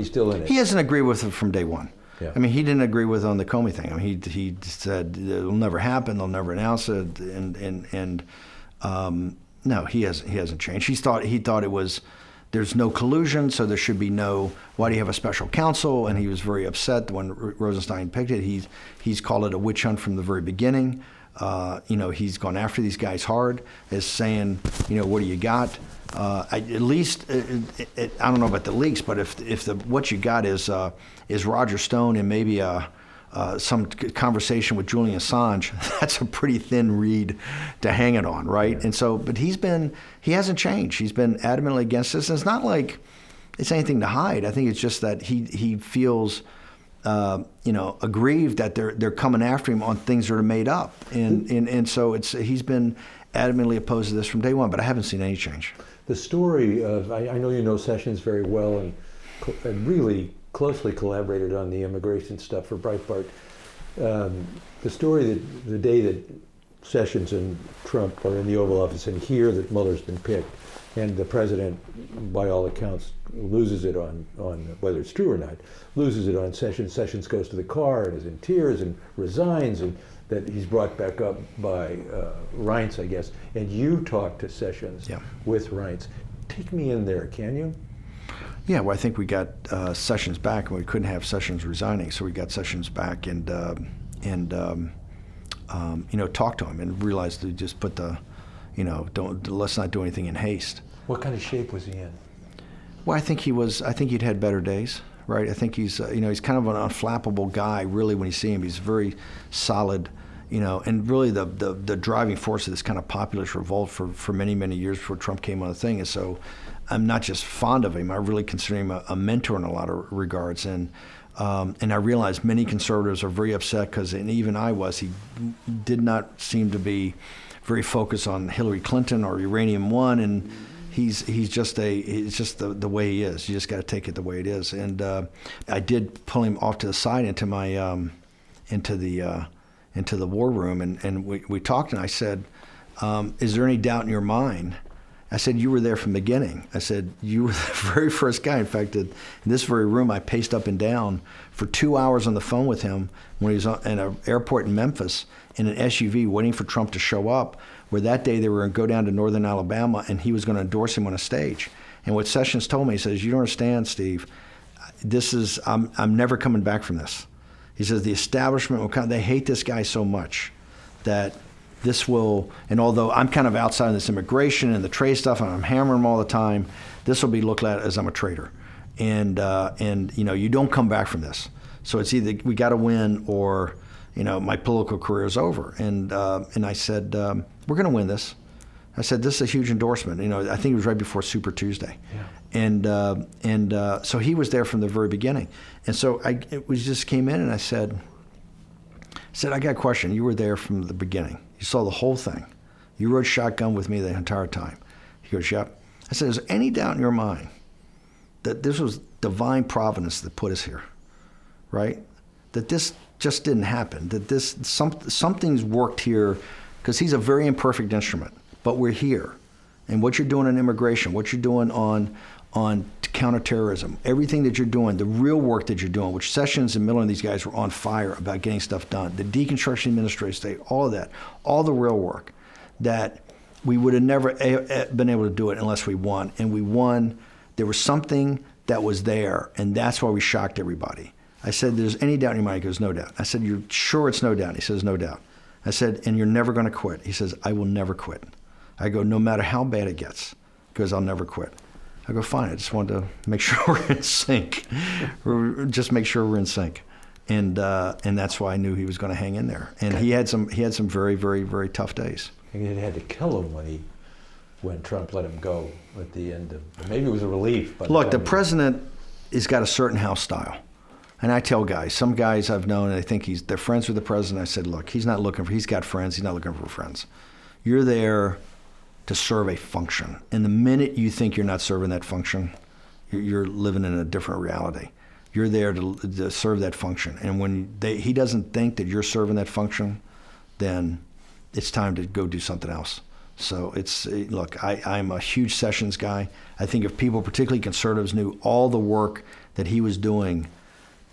still in it. He hasn't agreed with it from day one. Yeah. I mean, he didn't agree with on the Comey thing. I mean, he said it'll never happen. They'll never announce it. And no, he hasn't changed. He thought it was. There's no collusion, so there should be no. Why do you have a special counsel? And he was very upset when Rosenstein picked it. He's called it a witch hunt from the very beginning. He's gone after these guys hard, as saying, what do you got? At least, I don't know about the leaks, but if what you got is Roger Stone and maybe some conversation with Julian Assange, that's a pretty thin reed to hang it on, right? Yeah. And so, but he hasn't changed. He's been adamantly against this. And it's not like it's anything to hide. I think it's just that he feels. Aggrieved that they're coming after him on things that are made up, and so he's been adamantly opposed to this from day one. But I haven't seen any change. The story of I know you know Sessions very well and really closely collaborated on the immigration stuff for Breitbart. The story that the day that Sessions and Trump are in the Oval Office and hear that Mueller's been picked, and the president, by all accounts, loses it on whether it's true or not, loses it on Sessions. Sessions goes to the car and is in tears and resigns, and that he's brought back up by Reince, I guess. And you talked to Sessions with Reince. Take me in there, can you? Yeah, well, I think we got Sessions back, and we couldn't have Sessions resigning, so we got Sessions back and talked to him and realized to just put let's not do anything in haste. What kind of shape was he in? Well, I think he'd had better days, right? I think he's kind of an unflappable guy, really, when you see him. He's very solid, and really the driving force of this kind of populist revolt for many, many years before Trump came on the thing. And so I'm not just fond of him, I really consider him a mentor in a lot of regards. And I realize many conservatives are very upset because, and even I was, he did not seem to be very focused on Hillary Clinton or Uranium One, and it's just the way he is. You just got to take it the way it is. And I did pull him off to the side into the war room, and we talked, and I said, is there any doubt in your mind? I said, you were there from the beginning. I said, you were the very first guy. In fact, in this very room, I paced up and down for 2 hours on the phone with him when he was in an airport in Memphis in an SUV waiting for Trump to show up, where that day they were going to go down to northern Alabama and he was going to endorse him on a stage. And what Sessions told me, he says, you don't understand, Steve, I'm never coming back from this. He says, the establishment, they hate this guy so much that this will, and although I'm kind of outside of this immigration and the trade stuff, and I'm hammering him all the time, this will be looked at as I'm a traitor. And you don't come back from this. So it's either we got to win or, my political career is over. And I said, we're going to win this. I said, this is a huge endorsement. I think it was right before Super Tuesday. Yeah. And so he was there from the very beginning. And so we just came in and I said, I got a question. You were there from the beginning. You saw the whole thing. You rode shotgun with me the entire time. He goes, yep. I said, is there any doubt in your mind that this was divine providence that put us here, right? That this just didn't happen, that something's worked here, because he's a very imperfect instrument, but we're here. And what you're doing on immigration, what you're doing on counterterrorism, everything that you're doing, the real work that you're doing, which Sessions and Miller and these guys were on fire about getting stuff done, the deconstruction administrative state, all of that, all the real work, that we would have never been able to do it unless we won. And we won. There was something that was there, and that's why we shocked everybody. I said, there's any doubt in your mind? He goes, no doubt. I said, you're sure it's no doubt? He says, no doubt. I said, and you're never going to quit? He says, I will never quit. I go, no matter how bad it gets. He goes, I'll never quit. I go, fine, I just wanted to make sure we're in sync. Just make sure we're in sync. And that's why I knew he was going to hang in there. And he had some very, very, very tough days. And it had to kill him when Trump let him go at the end of, maybe it was a relief. But look, the president has got a certain house style. And I tell guys, some guys I've known, and they think they're friends with the president. I said, look, he's got friends, he's not looking for friends. You're there to serve a function. And the minute you think you're not serving that function, you're living in a different reality. You're there to serve that function. And when he doesn't think that you're serving that function, then it's time to go do something else. So look, I'm a huge Sessions guy. I think if people, particularly conservatives, knew all the work that he was doing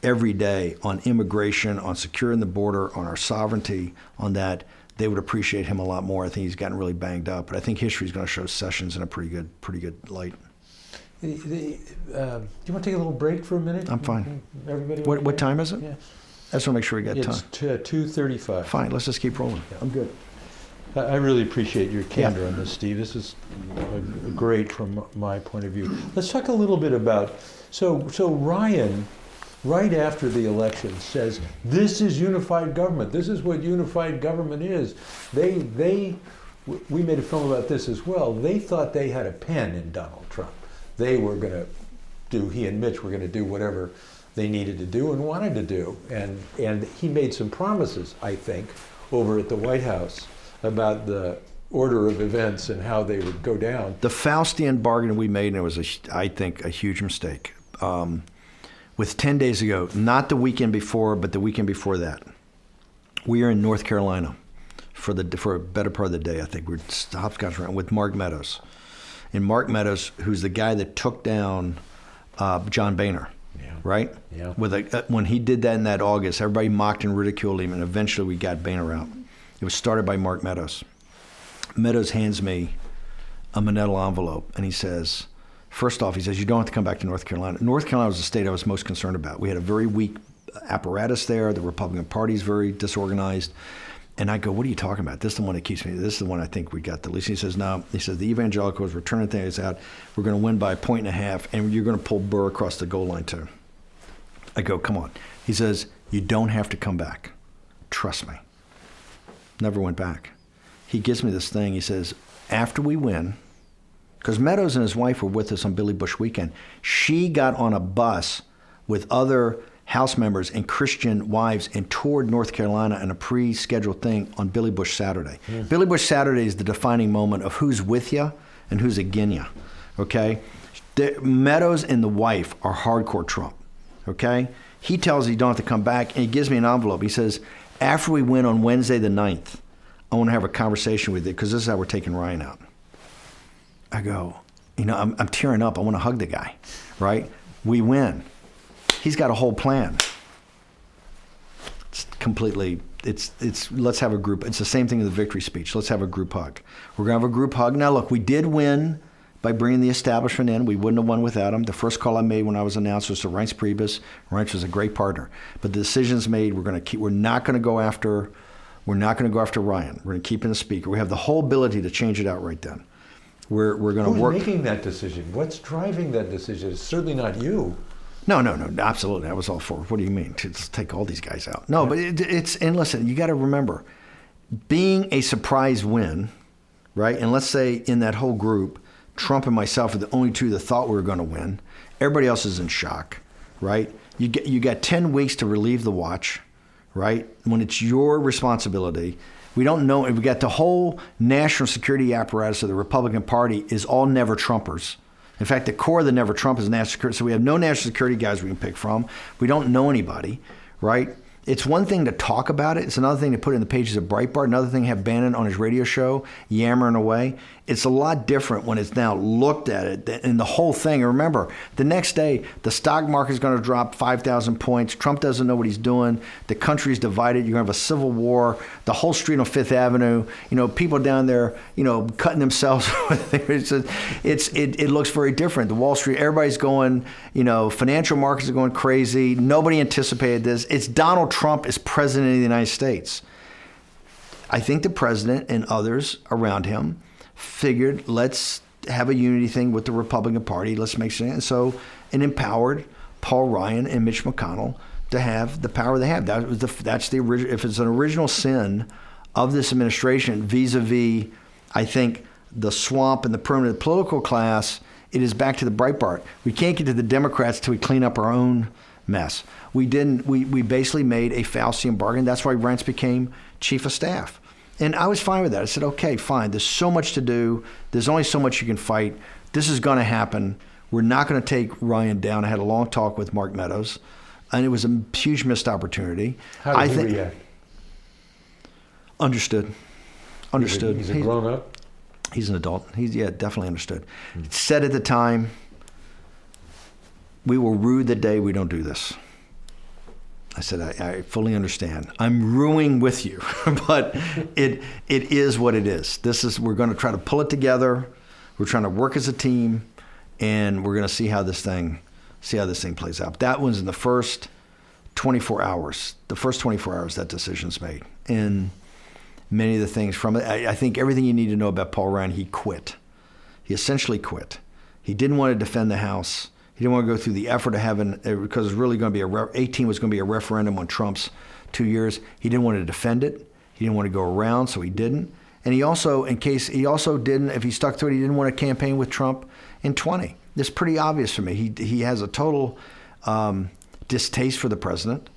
every day on immigration, on securing the border, on our sovereignty, on that, they would appreciate him a lot more. I think he's gotten really banged up, but I think history is going to show Sessions in a pretty good light. Do you want to take a little break for a minute? I'm fine. Everybody. What time is it? Yeah. I just want to make sure we got time. It's 2:35. Fine. Let's just keep rolling. Yeah. I'm good. I really appreciate your candor on this, Steve. This is great from my point of view. Let's talk a little bit about, so Ryan, right after the election, says, this is unified government. This is what unified government is. We made a film about this as well. They thought they had a pen in Donald Trump. They were going to he and Mitch were going to do whatever they needed to do and wanted to do. And he made some promises, I think, over at the White House about the order of events and how they would go down. The Faustian bargain we made, and it was, I think, a huge mistake. With 10 days ago, not the weekend before, but the weekend before that, we are in North Carolina for a better part of the day. I think we're hopscotch around with Mark Meadows. And Mark Meadows, who's the guy that took down John Boehner, right? Yeah. When he did that in that August, everybody mocked and ridiculed him, and eventually we got Boehner out. It was started by Mark Meadows. Meadows hands me a manila envelope, and he says, First off, he says, you don't have to come back to North Carolina. North Carolina was the state I was most concerned about. We had a very weak apparatus there. The Republican Party is very disorganized. And I go, what are you talking about? This is the one that keeps me. This is the one I think we got the least. He says, no. He says, the evangelicals, we're turning things out. We're going to win by 1.5, and you're going to pull Burr across the goal line too. I go, come on. He says, you don't have to come back. Trust me. Never went back. He gives me this thing. He says, after we win, because Meadows and his wife were with us on Billy Bush weekend, she got on a bus with other House members and Christian wives and toured North Carolina in a pre-scheduled thing on Billy Bush Saturday. Billy Bush Saturday is the defining moment of who's with you and who's against you, okay? Meadows and the wife are hardcore Trump, okay? He tells you don't have to come back, and he gives me an envelope. He says, after we win on Wednesday the 9th, I want to have a conversation with you because this is how we're taking Ryan out. I go, I'm tearing up. I want to hug the guy, right? We win. He's got a whole plan. It's completely, let's have a group. It's the same thing in the victory speech. Let's have a group hug. We're going to have a group hug. Now, look, we did win by bringing the establishment in. We wouldn't have won without him. The first call I made when I was announced was to Reince Priebus. Reince was a great partner. But the decision's made. We're not going to go after Ryan. We're going to keep him the speaker. We have the whole ability to change it out right then. We're going to work. Who's making that decision? What's driving that decision? It's certainly not you. No, absolutely. I was all for it. What do you mean? To take all these guys out? No, but and listen, you got to remember, being a surprise win, right? And let's say in that whole group, Trump and myself are the only two that thought we were going to win. Everybody else is in shock, right? You got 10 weeks to relieve the watch, right? When it's your responsibility. We don't know. We got the whole national security apparatus of the Republican Party is all never Trumpers. In fact, the core of the never Trump is national security. So we have no national security guys we can pick from. We don't know anybody, right? It's one thing to talk about it. It's another thing to put it in the pages of Breitbart. Another thing to have Bannon on his radio show yammering away. It's a lot different when it's now looked at it and the whole thing. And remember, the next day, the stock market is going to drop 5,000 points. Trump doesn't know what he's doing. The country's divided. You're going to have a civil war. The whole street on Fifth Avenue, people down there, cutting themselves. It looks very different. The Wall Street, everybody's going, financial markets are going crazy. Nobody anticipated this. It's Donald Trump is president of the United States. I think the president and others around him figured, let's have a unity thing with the Republican Party. Let's make sure. And so it empowered Paul Ryan and Mitch McConnell to have the power they have. That's the original. If it's an original sin of this administration vis-a-vis, I think, the swamp and the permanent political class, it is back to the Breitbart. We can't get to the Democrats till we clean up our own mess. We didn't. We basically made a Faustian bargain. That's why Reince became chief of staff. And I was fine with that. I said, okay, fine. There's so much to do. There's only so much you can fight. This is going to happen. We're not going to take Ryan down. I had a long talk with Mark Meadows, and it was a huge missed opportunity. How did he react? Understood. He's a grown-up? He's an adult. Definitely understood. Said at the time, we will rue the day we don't do this. I said, I fully understand. I'm ruining with you, but it is what it is. We're going to try to pull it together. We're trying to work as a team, and we're going to see how this thing plays out. That was in the first 24 hours. The first 24 hours that decision's made. And many of the things from it, I think everything you need to know about Paul Ryan, he quit. He essentially quit. He didn't want to defend the House. He didn't want to go through the effort of having, because it was really going to be 18 was going to be a referendum on Trump's 2 years. He didn't want to defend it. He didn't want to go around, so he didn't. And he also didn't, if he stuck to it, he didn't want to campaign with Trump in 20. It's pretty obvious for me. He has a total distaste for the president,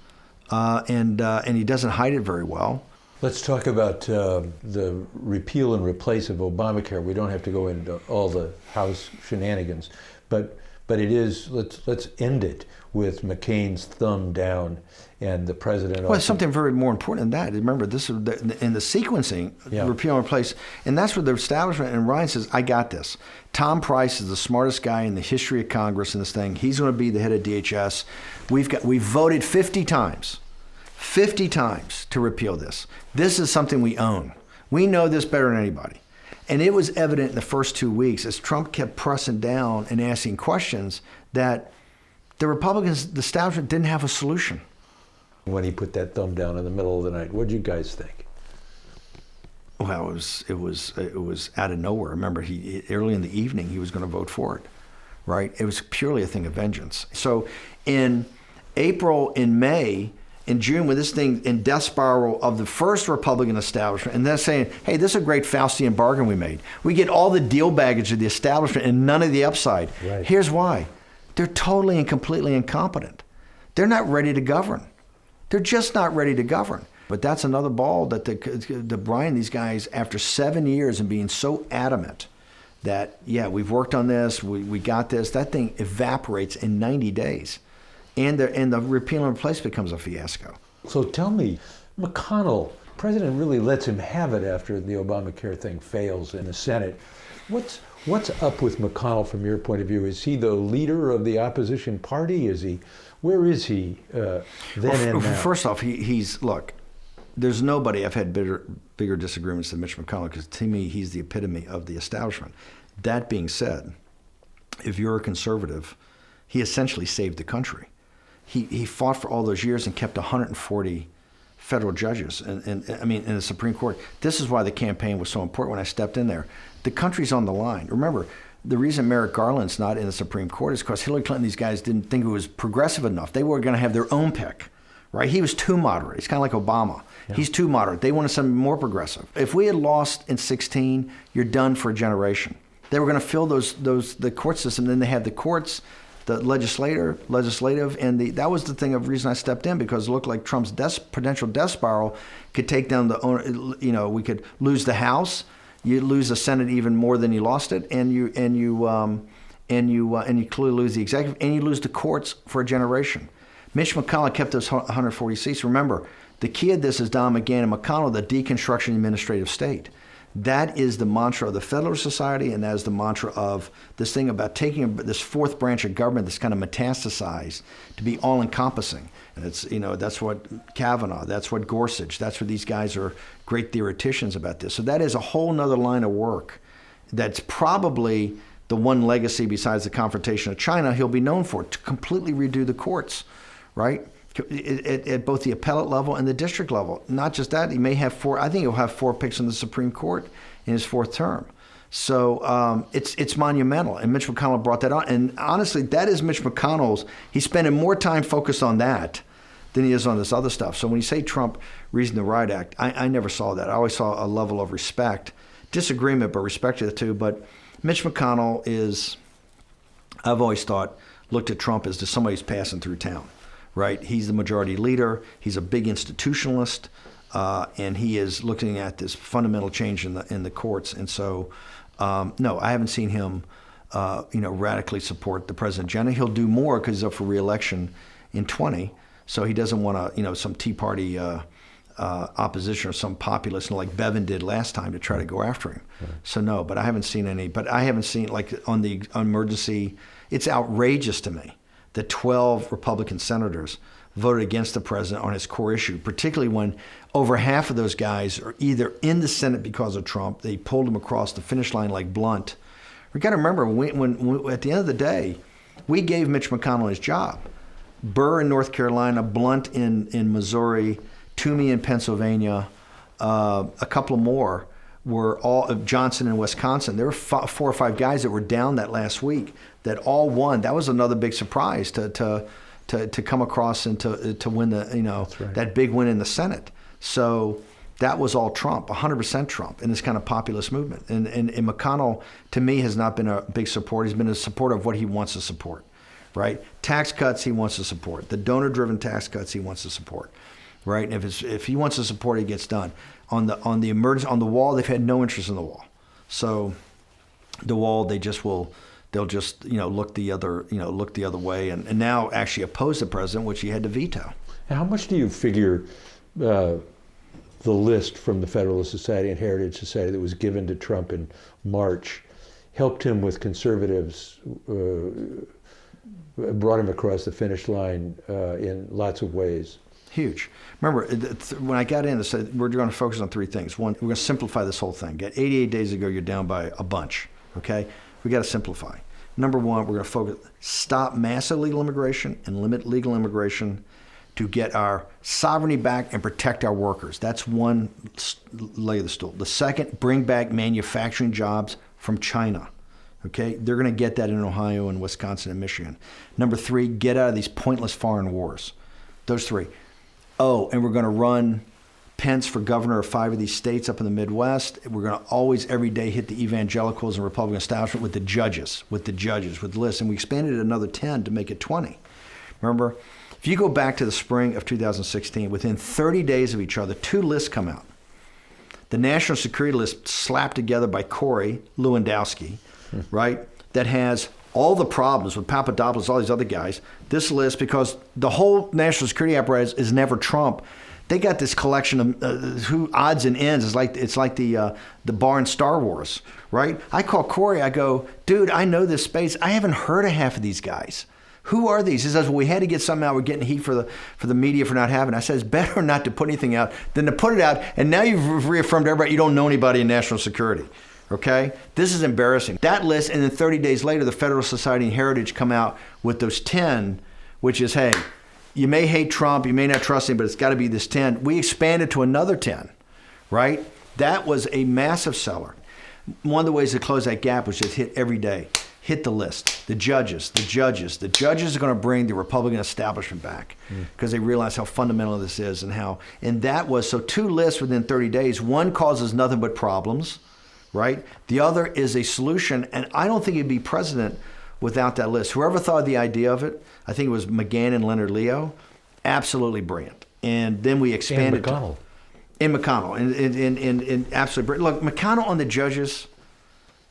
and he doesn't hide it very well. Let's talk about the repeal and replace of Obamacare. We don't have to go into all the House shenanigans, but it is, let's end it with McCain's thumb down and the president. Well, it's something very more important than that. Remember, this is in the sequencing, repeal and replace, and that's where the establishment, and Ryan says, I got this. Tom Price is the smartest guy in the history of Congress in this thing. He's going to be the head of DHS. We've voted 50 times to repeal this. This is something we own. We know this better than anybody. And it was evident in the first 2 weeks as Trump kept pressing down and asking questions that the Republicans, the establishment, didn't have a solution. When he put that thumb down in the middle of the night, what did you guys think? Well, it was out of nowhere. Remember, early in the evening he was going to vote for it, right? It was purely a thing of vengeance. So in April, in May, in June, when this thing in death spiral of the first Republican establishment, and they're saying, hey, this is a great Faustian bargain we made. We get all the deal baggage of the establishment and none of the upside. Right. Here's why. They're totally and completely incompetent. They're not ready to govern. They're just not ready to govern. But that's another ball that the Brian, these guys, after 7 years and being so adamant that, yeah, we've worked on this, we got this, that thing evaporates in 90 days. And the repeal and replace becomes a fiasco. So tell me, McConnell, President really lets him have it after the Obamacare thing fails in the Senate. What's up with McConnell from your point of view? Is he the leader of the opposition party? Where is he then and now? First off, he's look, there's nobody I've had bigger disagreements than Mitch McConnell, because to me, he's the epitome of the establishment. That being said, if you're a conservative, he essentially saved the country. He fought for all those years and kept 140 federal judges and I mean, in the Supreme Court. This is why the campaign was so important when I stepped in there. The country's on the line. Remember, the reason Merrick Garland's not in the Supreme Court is because Hillary Clinton, these guys didn't think it was progressive enough. They were going to have their own pick, right? He was too moderate. He's kind of like Obama. Yeah. He's too moderate. They wanted something more progressive. If we had lost in 2016, you're done for a generation. They were going to fill the court system. Then they had the courts, the legislative, and that was the thing of reason I stepped in, because it looked like Trump's potential death spiral could take down we could lose the House, you lose the Senate even more than you lost it, and you clearly lose the executive, and you lose the courts for a generation. Mitch McConnell kept those 140 seats. Remember, the key of this is Don McGahn and McConnell, the deconstruction of the administrative state. That is the mantra of the Federalist Society, and that is the mantra of this thing about taking this fourth branch of government that's kind of metastasized to be all-encompassing. And it's, that's what Kavanaugh, that's what Gorsuch, that's what these guys are great theoreticians about this. So that is a whole nother line of work that's probably the one legacy besides the confrontation of China he'll be known for, to completely redo the courts, right? At both the appellate level and the district level. Not just that, he may have I think he'll have 4 picks in the Supreme Court in his 4th term. So it's monumental, and Mitch McConnell brought that on. And honestly, that is Mitch McConnell's, he's spending more time focused on that than he is on this other stuff. So when you say Trump reason the Riot Act, I never saw that. I always saw a level of respect, disagreement, but respect to the two. But Mitch McConnell is, I've always looked at Trump as just somebody who's passing through town. Right, he's the majority leader. He's a big institutionalist, and he is looking at this fundamental change in the courts. And so, no, I haven't seen him, radically support the president. Generally, he'll do more because he's up for re-election in 20. So he doesn't want to, some Tea Party opposition or some populist like Bevin did last time to try to go after him. Right. So no, but I haven't seen any. But I haven't seen, like on the emergency, it's outrageous to me that 12 Republican senators voted against the president on his core issue, particularly when over half of those guys are either in the Senate because of Trump, they pulled him across the finish line like Blunt. We got to remember, when at the end of the day, we gave Mitch McConnell his job. Burr in North Carolina, Blunt in Missouri, Toomey in Pennsylvania, a couple more were all Johnson in Wisconsin. There were 4 or 5 guys that were down that last week that all won. That was another big surprise to come across and to win that big win in the Senate. So that was all Trump, 100% Trump in this kind of populist movement. And McConnell, to me, has not been a big supporter. He's been a supporter of what he wants to support, right? Tax cuts he wants to support. The donor-driven tax cuts he wants to support, right? And if he wants to support it, it gets done. On the wall, they've had no interest in the wall. So the wall, they'll just look the other way and now actually oppose the president, which he had to veto. How much do you figure the list from the Federalist Society and Heritage Society that was given to Trump in March helped him with conservatives, brought him across the finish line in lots of ways? Huge. Remember, when I got in, they said, we're going to focus on 3 things. One, we're going to simplify this whole thing. 88 days ago, you're down by a bunch, okay? We got to simplify. Number 1, we're going to focus, stop massive illegal immigration and limit legal immigration to get our sovereignty back and protect our workers. That's one leg of the stool. The second, bring back manufacturing jobs from China. Okay, they're going to get that in Ohio and Wisconsin and Michigan. Number 3, get out of these pointless foreign wars. Those 3. Oh, and we're going to run Pence for governor of 5 of these states up in the Midwest. We're going to always, every day, hit the evangelicals and Republican establishment with the judges, with the lists. And we expanded it another 10 to make it 20. Remember, if you go back to the spring of 2016, within 30 days of each other, 2 lists come out. The national security list slapped together by Corey Lewandowski, right, that has all the problems with Papadopoulos, all these other guys. This list, because the whole national security apparatus is never Trump. They got this collection of who odds and ends. It's like the bar in Star Wars, right? I call Corey. I go, dude, I know this space. I haven't heard of half of these guys. Who are these? He says, well, we had to get something out. We're getting heat for the media for not having it. I said, it's better not to put anything out than to put it out. And now you've reaffirmed to everybody you don't know anybody in national security. Okay? This is embarrassing. That list, and then 30 days later, the Federal Society and Heritage come out with those 10, which is, hey, you may hate Trump, you may not trust him, but it's got to be this 10. We expanded to another 10, right? That was a massive seller. One of the ways to close that gap was just hit every day. Hit the list. The judges. The judges are going to bring the Republican establishment back because they realize how fundamental this is and that was, so 2 lists within 30 days. One causes nothing but problems, right? The other is a solution, and I don't think he'd be president without that list. Whoever thought of the idea of it, I think it was McGahn and Leonard Leo, absolutely brilliant. And then we expanded. And McConnell. And absolutely brilliant. Look, McConnell on the judges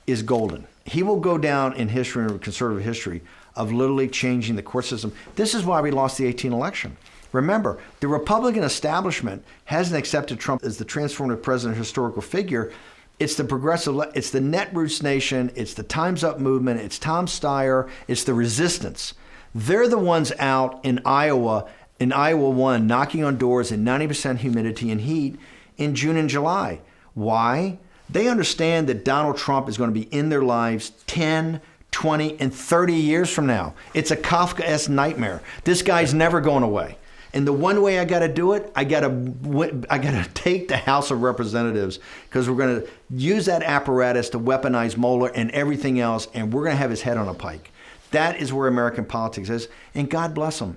is golden. He will go down in history, in conservative history, of literally changing the court system. This is why we lost the 2018 election. Remember, the Republican establishment hasn't accepted Trump as the transformative president historical figure. It's the progressive, it's the Netroots Nation, it's the Time's Up movement, it's Tom Steyer, it's the resistance. They're the ones out in Iowa 1, knocking on doors in 90% humidity and heat in June and July. Why? They understand that Donald Trump is going to be in their lives 10, 20, and 30 years from now. It's a Kafkaesque nightmare. This guy's never going away. And the one way I got to do it, I got to take the House of Representatives, because we're going to use that apparatus to weaponize Mueller and everything else, and we're going to have his head on a pike. That is where American politics is, and God bless them.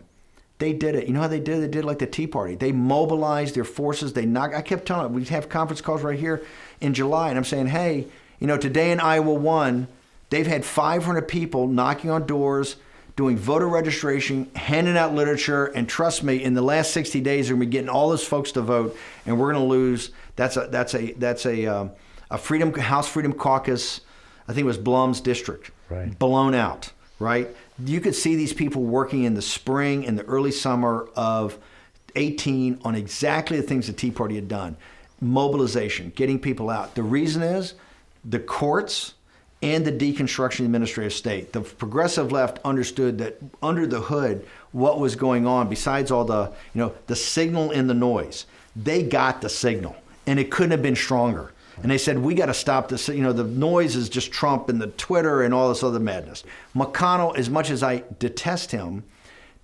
They did it. You know how they did it? They did it like the Tea Party. They mobilized their forces. I kept telling them, we'd have conference calls right here in July, and I'm saying, hey, today in Iowa 1, they've had 500 people knocking on doors, doing voter registration, handing out literature, and trust me, in the last 60 days, we're going to be getting all those folks to vote, and we're going to lose. That's a House Freedom Caucus. I think it was Blum's district, right. Blown out, right? You could see these people working in the spring and the early summer of 18 on exactly the things the Tea Party had done. Mobilization, getting people out. The reason is the courts and the deconstruction of the administrative state. The progressive left understood that under the hood, what was going on, besides all the signal in the noise, they got the signal, and it couldn't have been stronger. And they said, we got to stop this. The noise is just Trump and the Twitter and all this other madness. McConnell, as much as I detest him,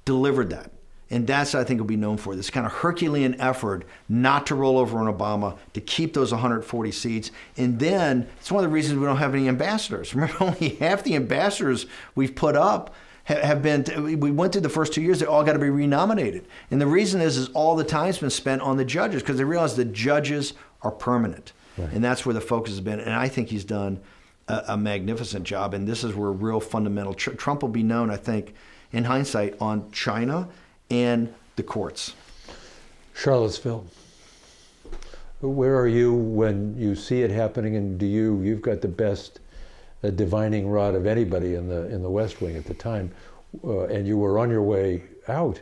delivered that. And that's what I think will be known for, this kind of Herculean effort not to roll over on Obama, to keep those 140 seats. And then it's one of the reasons we don't have any ambassadors. Remember, only half the ambassadors we've put up have been, we went through the first 2 years, they all got to be renominated. And the reason is all the time's been spent on the judges, because they realize the judges are permanent. Right. And that's where the focus has been. And I think he's done a magnificent job. And this is where real fundamental, Trump will be known, I think, in hindsight, on China and the courts. Charlottesville. Where are you when you see it happening, and you've got the best divining rod of anybody in the West Wing at the time, and you were on your way out.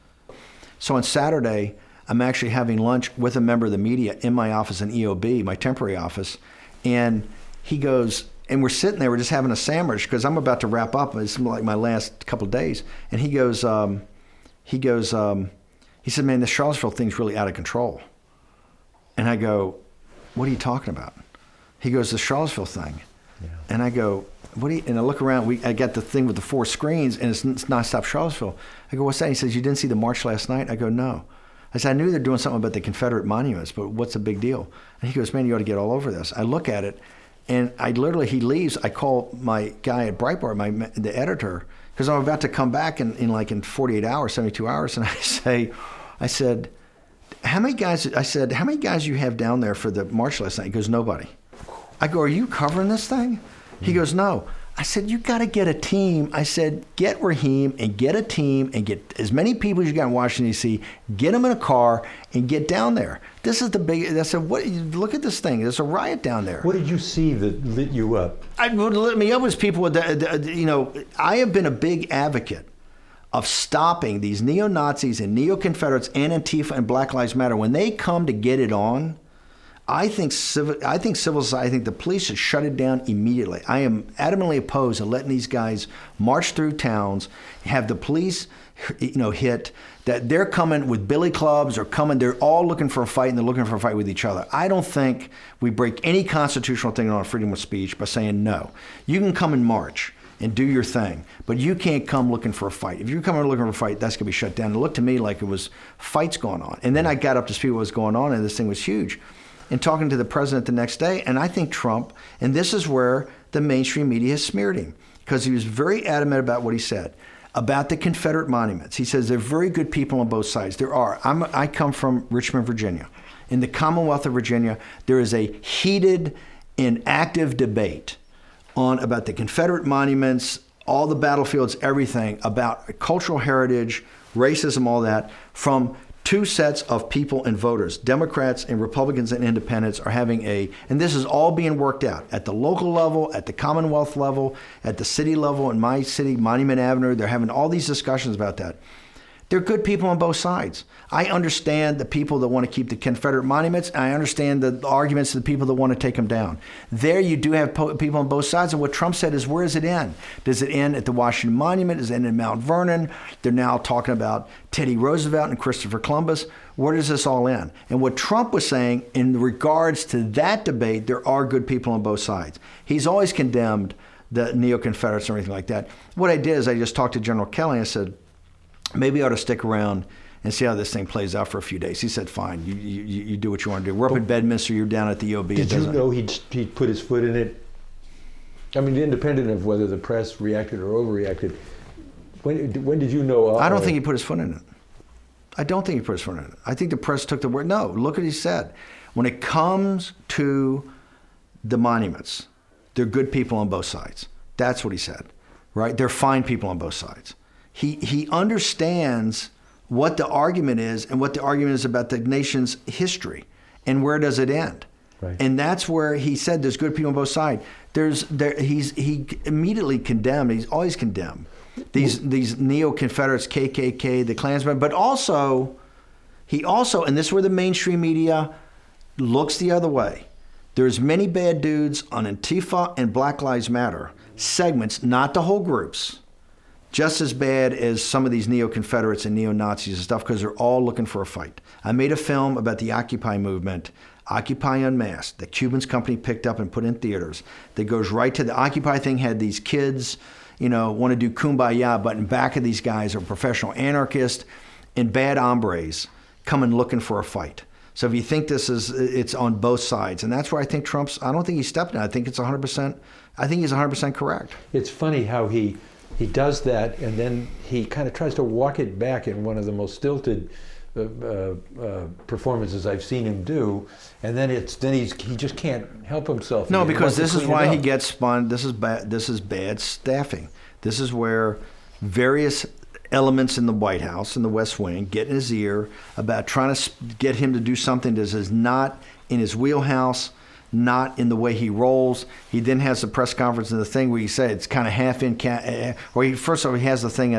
So on Saturday, I'm actually having lunch with a member of the media in my office in EOB, my temporary office, and he goes, and we're sitting there, we're just having a sandwich because I'm about to wrap up. It's like my last couple of days, and he goes, He said, man, the Charlottesville thing's really out of control. And I go, what are you talking about? He goes, the Charlottesville thing. Yeah. And I go, and I look around, I got the thing with the 4 screens, and it's not Stop Charlottesville. I go, what's that? He says, you didn't see the march last night? I go, no. I said, I knew they're doing something about the Confederate monuments, but what's the big deal? And he goes, man, you ought to get all over this. I look at it, and he leaves. I call my guy at Breitbart, the editor, because I'm about to come back in 48 hours, 72 hours, and I said, how many guys you have down there for the march last night? He goes, nobody. I go, are you covering this thing? He goes, no. I said, you got to get a team. I said, get Raheem and get a team and get as many people as you got in Washington, D.C., get them in a car and get down there. This is the big, I said, look at this thing. There's a riot down there. What did you see that lit you up? What lit me up was people with, I have been a big advocate of stopping these neo-Nazis and neo-Confederates and Antifa and Black Lives Matter. When they come to get it on, I think civil society, I think the police should shut it down immediately. I am adamantly opposed to letting these guys march through towns, have the police, hit, that they're coming with billy clubs or they're all looking for a fight and they're looking for a fight with each other. I don't think we break any constitutional thing on freedom of speech by saying no. You can come and march and do your thing, but you can't come looking for a fight. If you come looking for a fight, that's gonna be shut down. It looked to me like it was fights going on. And then I got up to speed what was going on, and this thing was huge. And talking to the president the next day, and I think Trump, and this is where the mainstream media has smeared him, because he was very adamant about what he said about the Confederate monuments. He says they're very good people on both sides. There are. I come from Richmond, Virginia. In the Commonwealth of Virginia, there is a heated and active debate about the Confederate monuments, all the battlefields, everything about cultural heritage, racism, all that, from 2 sets of people and voters. Democrats and Republicans and independents are having and this is all being worked out at the local level, at the Commonwealth level, at the city level. In my city, Monument Avenue, they're having all these discussions about that. They're good people on both sides. I understand the people that want to keep the Confederate monuments, and I understand the arguments of the people that want to take them down. There you do have people on both sides, and what Trump said is, where does it end? Does it end at the Washington Monument? Does it end in Mount Vernon? They're now talking about Teddy Roosevelt and Christopher Columbus. Where does this all end? And what Trump was saying in regards to that debate, there are good people on both sides. He's always condemned the neo-Confederates or anything like that. What I did is I just talked to General Kelly and I said, maybe I ought to stick around and see how this thing plays out for a few days. He said, fine, you do what you want to do. We're up in Bedminster, you're down at the EOB. Did you know he'd put his foot in it? I mean, independent of whether the press reacted or overreacted, when did you know? I don't think he put his foot in it. I don't think he put his foot in it. I think the press took the word. No, look what he said. When it comes to the monuments, they're good people on both sides. That's what he said, right? They're fine people on both sides. He understands what the argument is and what the argument is about the nation's history and where does it end. Right. And that's where he said there's good people on both sides. He immediately condemned, he's always condemned these neo-Confederates, KKK, the Klansmen, but he also, and this is where the mainstream media looks the other way, there's many bad dudes on Antifa and Black Lives Matter segments, not the whole groups, just as bad as some of these neo-Confederates and neo-Nazis and stuff, because they're all looking for a fight. I made a film about the Occupy movement, Occupy Unmasked, that Cuban's company picked up and put in theaters, that goes right to the Occupy thing, had these kids, want to do kumbaya, but in back of these guys are professional anarchists and bad hombres coming looking for a fight. So if you think it's on both sides, and that's where I think I don't think he stepped in. I think it's 100%, I think he's 100% correct. It's funny how he does that, and then he kind of tries to walk it back in one of the most stilted performances I've seen him do, and then he just can't help himself. No, because this is why he gets spun. This is bad staffing. This is where various elements in the White House, in the West Wing, get in his ear about trying to get him to do something that is not in his wheelhouse, not in the way he rolls. He then has the press conference and the thing where he said it's kind of half in, first of all, he has the thing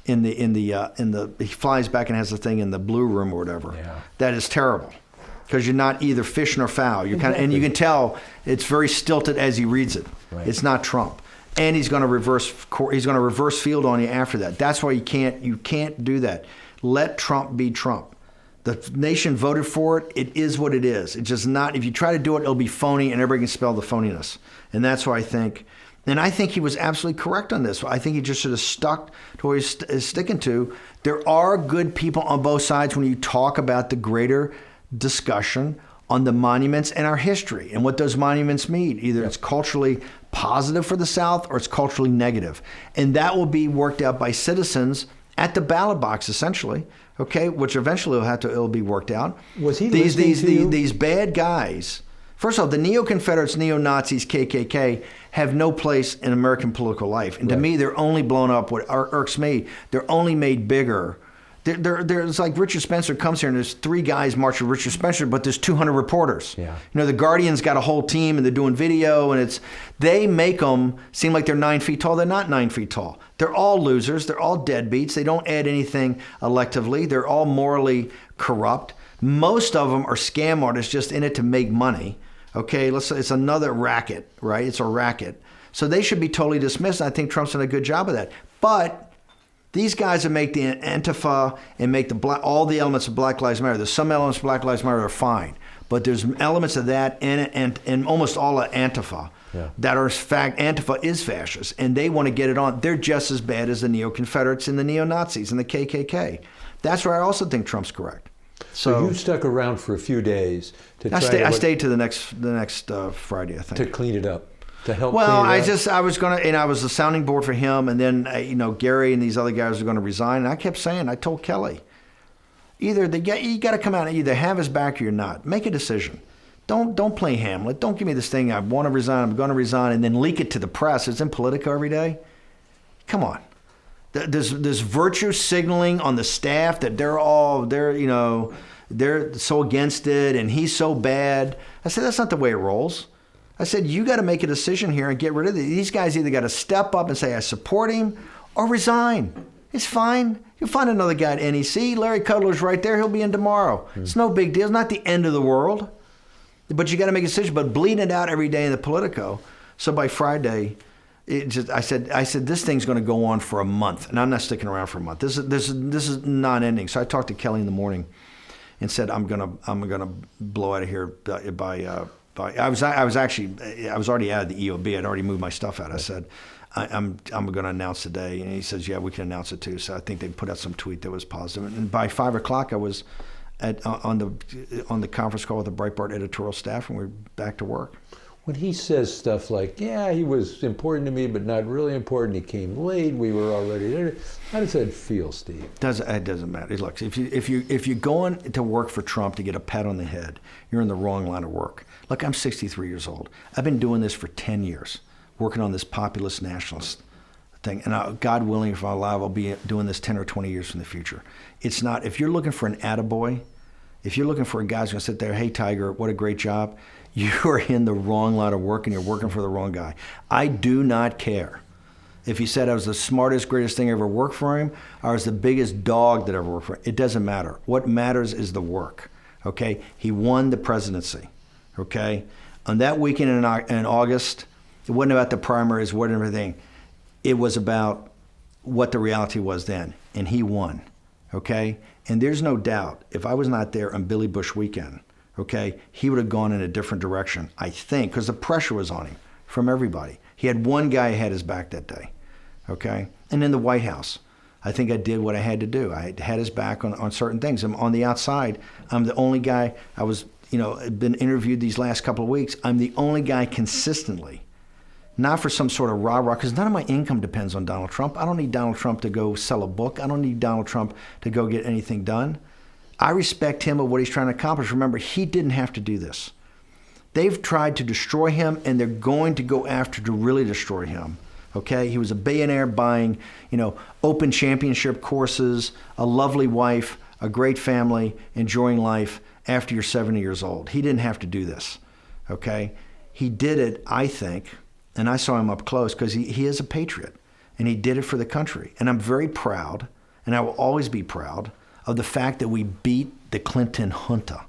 he flies back and has the thing in the blue room or whatever. Yeah. That is terrible, because you're not either fish nor fowl. You're kind of, and you can tell it's very stilted as he reads it. Right. It's not Trump, and he's going to reverse field on you after that. That's why you can't do that. Let Trump be Trump. The nation voted for it. It is what it is. It's just not, if you try to do it, it'll be phony and everybody can spell the phoniness. And that's why I think he was absolutely correct on this. I think he just should have stuck to what he's sticking to. There are good people on both sides when you talk about the greater discussion on the monuments and our history and what those monuments mean. Either it's culturally positive for the South or it's culturally negative. And that will be worked out by citizens at the ballot box, essentially, okay, which eventually it'll be worked out. Was he listening to you? These bad guys, first of all, the neo-Confederates, neo-Nazis, KKK, have no place in American political life. And to me, they're only blown up. What irks me, they're only made bigger. It's like Richard Spencer comes here and there's 3 guys marching with Richard Spencer, but there's 200 reporters. Yeah. The Guardian's got a whole team and they're doing video and they make them seem like they're 9 feet tall. They're not 9 feet tall. They're all losers. They're all deadbeats. They don't add anything electively. They're all morally corrupt. Most of them are scam artists just in it to make money. Okay, it's another racket, right? It's a racket. So they should be totally dismissed. I think Trump's done a good job of that. But these guys that make the Antifa and make all the elements of Black Lives Matter, there's some elements of Black Lives Matter are fine, but there's elements of that and almost all of Antifa that are, in fact, Antifa is fascist, and they want to get it on. They're just as bad as the neo-Confederates and the neo-Nazis and the KKK. That's where I also think Trump's correct. So you stuck around for a few days to I stayed to the next Friday, I think. To clean it up. To help well, clean it up? I was the sounding board for him, and then Gary and these other guys were going to resign, and I kept saying, I told Kelly, you got to come out and either have his back or you're not. Make a decision. Don't play Hamlet. Don't give me this thing. I want to resign. I'm going to resign, and then leak it to the press. It's in Politico every day. Come on. There's virtue signaling on the staff that they're so against it, and he's so bad. I said that's not the way it rolls. I said, you got to make a decision here and get rid of it. These guys either got to step up and say, I support him, or resign. It's fine. You'll find another guy at NEC. Larry Kudlow right there. He'll be in tomorrow. It's no big deal. It's not the end of the world. But you got to make a decision. But bleeding it out every day in the Politico. So by Friday, I said, this thing's going to go on for a month, and I'm not sticking around for a month. This is non-ending. So I talked to Kelly in the morning and said, I'm gonna blow out of here by I was already out of the EOB. I'd already moved my stuff out. I said, I'm going to announce today, and he says, yeah, we can announce it too. So I think they put out some tweet that was positive. And by 5 o'clock, I was on the conference call with the Breitbart editorial staff, and we were back to work. When he says stuff like, yeah, he was important to me, but not really important. He came late. We were already there. How does that feel, Steve? It doesn't matter. Look, if you're going to work for Trump to get a pat on the head, you're in the wrong line of work. Look, I'm 63 years old. I've been doing this for 10 years, working on this populist nationalist thing. And God willing, if I'm alive, I'll be doing this 10 or 20 years in the future. It's not, if you're looking for an attaboy, if you're looking for a guy who's going to sit there, hey, Tiger, what a great job, you're in the wrong line of work and you're working for the wrong guy. I do not care if he said I was the smartest, greatest thing I ever worked for him, or I was the biggest dog that ever worked for him. It doesn't matter. What matters is the work, okay? He won the presidency, okay? On that weekend in August, it wasn't about the primaries, it wasn't everything. It was about what the reality was then, and he won, okay? And there's no doubt, if I was not there on Billy Bush weekend, okay, he would have gone in a different direction, I think, because the pressure was on him from everybody. He had one guy who had his back that day, okay? And in the White House, I think I did what I had to do. I had his back on certain things. And on the outside, I'm the only guy, been interviewed these last couple of weeks. I'm the only guy consistently, not for some sort of rah-rah, because none of my income depends on Donald Trump. I don't need Donald Trump to go sell a book. I don't need Donald Trump to go get anything done. I respect him and what he's trying to accomplish. Remember, he didn't have to do this. They've tried to destroy him, and they're going to go after to really destroy him. Okay? He was a billionaire buying, open championship courses, a lovely wife, a great family, enjoying life after you're 70 years old. He didn't have to do this. Okay? He did it, I think, and I saw him up close because he is a patriot, and he did it for the country. And I'm very proud, and I will always be proud of the fact that we beat the Clinton junta.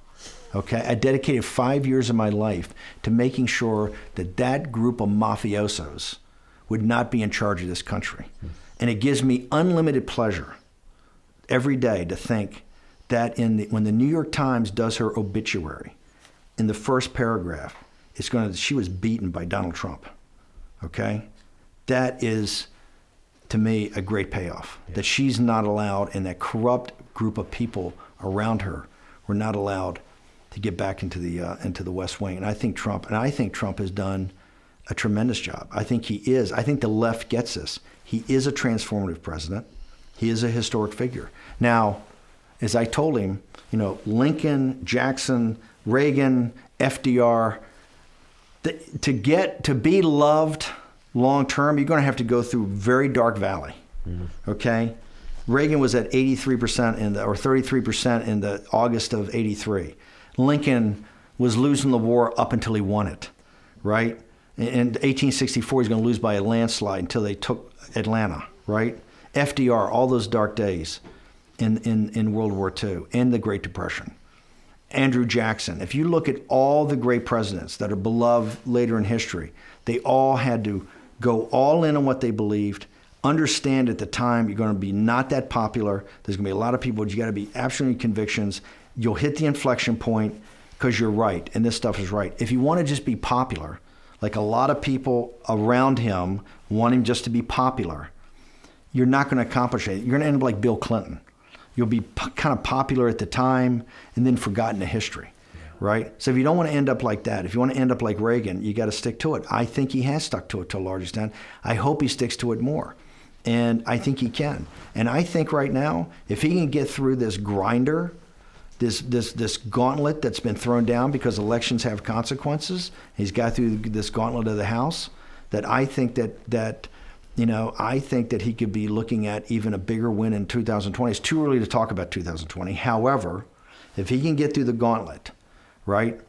Okay, I dedicated 5 years of my life to making sure that group of mafiosos would not be in charge of this country. And it gives me unlimited pleasure every day to think that when the New York Times does her obituary, in the first paragraph, she was beaten by Donald Trump. Okay? That is, to me, a great payoff. Yeah. That she's not allowed, and that corrupt group of people around her were not allowed to get back into the West Wing. And I think Trump has done a tremendous job. I think he is. I think the left gets this. He is a transformative president. He is a historic figure. Now, as I told him, Lincoln, Jackson, Reagan, FDR, to be loved long term, you're going to have to go through very dark valley. Mm-hmm. Okay? Reagan was at 83% or 33% in the August of 83. Lincoln was losing the war up until he won it, right? In 1864, he's going to lose by a landslide until they took Atlanta, right? FDR, all those dark days in World War II and the Great Depression. Andrew Jackson. If you look at all the great presidents that are beloved later in history, they all had to go all in on what they believed, understand at the time you're going to be not that popular. There's going to be a lot of people, you got to be absolutely convictions. You'll hit the inflection point because you're right, and this stuff is right. If you want to just be popular, like a lot of people around him want him just to be popular, you're not going to accomplish it. You're going to end up like Bill Clinton. You'll be kind of popular at the time and then forgotten in history, right? So if you don't want to end up like that, if you want to end up like Reagan, you got to stick to it. I think he has stuck to it to a large extent. I hope he sticks to it more. And I think he can. And I think right now, if he can get through this grinder, this gauntlet that's been thrown down because elections have consequences, he's got through this gauntlet of the House, that I think that he could be looking at even a bigger win in 2020. It's too early to talk about 2020. However, if he can get through the gauntlet, right?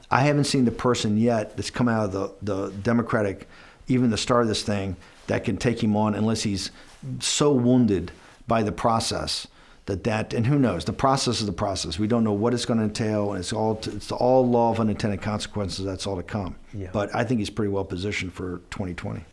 I haven't seen the person yet that's come out of the Democratic, even the start of this thing, that can take him on unless he's so wounded by the process and who knows? The process is the process. We don't know what it's going to entail, and it's all law of unintended consequences. That's all to come. Yeah. But I think he's pretty well positioned for 2020.